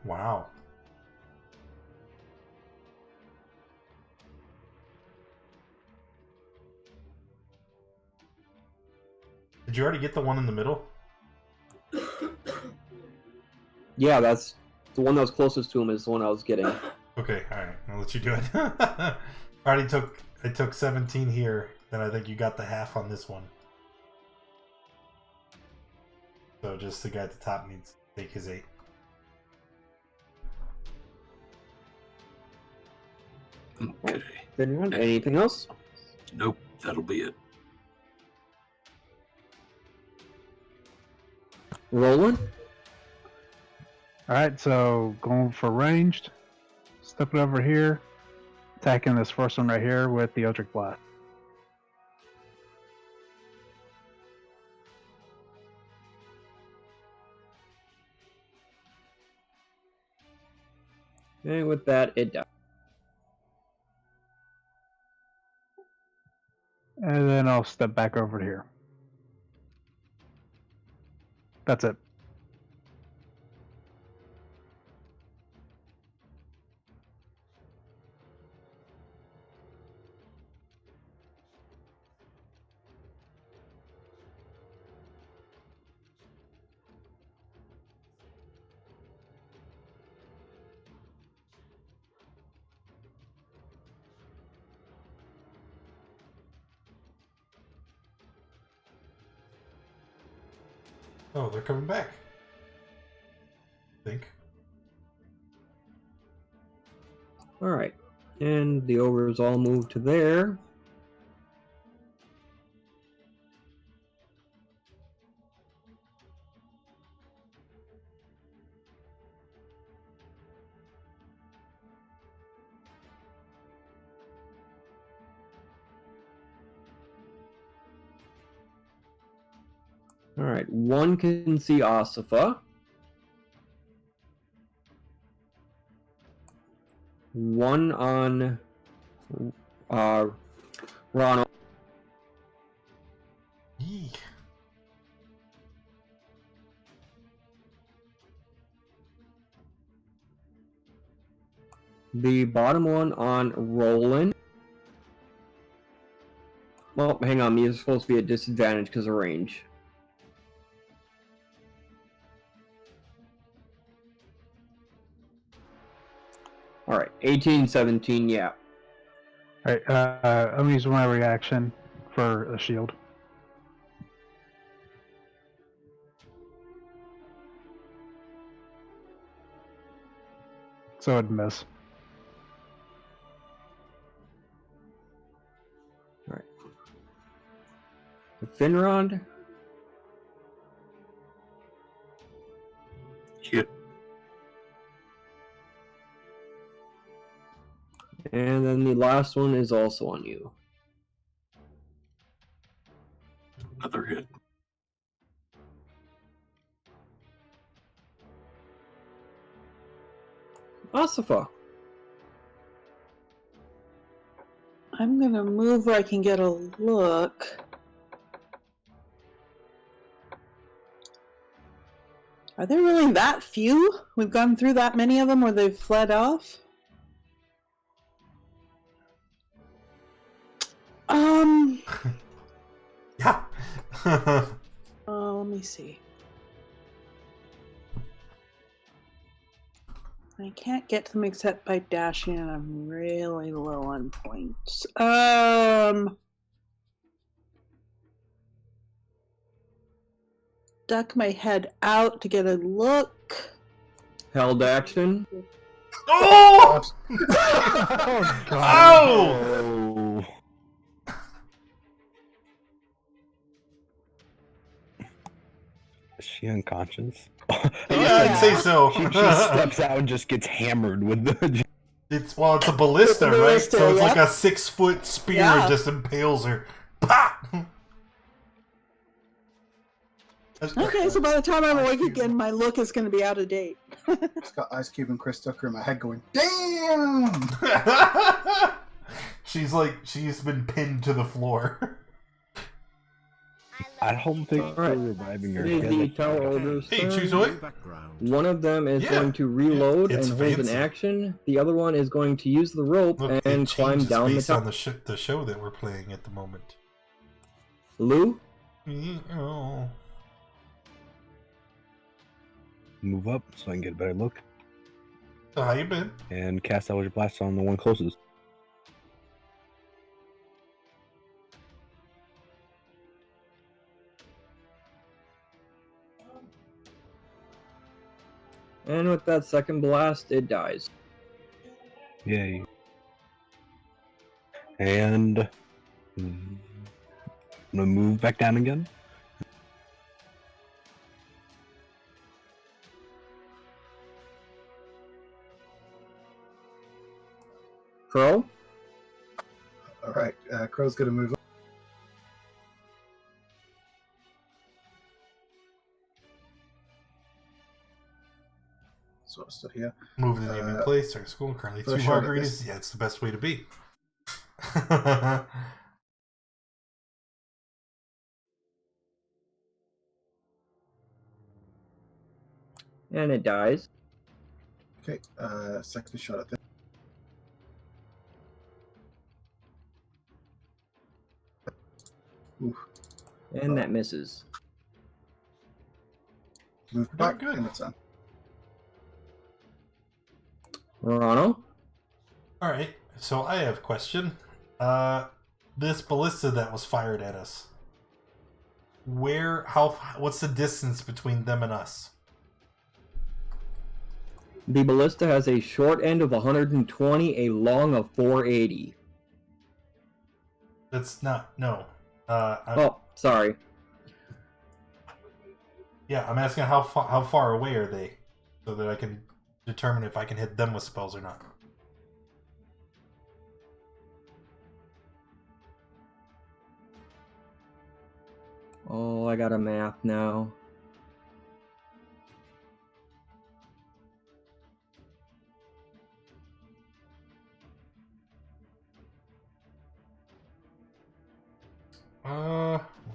Wow. Did you already get the one in the middle? Yeah, that's the one that was closest to him is the one I was getting. Okay, alright. I'll let you do it. I took 17 here, then I think you got the half on this one. So just the guy at the top needs to take his 8. Okay. Spin round. Anything else? Nope, that'll be it. Rolling? Alright, so going for ranged. Stepping over here. Attacking this first one right here with the Eldritch Blast. And with that, it dies. And then I'll step back over to here. That's it. Oh, they're coming back. I think. Alright. And the overs all move to there. Alright, one can see Asifa. One on Ronald. Yee. The bottom one on Roland. Well, hang on. These are supposed to be at disadvantage because of range. Alright, 18, 17, yeah. Alright, I'm using my reaction for a shield. So it'd miss. Alright. The Finrod. Hit. And then the last one is also on you. Another hit. Asifa. I'm gonna move where I can get a look. Are there really that few? We've gone through that many of them where they've fled off? Yeah. Let me see. I can't get to them except by dashing, and I'm really low on points. Duck my head out to get a look. Held action. Oh! Oh, Ow! Is she unconscious? Yeah, I'd say so. She steps out and just gets hammered with the. It's a ballista, right? Ballista, So it's like yep. a 6-foot spear Yeah. just impales her. Pop! Okay, so by the time I'm awake again, my look is going to be out of date. Just got Ice Cube and Chris Tucker in my head going, damn! she's been pinned to the floor. I don't think Alright. we're reviving her. It is the Tower Ogre's Hey, turn. choose away. One of them is Yeah. going to reload It's and hold fancy. an action. The other one is going to use the rope Look, and it climb changes down the based on tower. the show that we're playing at the moment. Lou? Oh. Move up so I can get a better look. So how you been? And cast Eldritch Blast on the one closest. And with that second blast, it dies. Yay. And I'm gonna move back down again. Crow? Alright, Crow's gonna move up. So I stood here. Move the name in place. Our school currently 2 first shot at margaritas. this. Yeah, it's the best way to be. And it dies. Okay, second shot at this. Ooh, And that misses. move We're back, doing good. and it's on. Rano? Alright, so I have a question. This ballista that was fired at us. What's the distance between them and us? The ballista has a short end of 120, a long of 480. That's not, no. Oh, sorry. Yeah, I'm asking how far away are they? So that I can determine if I can hit them with spells or not. Oh, I got a math now.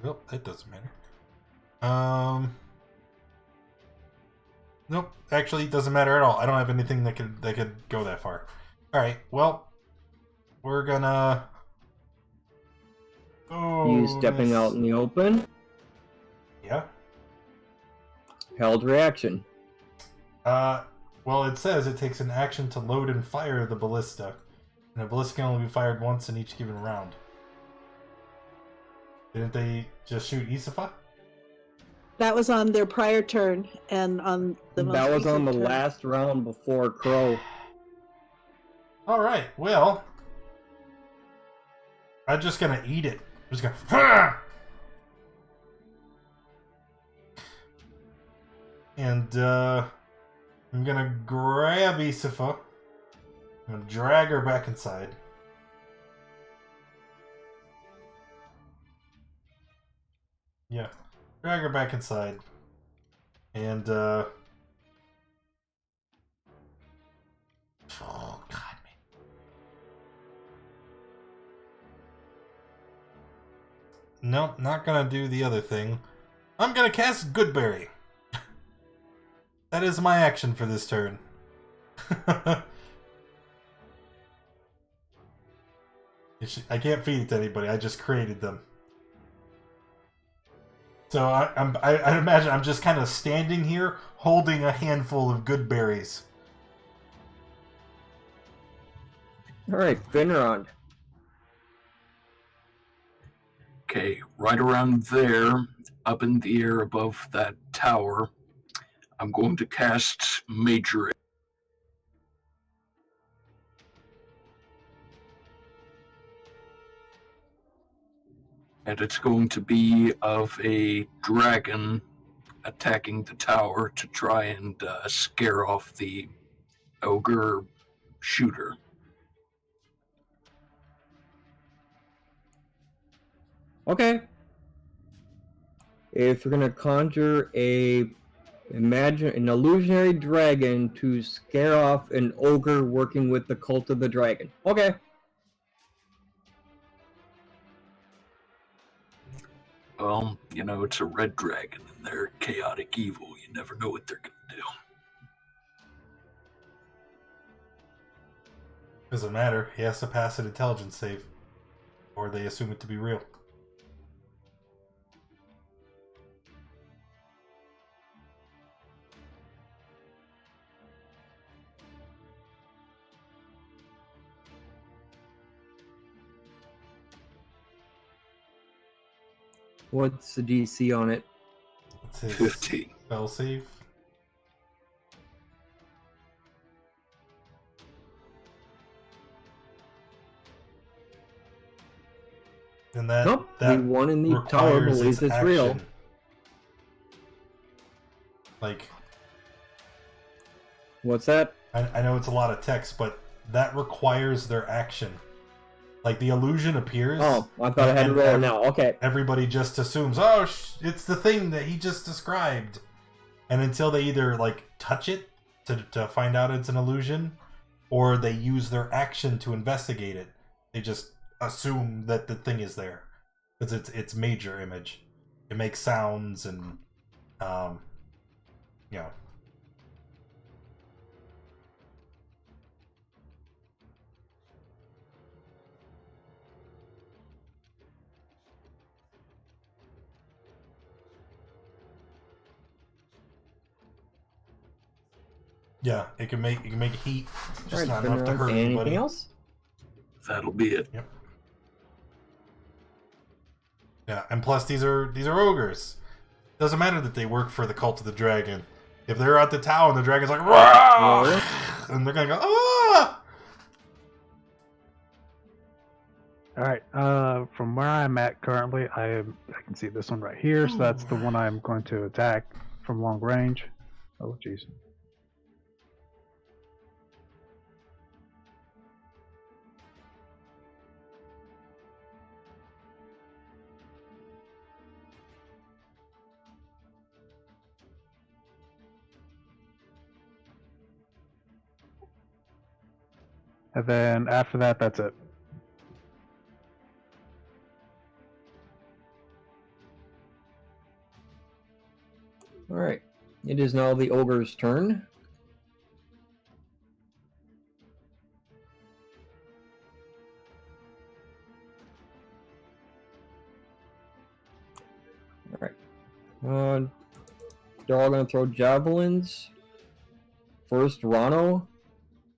Well, that doesn't matter. Nope. Actually, it doesn't matter at all. I don't have anything that could go that far. Alright, well, we're gonna... You stepping out in the open. Yeah. Held reaction. Well, it says it takes an action to load and fire the ballista. And the ballista can only be fired once in each given round. Didn't they just shoot Isafa? That was on their prior turn, and on the most That was on the recent turn. last round before Crow. Alright, well... I'm just gonna eat it. I'm just gonna... And, I'm gonna grab Isafa. I'm gonna drag her back inside. Yeah. Drag her back inside. And, oh, God, man. Nope, not gonna do the other thing. I'm gonna cast Goodberry. That is my action for this turn. I can't feed it to anybody, I just created them. So I imagine I'm just kind of standing here holding a handful of good berries. Alright, Finrond. Okay, right around there, up in the air above that tower, I'm going to cast Major. And it's going to be of a dragon attacking the tower to try and scare off the ogre shooter. Okay. If you're gonna conjure imagine an illusionary dragon to scare off an ogre working with the cult of the dragon. Okay. Well, you know, it's a red dragon and they're chaotic evil. You never know what they're going to do. Doesn't matter, he has to pass an intelligence save. Or they assume it to be real. What's the DC on it? It's his 15. spell save. And that, Nope, that the one in the tower requires believes its it's real. action. Like, What's that? I know it's a lot of text, but that requires their action. Like, the illusion appears. Oh, I thought I had to and roll now. Okay. Everybody just assumes, oh, it's the thing that he just described. And until they either, like, touch it to find out it's an illusion, or they use their action to investigate it, they just assume that the thing is there. Because it's major image. It makes sounds and, you know. Yeah, it can make heat, just Alright, not enough to Finrond, hurt anything anybody. else? That'll be it. Yep. Yeah, and plus these are ogres. Doesn't matter that they work for the cult of the dragon. If they're at the tower and the dragon's like, "Rah!" and they're gonna go, ah! All right. From where I'm at currently, I can see this one right here. So that's the one I'm going to attack from long range. Oh, jeez. And then after that, that's it. Alright. It is now the ogre's turn. They're all gonna throw javelins. First Rano,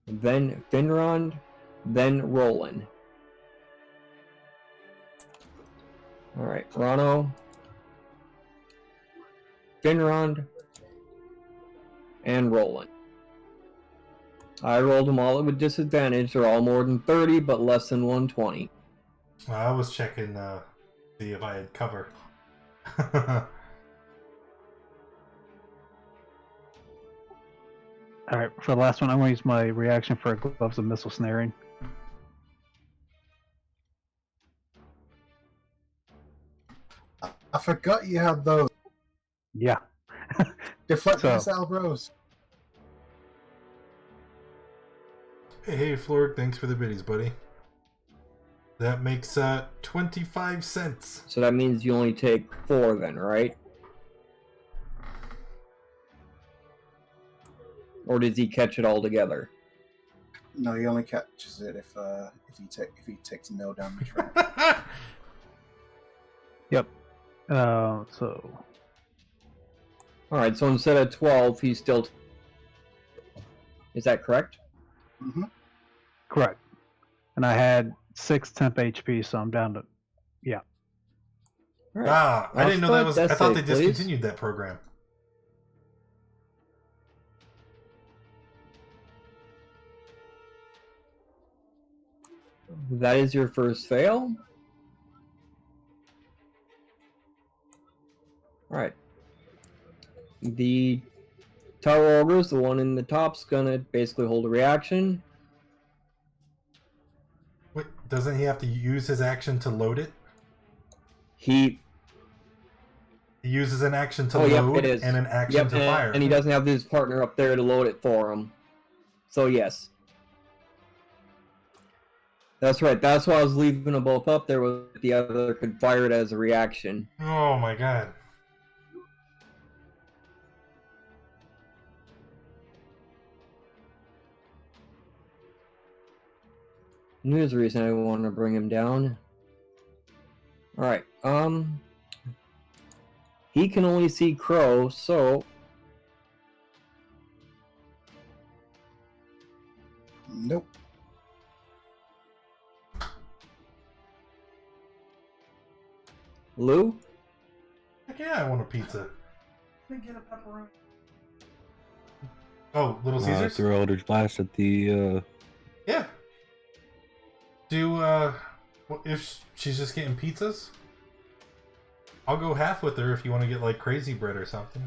then Finrond, then Roland. Alright, Rano, Finrond, and Roland. I rolled them all with disadvantage. They're all more than 30, but less than 120. I was checking see if I had cover. Alright, for the last one, I'm going to use my reaction for Gloves of Missile Snaring. I forgot you had those. Yeah. Deflect So- missile bros. Hey, Florg, thanks for the biddies, buddy. That makes 25 cents. So that means you only take 4 then, right? Or does he catch it all together? No, he only catches it if he takes no damage from it. Yep. So Alright, so instead of 12, he's still... Is that correct? Mm-hmm. correct. And I had 6 temp HP, so I'm down to Alright. Ah, I didn't know that was. I thought they please. discontinued that program. That is your first fail. Alright. The Tower Ogres, the one in the top's gonna basically hold a reaction. Wait, doesn't he have to use his action to load it? He He uses an action to yep, load it is. and an action to fire. and he doesn't have his partner up there to load it for him. So yes. That's right. That's why I was leaving them both up there. With the other could fire it as a reaction. Oh my god. And here's the reason I want to bring him down. Alright, he can only see Crow, so Nope. Lou? Heck yeah, I want a pizza. Can I get a pepperoni? Oh, Little Caesars? Throw Eldritch Blast at the. Yeah. Do, if she's just getting pizzas? I'll go half with her if you want to get, like, crazy bread or something.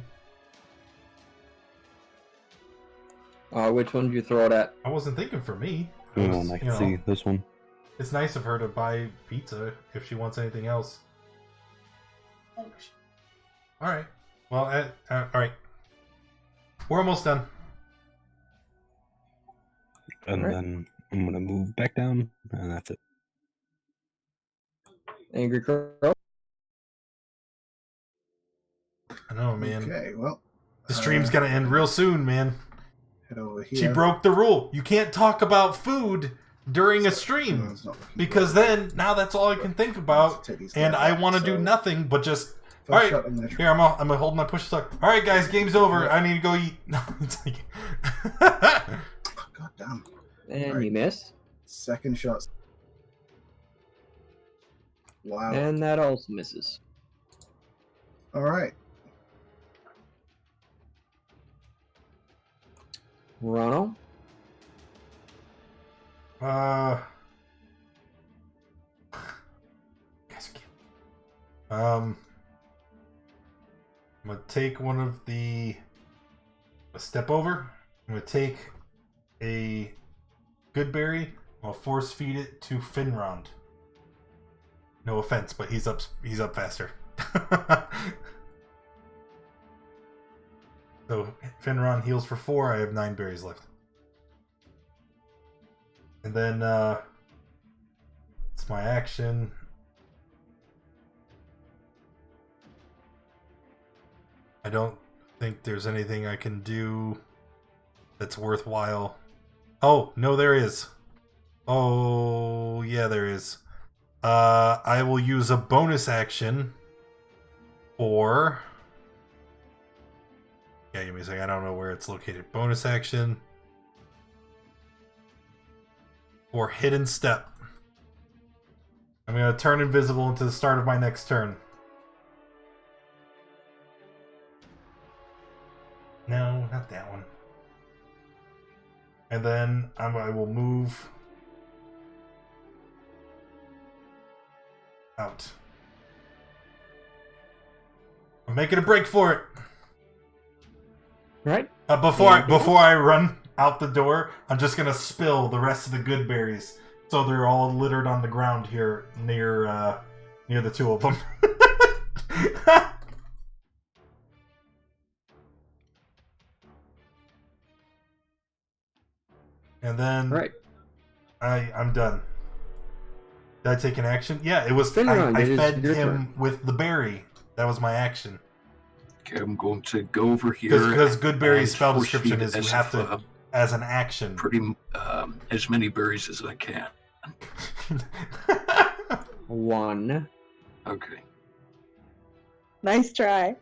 Which one did you throw it at? I wasn't thinking for me. I Hang was, on, I you can know, see this one. It's nice of her to buy pizza if she wants anything else. Alright. Well, alright. We're almost done. And Alright. then I'm gonna move back down, and that's it. Angry Crow? I know, man. Okay, well. The stream's gonna end real soon, man. Head over here. She broke the rule. You can't talk about food during a No, stream. it's not looking Because good. then, now that's all I can think about. Take these And guys I out, want to do so nothing but just... first Alright, shot, I'm gonna try- here, I'm gonna hold my push stuck. Alright, guys, game's over. I need to go eat. No, it's like... God damn. And Right. you miss. Second shot. Wow. And that also misses. Alright. Ronald? Guys are cute. I'm gonna take one of a step over. I'm gonna take a good berry. I'll force feed it to Finrond. No offense, but he's up faster. So Finrond heals for 4. I have 9 berries left. And then it's my action. I don't think there's anything I can do that's worthwhile. Oh, no, there is. Oh, yeah, there is. I will use a bonus action for Yeah, give me a second. I don't know where it's located. Bonus action. Or hidden step. I'm going to turn invisible until the start of my next turn. No, not that one. And then I will move out. I'm making a break for it. Right? Before I run out the door, I'm just gonna spill the rest of the good berries, so they're all littered on the ground here near the two of them. And then Right. I'm done. Did I take an action? Yeah, it was. Finron, I it is fed your him turn. with the berry. That was my action. Okay, I'm going to go over here. Because good berry and spell force description feed is you as have if, to as an action. as many berries as I can. 1. Okay. Nice try.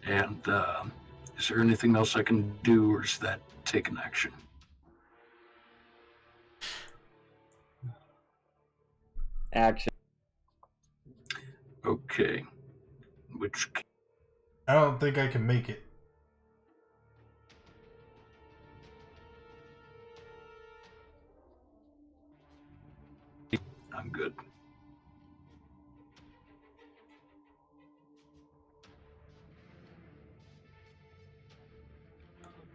And is there anything else I can do, or is that take an action? Action. Okay. Which I don't think I can make it. I'm good.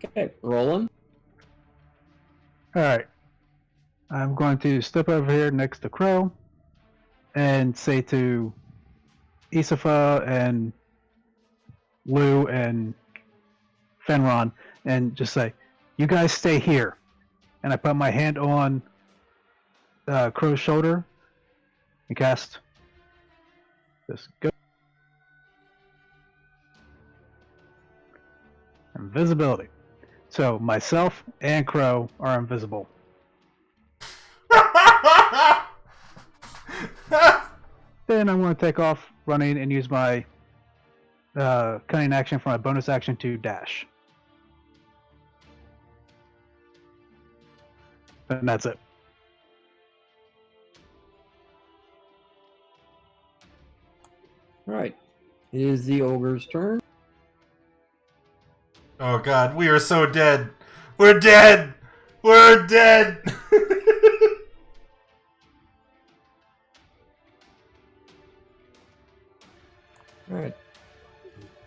Okay, rolling. Alright. I'm going to step over here next to Crow and say to Isafa and Lou and Fenron and just say, you guys stay here. And I put my hand on Crow's shoulder and cast this go. Invisibility. So myself and Crow are invisible. Then I'm going to take off running and use my cunning action for my bonus action to dash. And that's it. Alright. It is the ogre's turn. Oh god, we are so dead. We're dead. We're dead. Alright.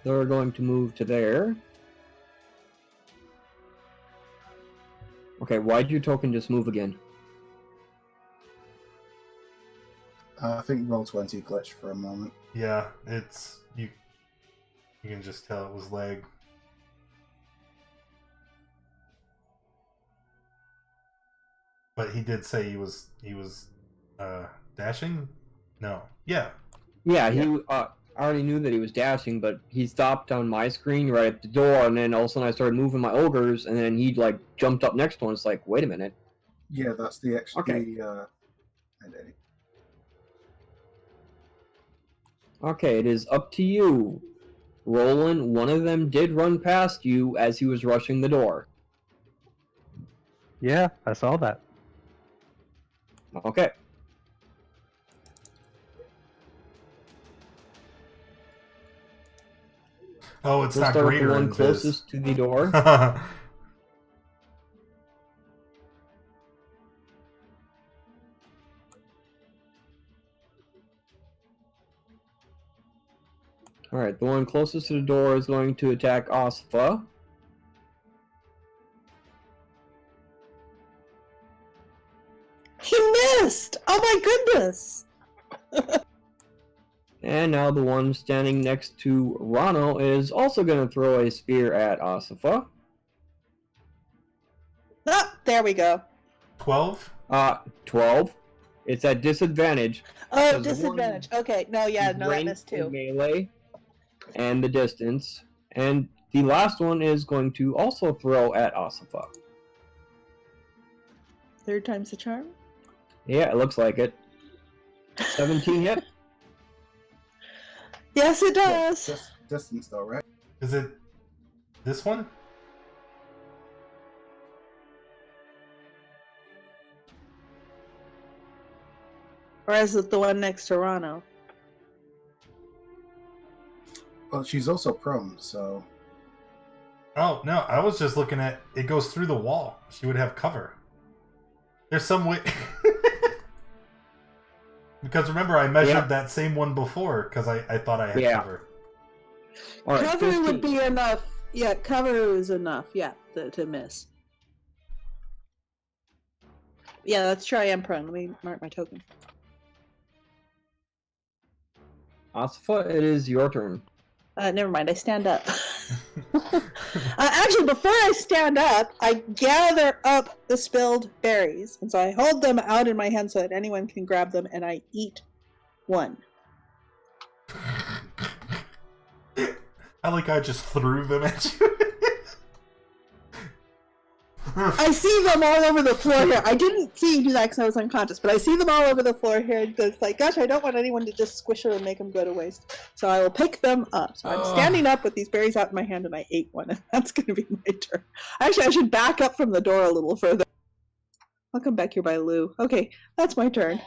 They're going to move to there. Okay, why'd your token just move again? I think Roll20 glitched for a moment. Yeah, it's you. You can just tell it was lag. But he did say he was dashing. No, yeah. Yeah, he I already knew that he was dashing, but he stopped on my screen right at the door, and then all of a sudden I started moving my ogres, and then he like jumped up next to one. It's like, wait a minute. Yeah, that's the extra. Okay. Identity. Okay, it is up to you. Roland, one of them did run past you as he was rushing the door. Yeah, I saw that. Okay. Oh, it's We'll not start with the greater one in Viz. closest to the door. Alright, the one closest to the door is going to attack Osfa. He missed! Oh my goodness! And now the one standing next to Rano is also going to throw a spear at Osifa. Ah, there we go. 12? 12. It's at disadvantage. Oh, Because the disadvantage. Okay, no, yeah, He's no, that ranged missed in too. melee and the distance. And the last one is going to also throw at Osifa. Third time's the charm. Yeah, it looks like it. 17 hit. Yes, it does. Just distance though, right? Is it this one? Or is it the one next to Rano? Well, she's also prone, so Oh, no, I was just looking at it goes through the wall. She would have cover. There's some way. Because remember, I measured that same one before because I thought I had cover. All right, Cover 15. would be enough. Yeah, cover is enough. Yeah, to miss. Yeah, that's true. I am prone. Let me mark my token. Asifa, it is your turn. Never mind. I stand up. Actually, before I stand up, I gather up the spilled berries, and so I hold them out in my hand so that anyone can grab them, and I eat one. I just threw them at you. I see them all over the floor here. I didn't see you do that because I was unconscious, but I see them all over the floor here. And it's like, gosh, I don't want anyone to just squish them and make them go to waste. So I will pick them up. So I'm standing up with these berries out in my hand, and I ate one, and that's going to be my turn. Actually, I should back up from the door a little further. I'll come back here by Lou. Okay, that's my turn.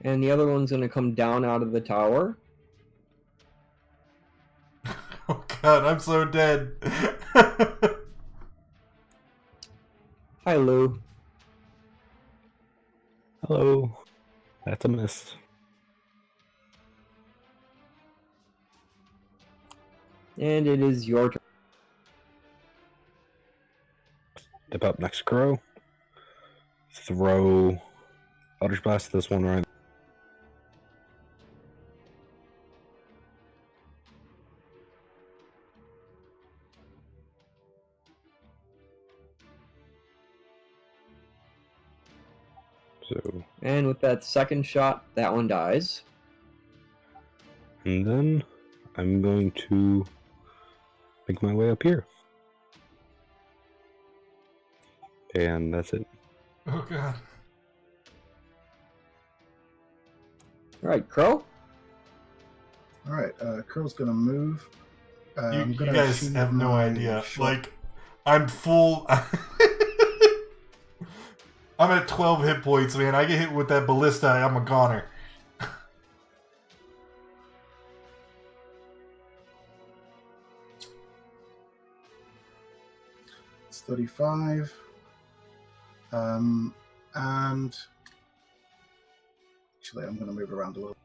And the other one's going to come down out of the tower. Oh god, I'm so dead. Hi, Lou. Hello. That's a miss. And it is your turn. Step up next to Crow. Throw Eldritch Blast to this one right. So, And with that second shot, that one dies. and then I'm going to make my way up here. And that's it. Oh god. All right, Crow. all right. Curl's gonna move. I'm You gonna guys shoot have no my idea. short- Like, I'm full. I'm at 12 hit points, man. I get hit with that ballista, I'm a goner. It's 35. And actually, I'm going to move around a little.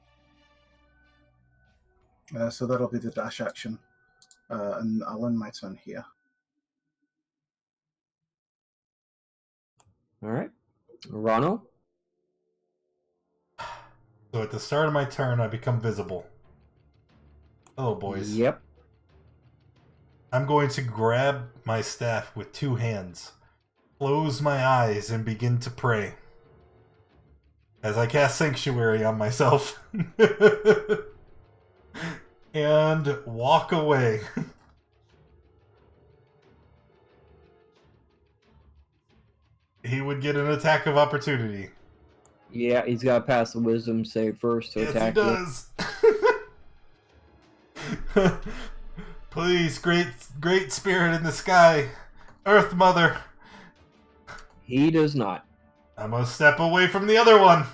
So that'll be the dash action, and I'll end my turn here. All right. Rano. So at the start of my turn, I become visible. Hello, boys. Yep. I'm going to grab my staff with two hands, close my eyes, and begin to pray. As I cast Sanctuary on myself. And walk away. He would get an attack of opportunity. Yeah, he's got to pass the wisdom save first to Yes, he attack you. does. Please, great spirit in the sky, Earth Mother. He does not. I'm gonna step away from the other one.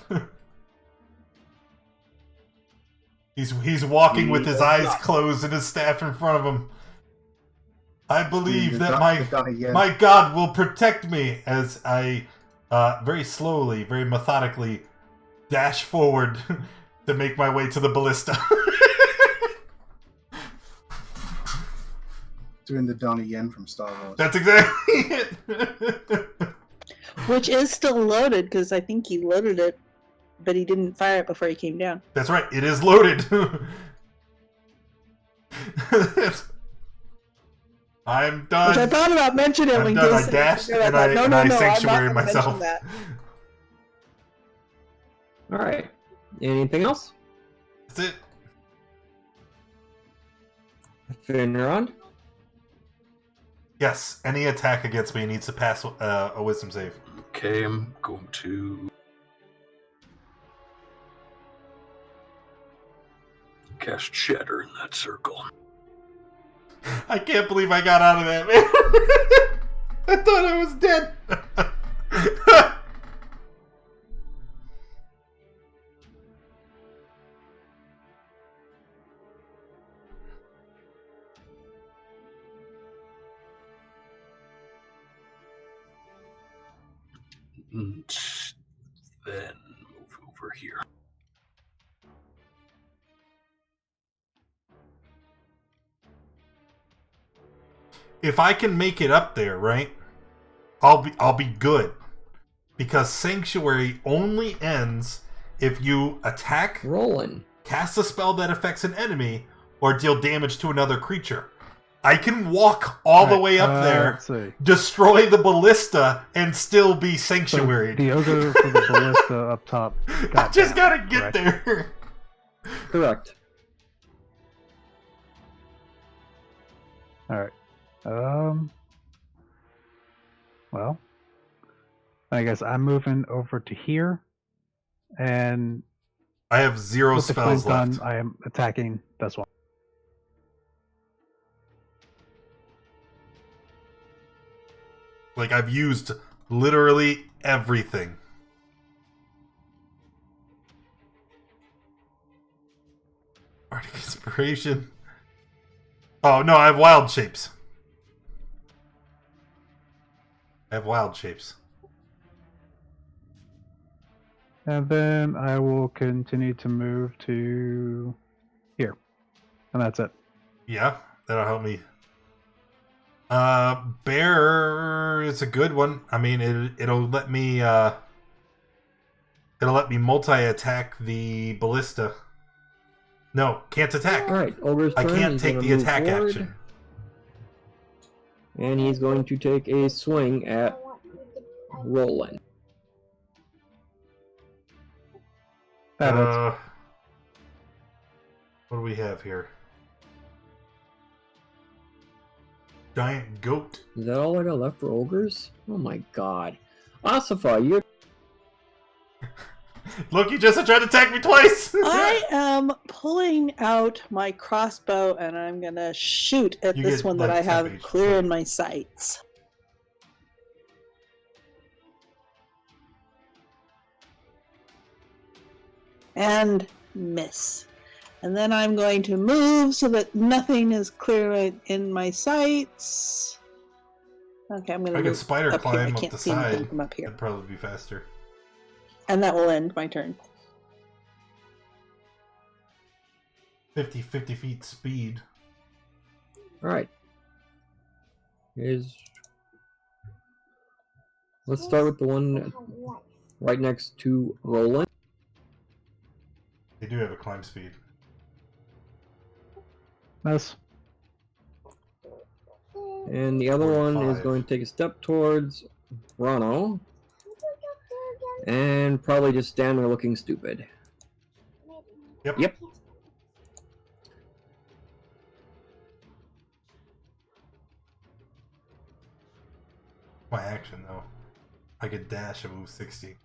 He's walking with his eyes closed and his staff in front of him. I believe that my God will protect me as I very slowly, very methodically dash forward to make my way to the ballista. Doing the Donnie Yen from Star Wars. That's exactly it. Which is still loaded, because I think he loaded it, but he didn't fire it before he came down. That's right, it is loaded. I'm done. Which I thought about mentioning I'm in done. case I dashed I and thought, I no, and no, I no, I'm not sanctuary gonna myself. mention that. All right. Anything else? That's it. Finrod? Yes, any attack against me needs to pass a wisdom save. Okay, I'm going to cast Shatter in that circle. I can't believe I got out of that, man. I thought I was dead. And then move over here. If I can make it up there, right? I'll be good. Because Sanctuary only ends if you attack, Rolling. cast a spell that affects an enemy, or deal damage to another creature. I can walk all the way up there, Let's see. destroy the ballista, and still be So sanctuaried. the ogre for the ballista up top. I just down, gotta get correct? there. Correct. All right. Well, I guess I'm moving over to here, and I have 0 with the spells flint left. done, I am attacking this one. Like, I've used literally everything. Bardic Inspiration. Oh, no, I have wild shapes. I have wild shapes. And then I will continue to move to here, and that's it. Yeah, that'll help me. Bear is a good one. I mean, it'll let me multi-attack the ballista. No, can't attack. Alright, Ogre's I turn. can't He's take gonna the move attack forward, action. And he's going to take a swing at Roland. That is. What do we have here? Giant goat. Is that all I got left for ogres? Oh my god. Asifa, you're Look, he just tried to attack me twice. I am pulling out my crossbow and I'm gonna shoot at You this get, one that like, I have 10 HP. clear in my sights. And miss. And then I'm going to move so that nothing is clear in my sights. Okay, I'm gonna I could move spider up here. I climb up can't the see anything side. from up here. That'd probably be faster. And that will end my turn. 50 feet speed. alright. Let's start with the one right next to Roland. They do have a climb speed. Miss. And the other one is 45. going to take a step towards Ronald. And probably just stand there looking stupid. Yep. Yep. My action though. I could dash and move 60.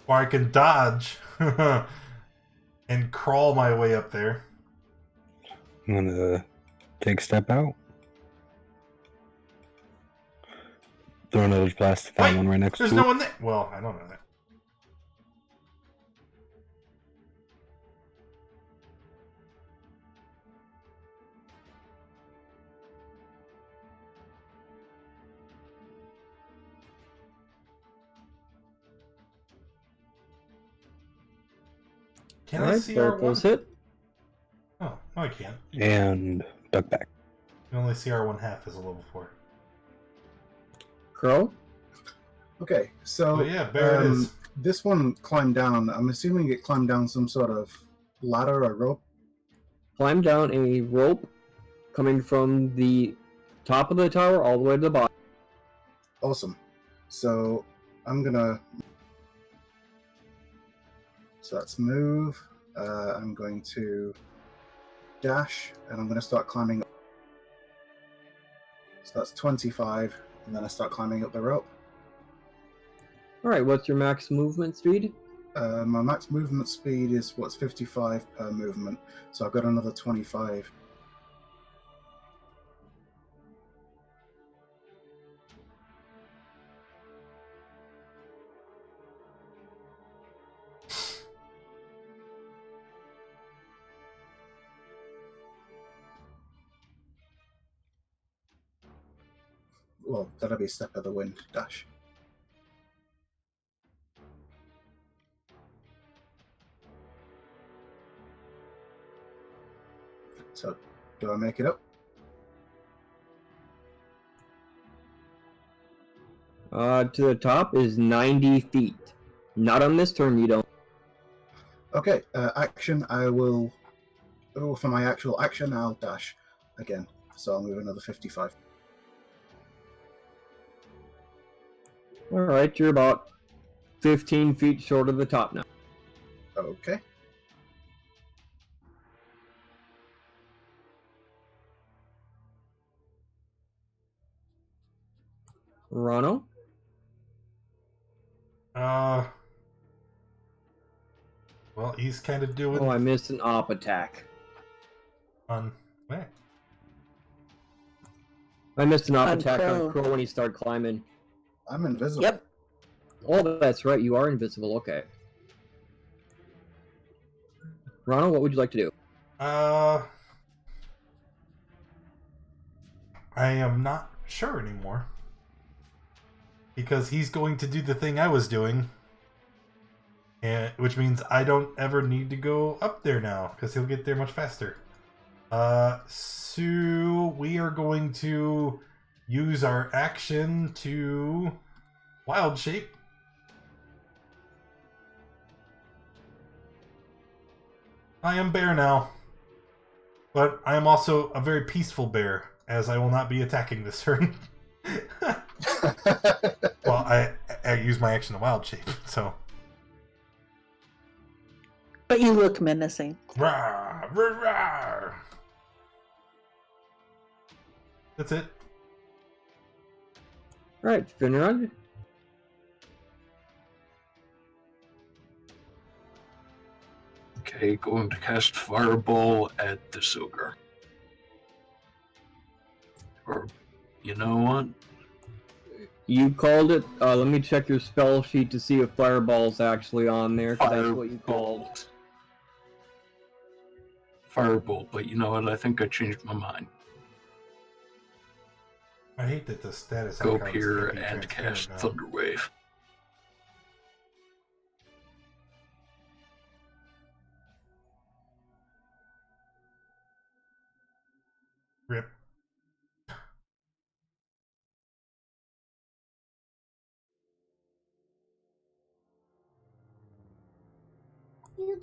Or I can dodge and crawl my way up there. I'm gonna take a step out. Throw another blast to that Wait, one right next to there's it. no one there. Well, I don't know that. Can I Alright, see both those R1? hit. Oh, no, I can't. And duck back. You only see R1 half as a level 4. Crow. Okay, so But yeah, bear it is. this one climbed down. I'm assuming it climbed down some sort of ladder or rope. Climb down a rope coming from the top of the tower all the way to the bottom. Awesome. So I'm gonna So that's move. I'm going to dash, and I'm going to start climbing up. So that's 25, and then I start climbing up the rope. All right, what's your max movement speed? My max movement speed is 55 per movement, so I've got another 25. Well, that'll be step of the wind dash. So, do I make it up? To the top is 90 feet. Not on this turn, you don't. Okay, action, I will... Oh, for my actual action, I'll dash again. So I'll move another 55. All right, you're about 15 feet short of the top now. Okay. Rano? Well, he's kind of doing Oh, I missed an op attack. on where? I missed an op On attack Crow. on Crow when he started climbing. I'm invisible. Yep. Oh, that's right, you are invisible, okay. Rano, what would you like to do? I am not sure anymore. Because he's going to do the thing I was doing. And which means I don't ever need to go up there now, because he'll get there much faster. So we are going to use our action to wild shape. I am bear now. But I am also a very peaceful bear, as I will not be attacking this turn. Well, I use my action to wild shape, so. But you look menacing. Rawr, rawr, rawr. That's it. Alright, Finrod. Okay, going to cast Fireball at this ogre. Or, you know what? You called it. Let me check your spell sheet to see if Fireball's actually on there, because that's what you called. Firebolt, but you know what? I think I changed my mind. I hate that the status Go up icons here can't be and transparent cast now. Thunderwave. Rip.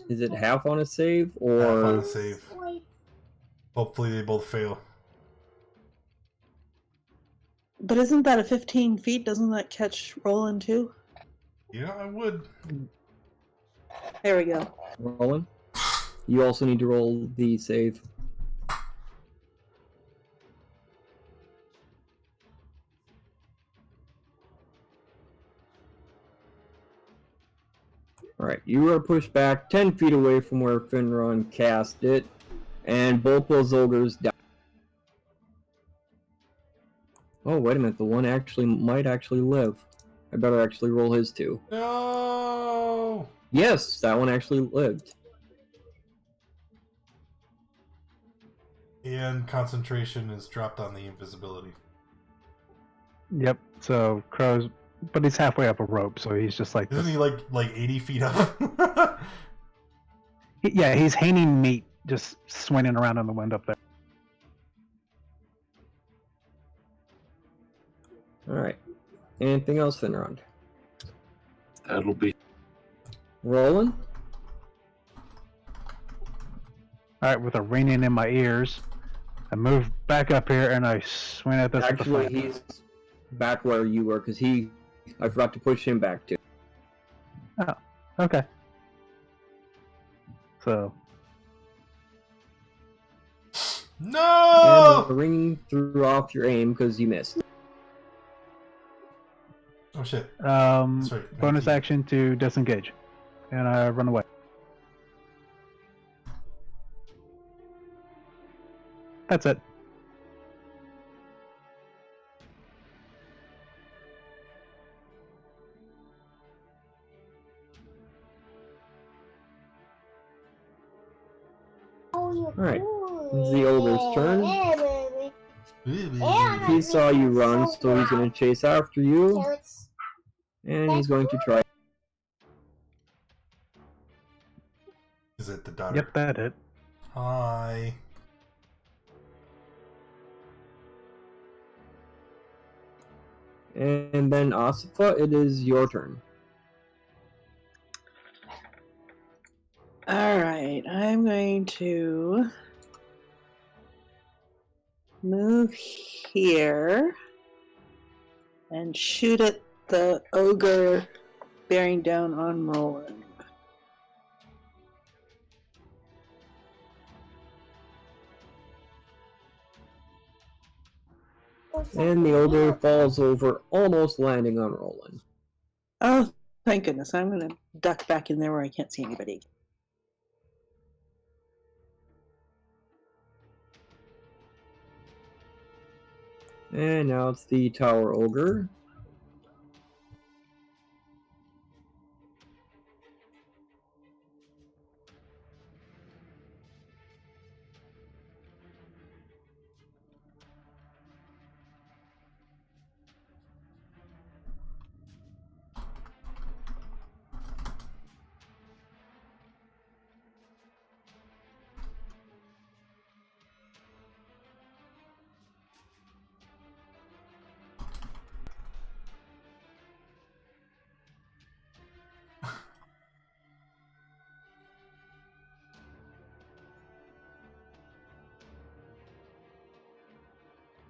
Is it half on a save, Half on or a save. Hopefully they both fail. But isn't that a 15 feet? Doesn't that catch rolling too? Yeah, I would. There we go. rolling? You also need to roll the save. Alright, you are pushed back 10 feet away from where Finron cast it, and both those ogres die. Oh, wait a minute, the one might actually live. I better actually roll his too. No! Yes, that one actually lived. And concentration is dropped on the invisibility. Yep. So Crow's, but he's halfway up a rope, so he's just like. Isn't this- he like 80 feet up? Yeah, he's hanging neat, just swinging around in the wind up there. Alright. Anything else, Finron? That'll be Rolling? All right, with a ringing in my ears, I move back up here and I swing at this. with the Actually, flat. he's back where you were, because I forgot to push him back too. Okay. So And No! the ring threw off your aim because you missed. Oh shit. bonus 19. action to disengage, and I run away. That's it. Alright, it's the ogre's turn. He saw you run, so he's going to chase after you. And he's going to try. Is it the daughter? Yep, that hit. Hi. And then Asifa, it is your turn. Alright, I'm going to move here and shoot at the ogre bearing down on Roland. And the ogre falls over, almost landing on Roland. Oh, thank goodness. I'm going to duck back in there where I can't see anybody. And now it's the tower ogre.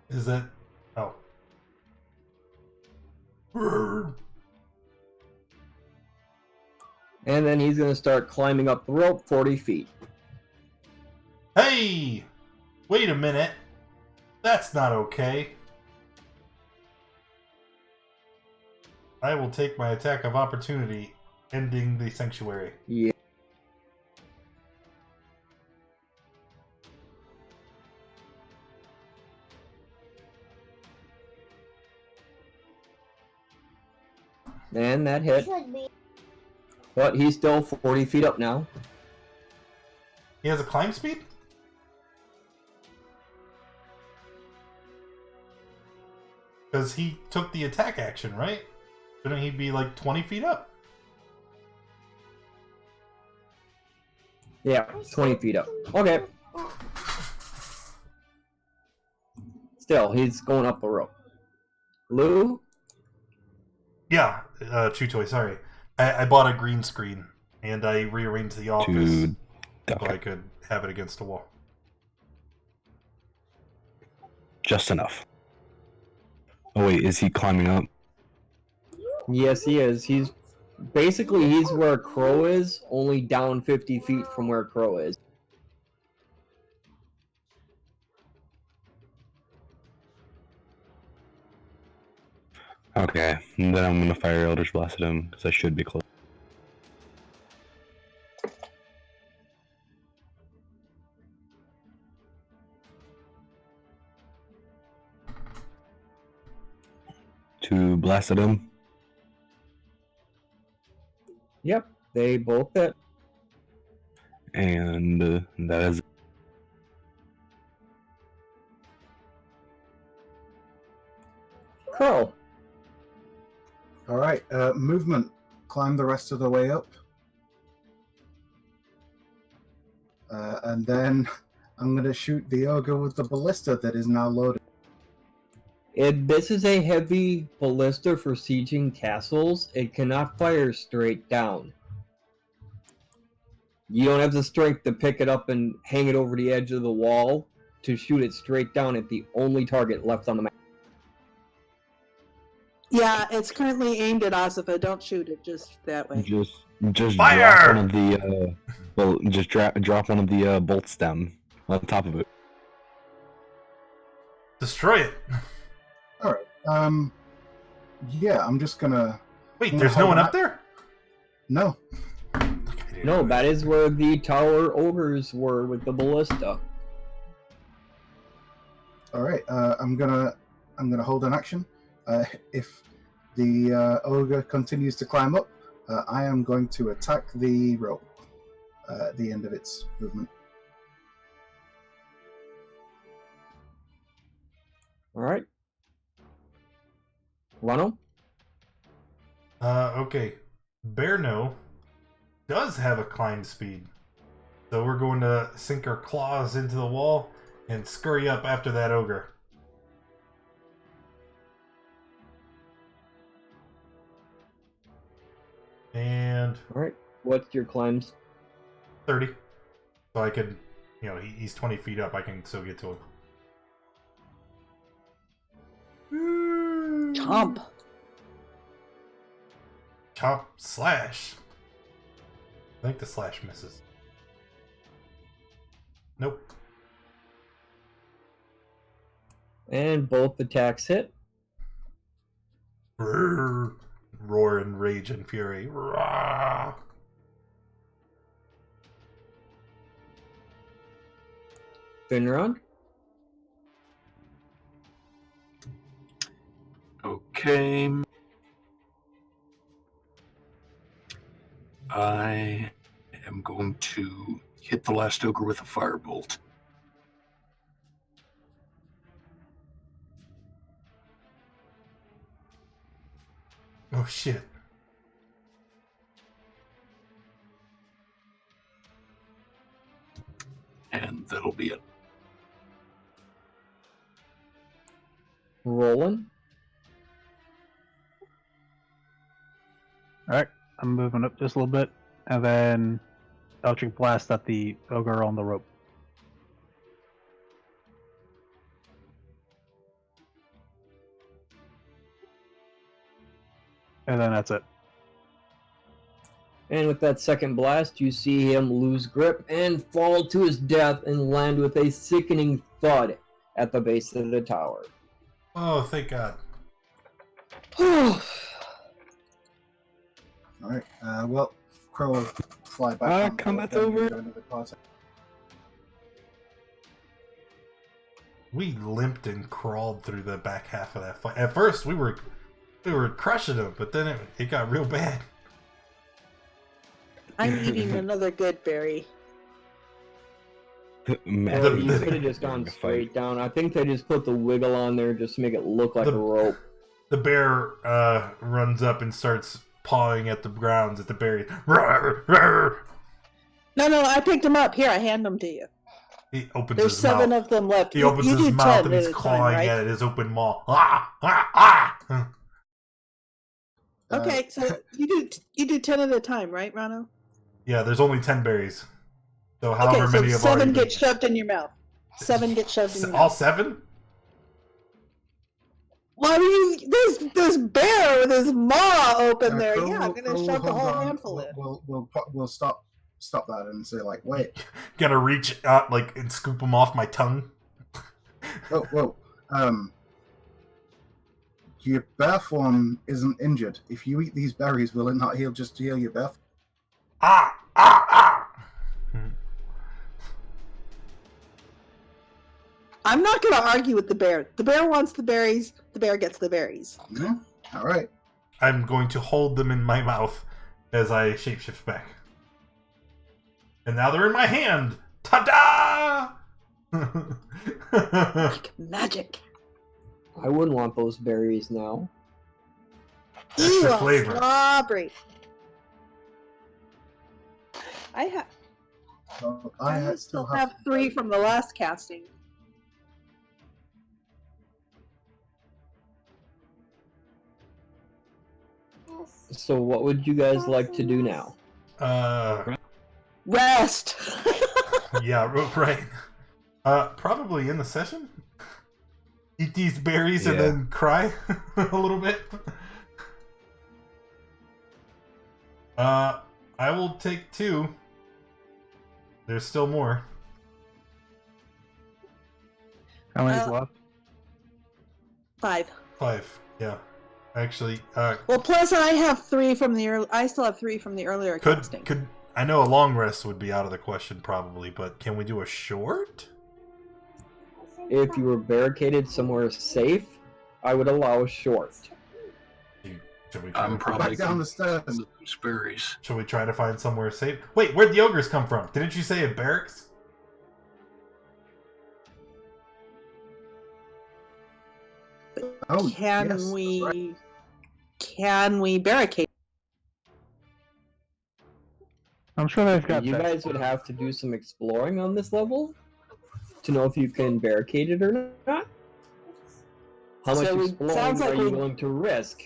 Is it? Oh. And then he's going to start climbing up the rope 40 feet. Hey! Wait a minute. That's not okay. I will take my attack of opportunity, ending the sanctuary. Yeah. And that hit. But he's still 40 feet up now. He has a climb speed? Because he took the attack action, right? Shouldn't he be like 20 feet up? Yeah, 20 feet up. Okay. Still, he's going up the rope. Lou? Yeah, Chutoy, sorry. I bought a green screen, and I rearranged the office so I could have it against a wall. Just enough. Oh wait, is he climbing up? Yes, he is. He's where Crow is, only down 50 feet from where Crow is. Okay, and then I'm gonna fire Eldritch Blast at him, because I should be close. To blast at him. Yep, they both hit. And that is... Crow. Alright, movement. Climb the rest of the way up. And then I'm going to shoot the ogre with the ballista that is now loaded. This is a heavy ballista for sieging castles. It cannot fire straight down. You don't have the strength to pick it up and hang it over the edge of the wall to shoot it straight down at the only target left on the map. Yeah, it's currently aimed at Asifa. Don't shoot it just that way. Just Just Fire! drop one of the drop one of the bolts down on top of it. Destroy it. All right. Yeah, I'm just gonna. Wait, I'm there's gonna no one hold up there? No. No, that is where the tower ogres were with the ballista. All right. I'm gonna hold an action. If the ogre continues to climb up, I am going to attack the rope at the end of its movement. All right. Ronald? Okay. Bearno does have a climb speed. So we're going to sink our claws into the wall and scurry up after that ogre. And All right. What's your climbs? 30. So I could, he's 20 feet up. I can still get to him. Chomp. Chop slash. I think the slash misses. Nope. And both attacks hit. Roar in rage and fury. Rah. Finron? Okay. I am going to hit the last ogre with a firebolt. Oh shit. And that'll be it. Rolling. Alright, I'm moving up just a little bit, and then Eldritch Blast at the ogre on the rope. And then that's it. And with that second blast, you see him lose grip and fall to his death and land with a sickening thud at the base of the tower. Oh, thank God. All right. Well, Crow will fly back. on combat's then over. go into the closet. We limped and crawled through the back half of that fight. At first, we were crushing them, but then it got real bad. I'm eating another good berry. Man, Or The- you could have just gone straight down. I think they just put the wiggle on there just to make it look like a rope. The bear runs up and starts pawing at the grounds at the berries. Rawr, rawr. No, I picked them up. Here, I hand them to you. He opens There's his 7 mouth. of them left. He You- opens you his do mouth 10 and he's at a time, clawing right? at his open maw. Ah, ah, ah. Okay, so you do 10 at a time, right, Rano? Yeah, there's only 10 berries. So Okay, however so many have 7 already get been... shoved in your mouth. 7 get shoved in your All mouth. 7? Well, I mean, this bear with his maw open there. Crow Yeah, I'm will- gonna Crow will shove the hold whole on. handful in. We'll stop that and say like, wait. Gonna reach out and scoop them off my tongue. Whoa. Your bear form isn't injured. If you eat these berries, will it not heal your bear form? Ah, ah, ah. I'm not gonna argue with the bear. The bear wants the berries. The bear gets the berries. Yeah? All right. I'm going to hold them in my mouth as I shapeshift back. And now they're in my hand! Ta-da! Like magic. I wouldn't want those berries now. Extra Ew, flavor. Strawberry. I So still have 3 from the last casting. So what would you guys like to do now? Rest. Yeah, right. Probably in the session. Eat these berries and Yeah. then cry a little bit. I will take 2. There's still more. How many's Uh, left? 5. 5. Yeah. Actually, Well, plus I have 3 from the I still have 3 from the earlier casting. could I know a long rest would be out of the question probably, but can we do a short? If you were barricaded somewhere safe, I would allow a short. Should we try I'm to, probably Back down the stairs. those berries. should we try to find somewhere safe? Wait, where'd the ogres come from? Didn't you say a barracks? Oh, Can yes, that's we right. can we barricade? I'm sure they've got You that. guys would have to do some exploring on this level to know if you can barricade it or not. How much So exploring sounds like are you we- willing to risk?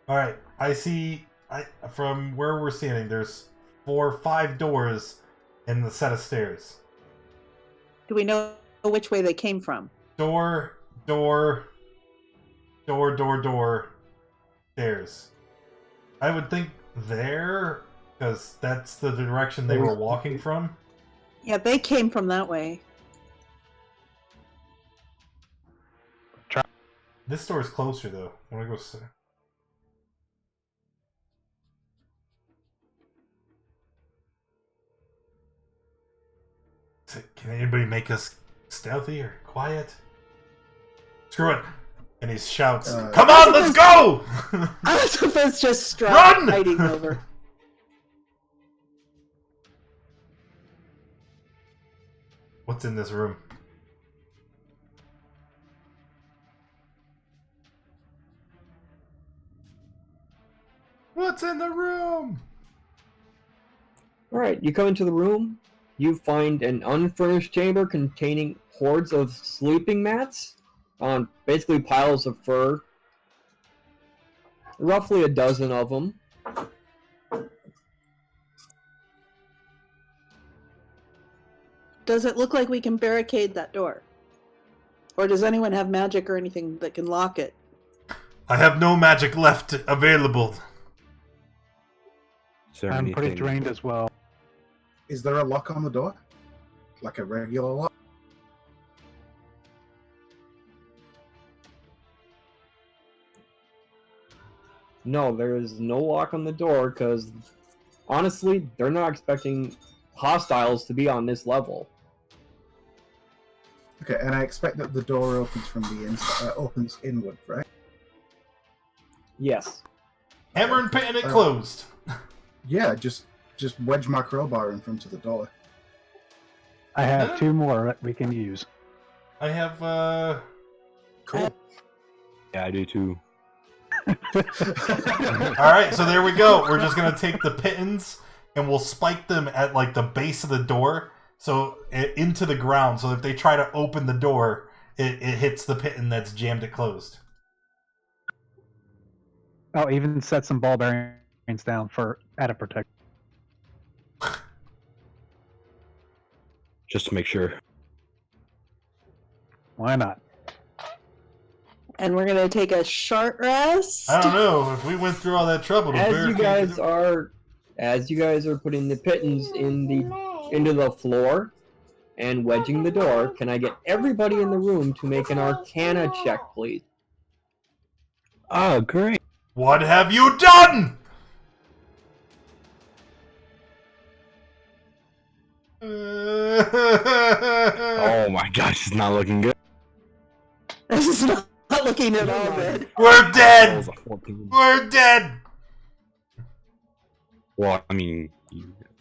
All right, I see. From where we're standing, there's 5 doors in the set of stairs. Do we know which way they came from? Door, stairs. I would think there, because that's the direction they were walking from. Yeah, they came from that way. This door's closer though. I want to go. Can anybody make us stealthy or quiet? Screw it. And he shouts, "Come on, let's go!" Elizabeth's just struck Run! hiding over. What's in this room? What's in the room? Alright, you come into the room, you find an unfurnished chamber containing hordes of sleeping mats on basically piles of fur. Roughly a dozen of them. Does it look like we can barricade that door? Or does anyone have magic or anything that can lock it? I have no magic left available. Is there I'm pretty anything- drained as well. Is there a lock on the door? Like a regular lock? No, there is no lock on the door because honestly, they're not expecting hostiles to be on this level. Okay, and I expect that the door opens from the inside, opens inward, right? Yes. Hammer and pin it closed. Yeah, just wedge my crowbar in front of the door. I have 2 more that we can use. I have Cool. Yeah, I do too. Alright, so there we go. We're just gonna take the pittons and we'll spike them at like the base of the door, so into the ground, so if they try to open the door, it hits the piton that's jammed it closed. Oh, even set some ball bearings down for added protection. Just to make sure. Why not? And we're gonna take a short rest. I don't know if we went through all that trouble to As you barricade guys the- are putting the pittons into the floor and wedging the door, can I get everybody in the room to make an Arcana check, please? Oh, great. What have you done? Oh my gosh, it's not looking good. This is not looking at all good. We're That dead. was a 14. We're dead. Well, I mean,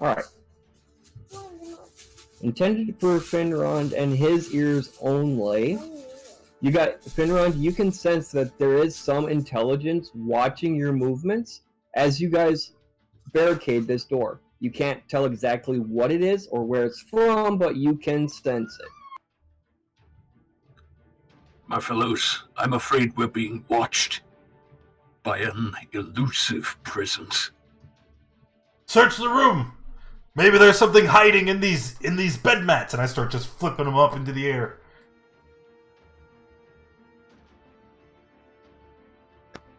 Alright. Intended for Finrond and his ears only. You got Finrond, you can sense that there is some intelligence watching your movements as you guys barricade this door. You can't tell exactly what it is or where it's from, but you can sense it. My fellows, I'm afraid we're being watched by an elusive presence. Search the room. Maybe there's something hiding in these bed mats, and I start just flipping them up into the air.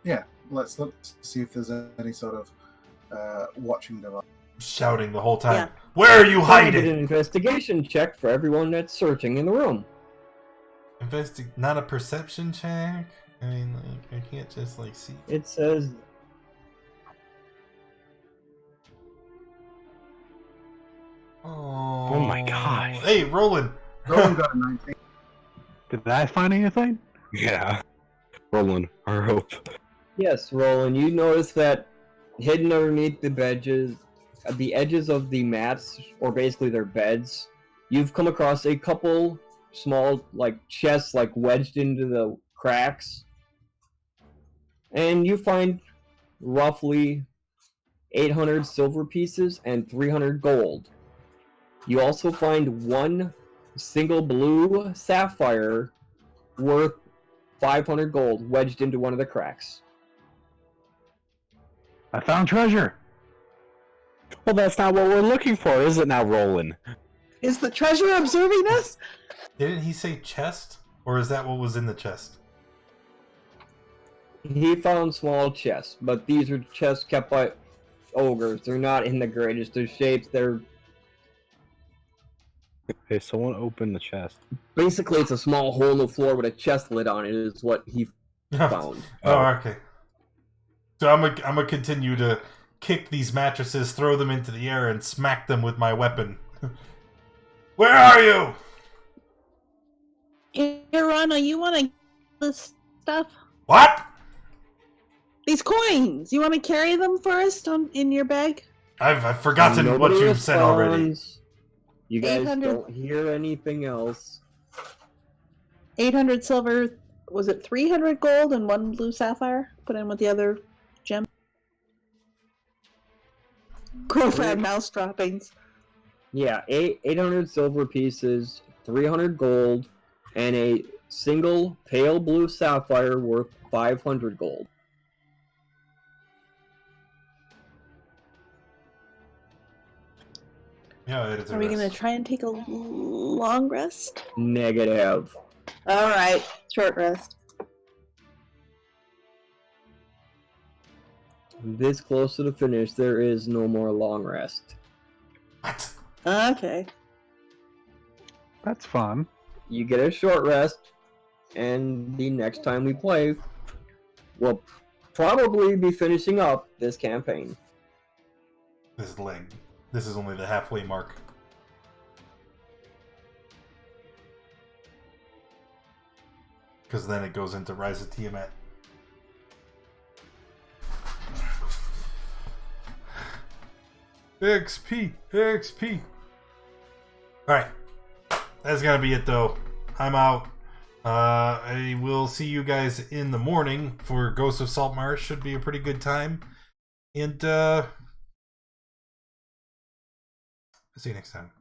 Yeah, let's look to see if there's any sort of watching the. Shouting the whole time. Yeah. Where are you I did an hiding? investigation check for everyone that's searching in the room. Not a perception check. I mean, like, I can't just like see. It says Oh, my gosh. Hey, Roland. Roland got a 19. Did I find anything? Yeah. Roland, our hope. yes, Roland. You notice that hidden underneath the edges of the mats, or basically their beds, you've come across a couple small like chests like wedged into the cracks, and you find roughly 800 silver pieces and 300 gold. You also find one single blue sapphire worth 500 gold wedged into one of the cracks. I found treasure. Well, that's not what we're looking for, is it now, Roland? Is the treasure observing us? Didn't he say chest? Or is that what was in the chest? He found small chests, but these are chests kept by ogres. They're not in the greatest of shapes. They're Okay, someone open the chest. basically it's a small hole in the floor with a chest lid on it. Is what he found. Oh, okay. So I'm gonna continue to kick these mattresses, throw them into the air, and smack them with my weapon. Where are you? Here, Rana, you want to this stuff? What? These coins. You want to carry them for us in your bag? I've forgotten what Nobody you've said already. responds. You guys 800. don't hear anything else. 800 silver. Was it 300 gold and 1 blue sapphire? Put in with the other gem. Crowfad mouse droppings. Yeah, 800 silver pieces, 300 gold, and a single pale blue sapphire worth 500 gold. Yeah, it is a Are we going to rest. try and take a long rest? Negative. All right, short rest. This close to the finish, there is no more long rest. What? Okay. That's fun. You get a short rest, and the next time we play, we'll probably be finishing up this campaign. This is only the halfway mark. Because then it goes into Rise of Tiamat. XP! XP! Alright. That's gonna be it though. I'm out. I will see you guys in the morning for Ghost of Saltmarsh. Should be a pretty good time. And see you next time.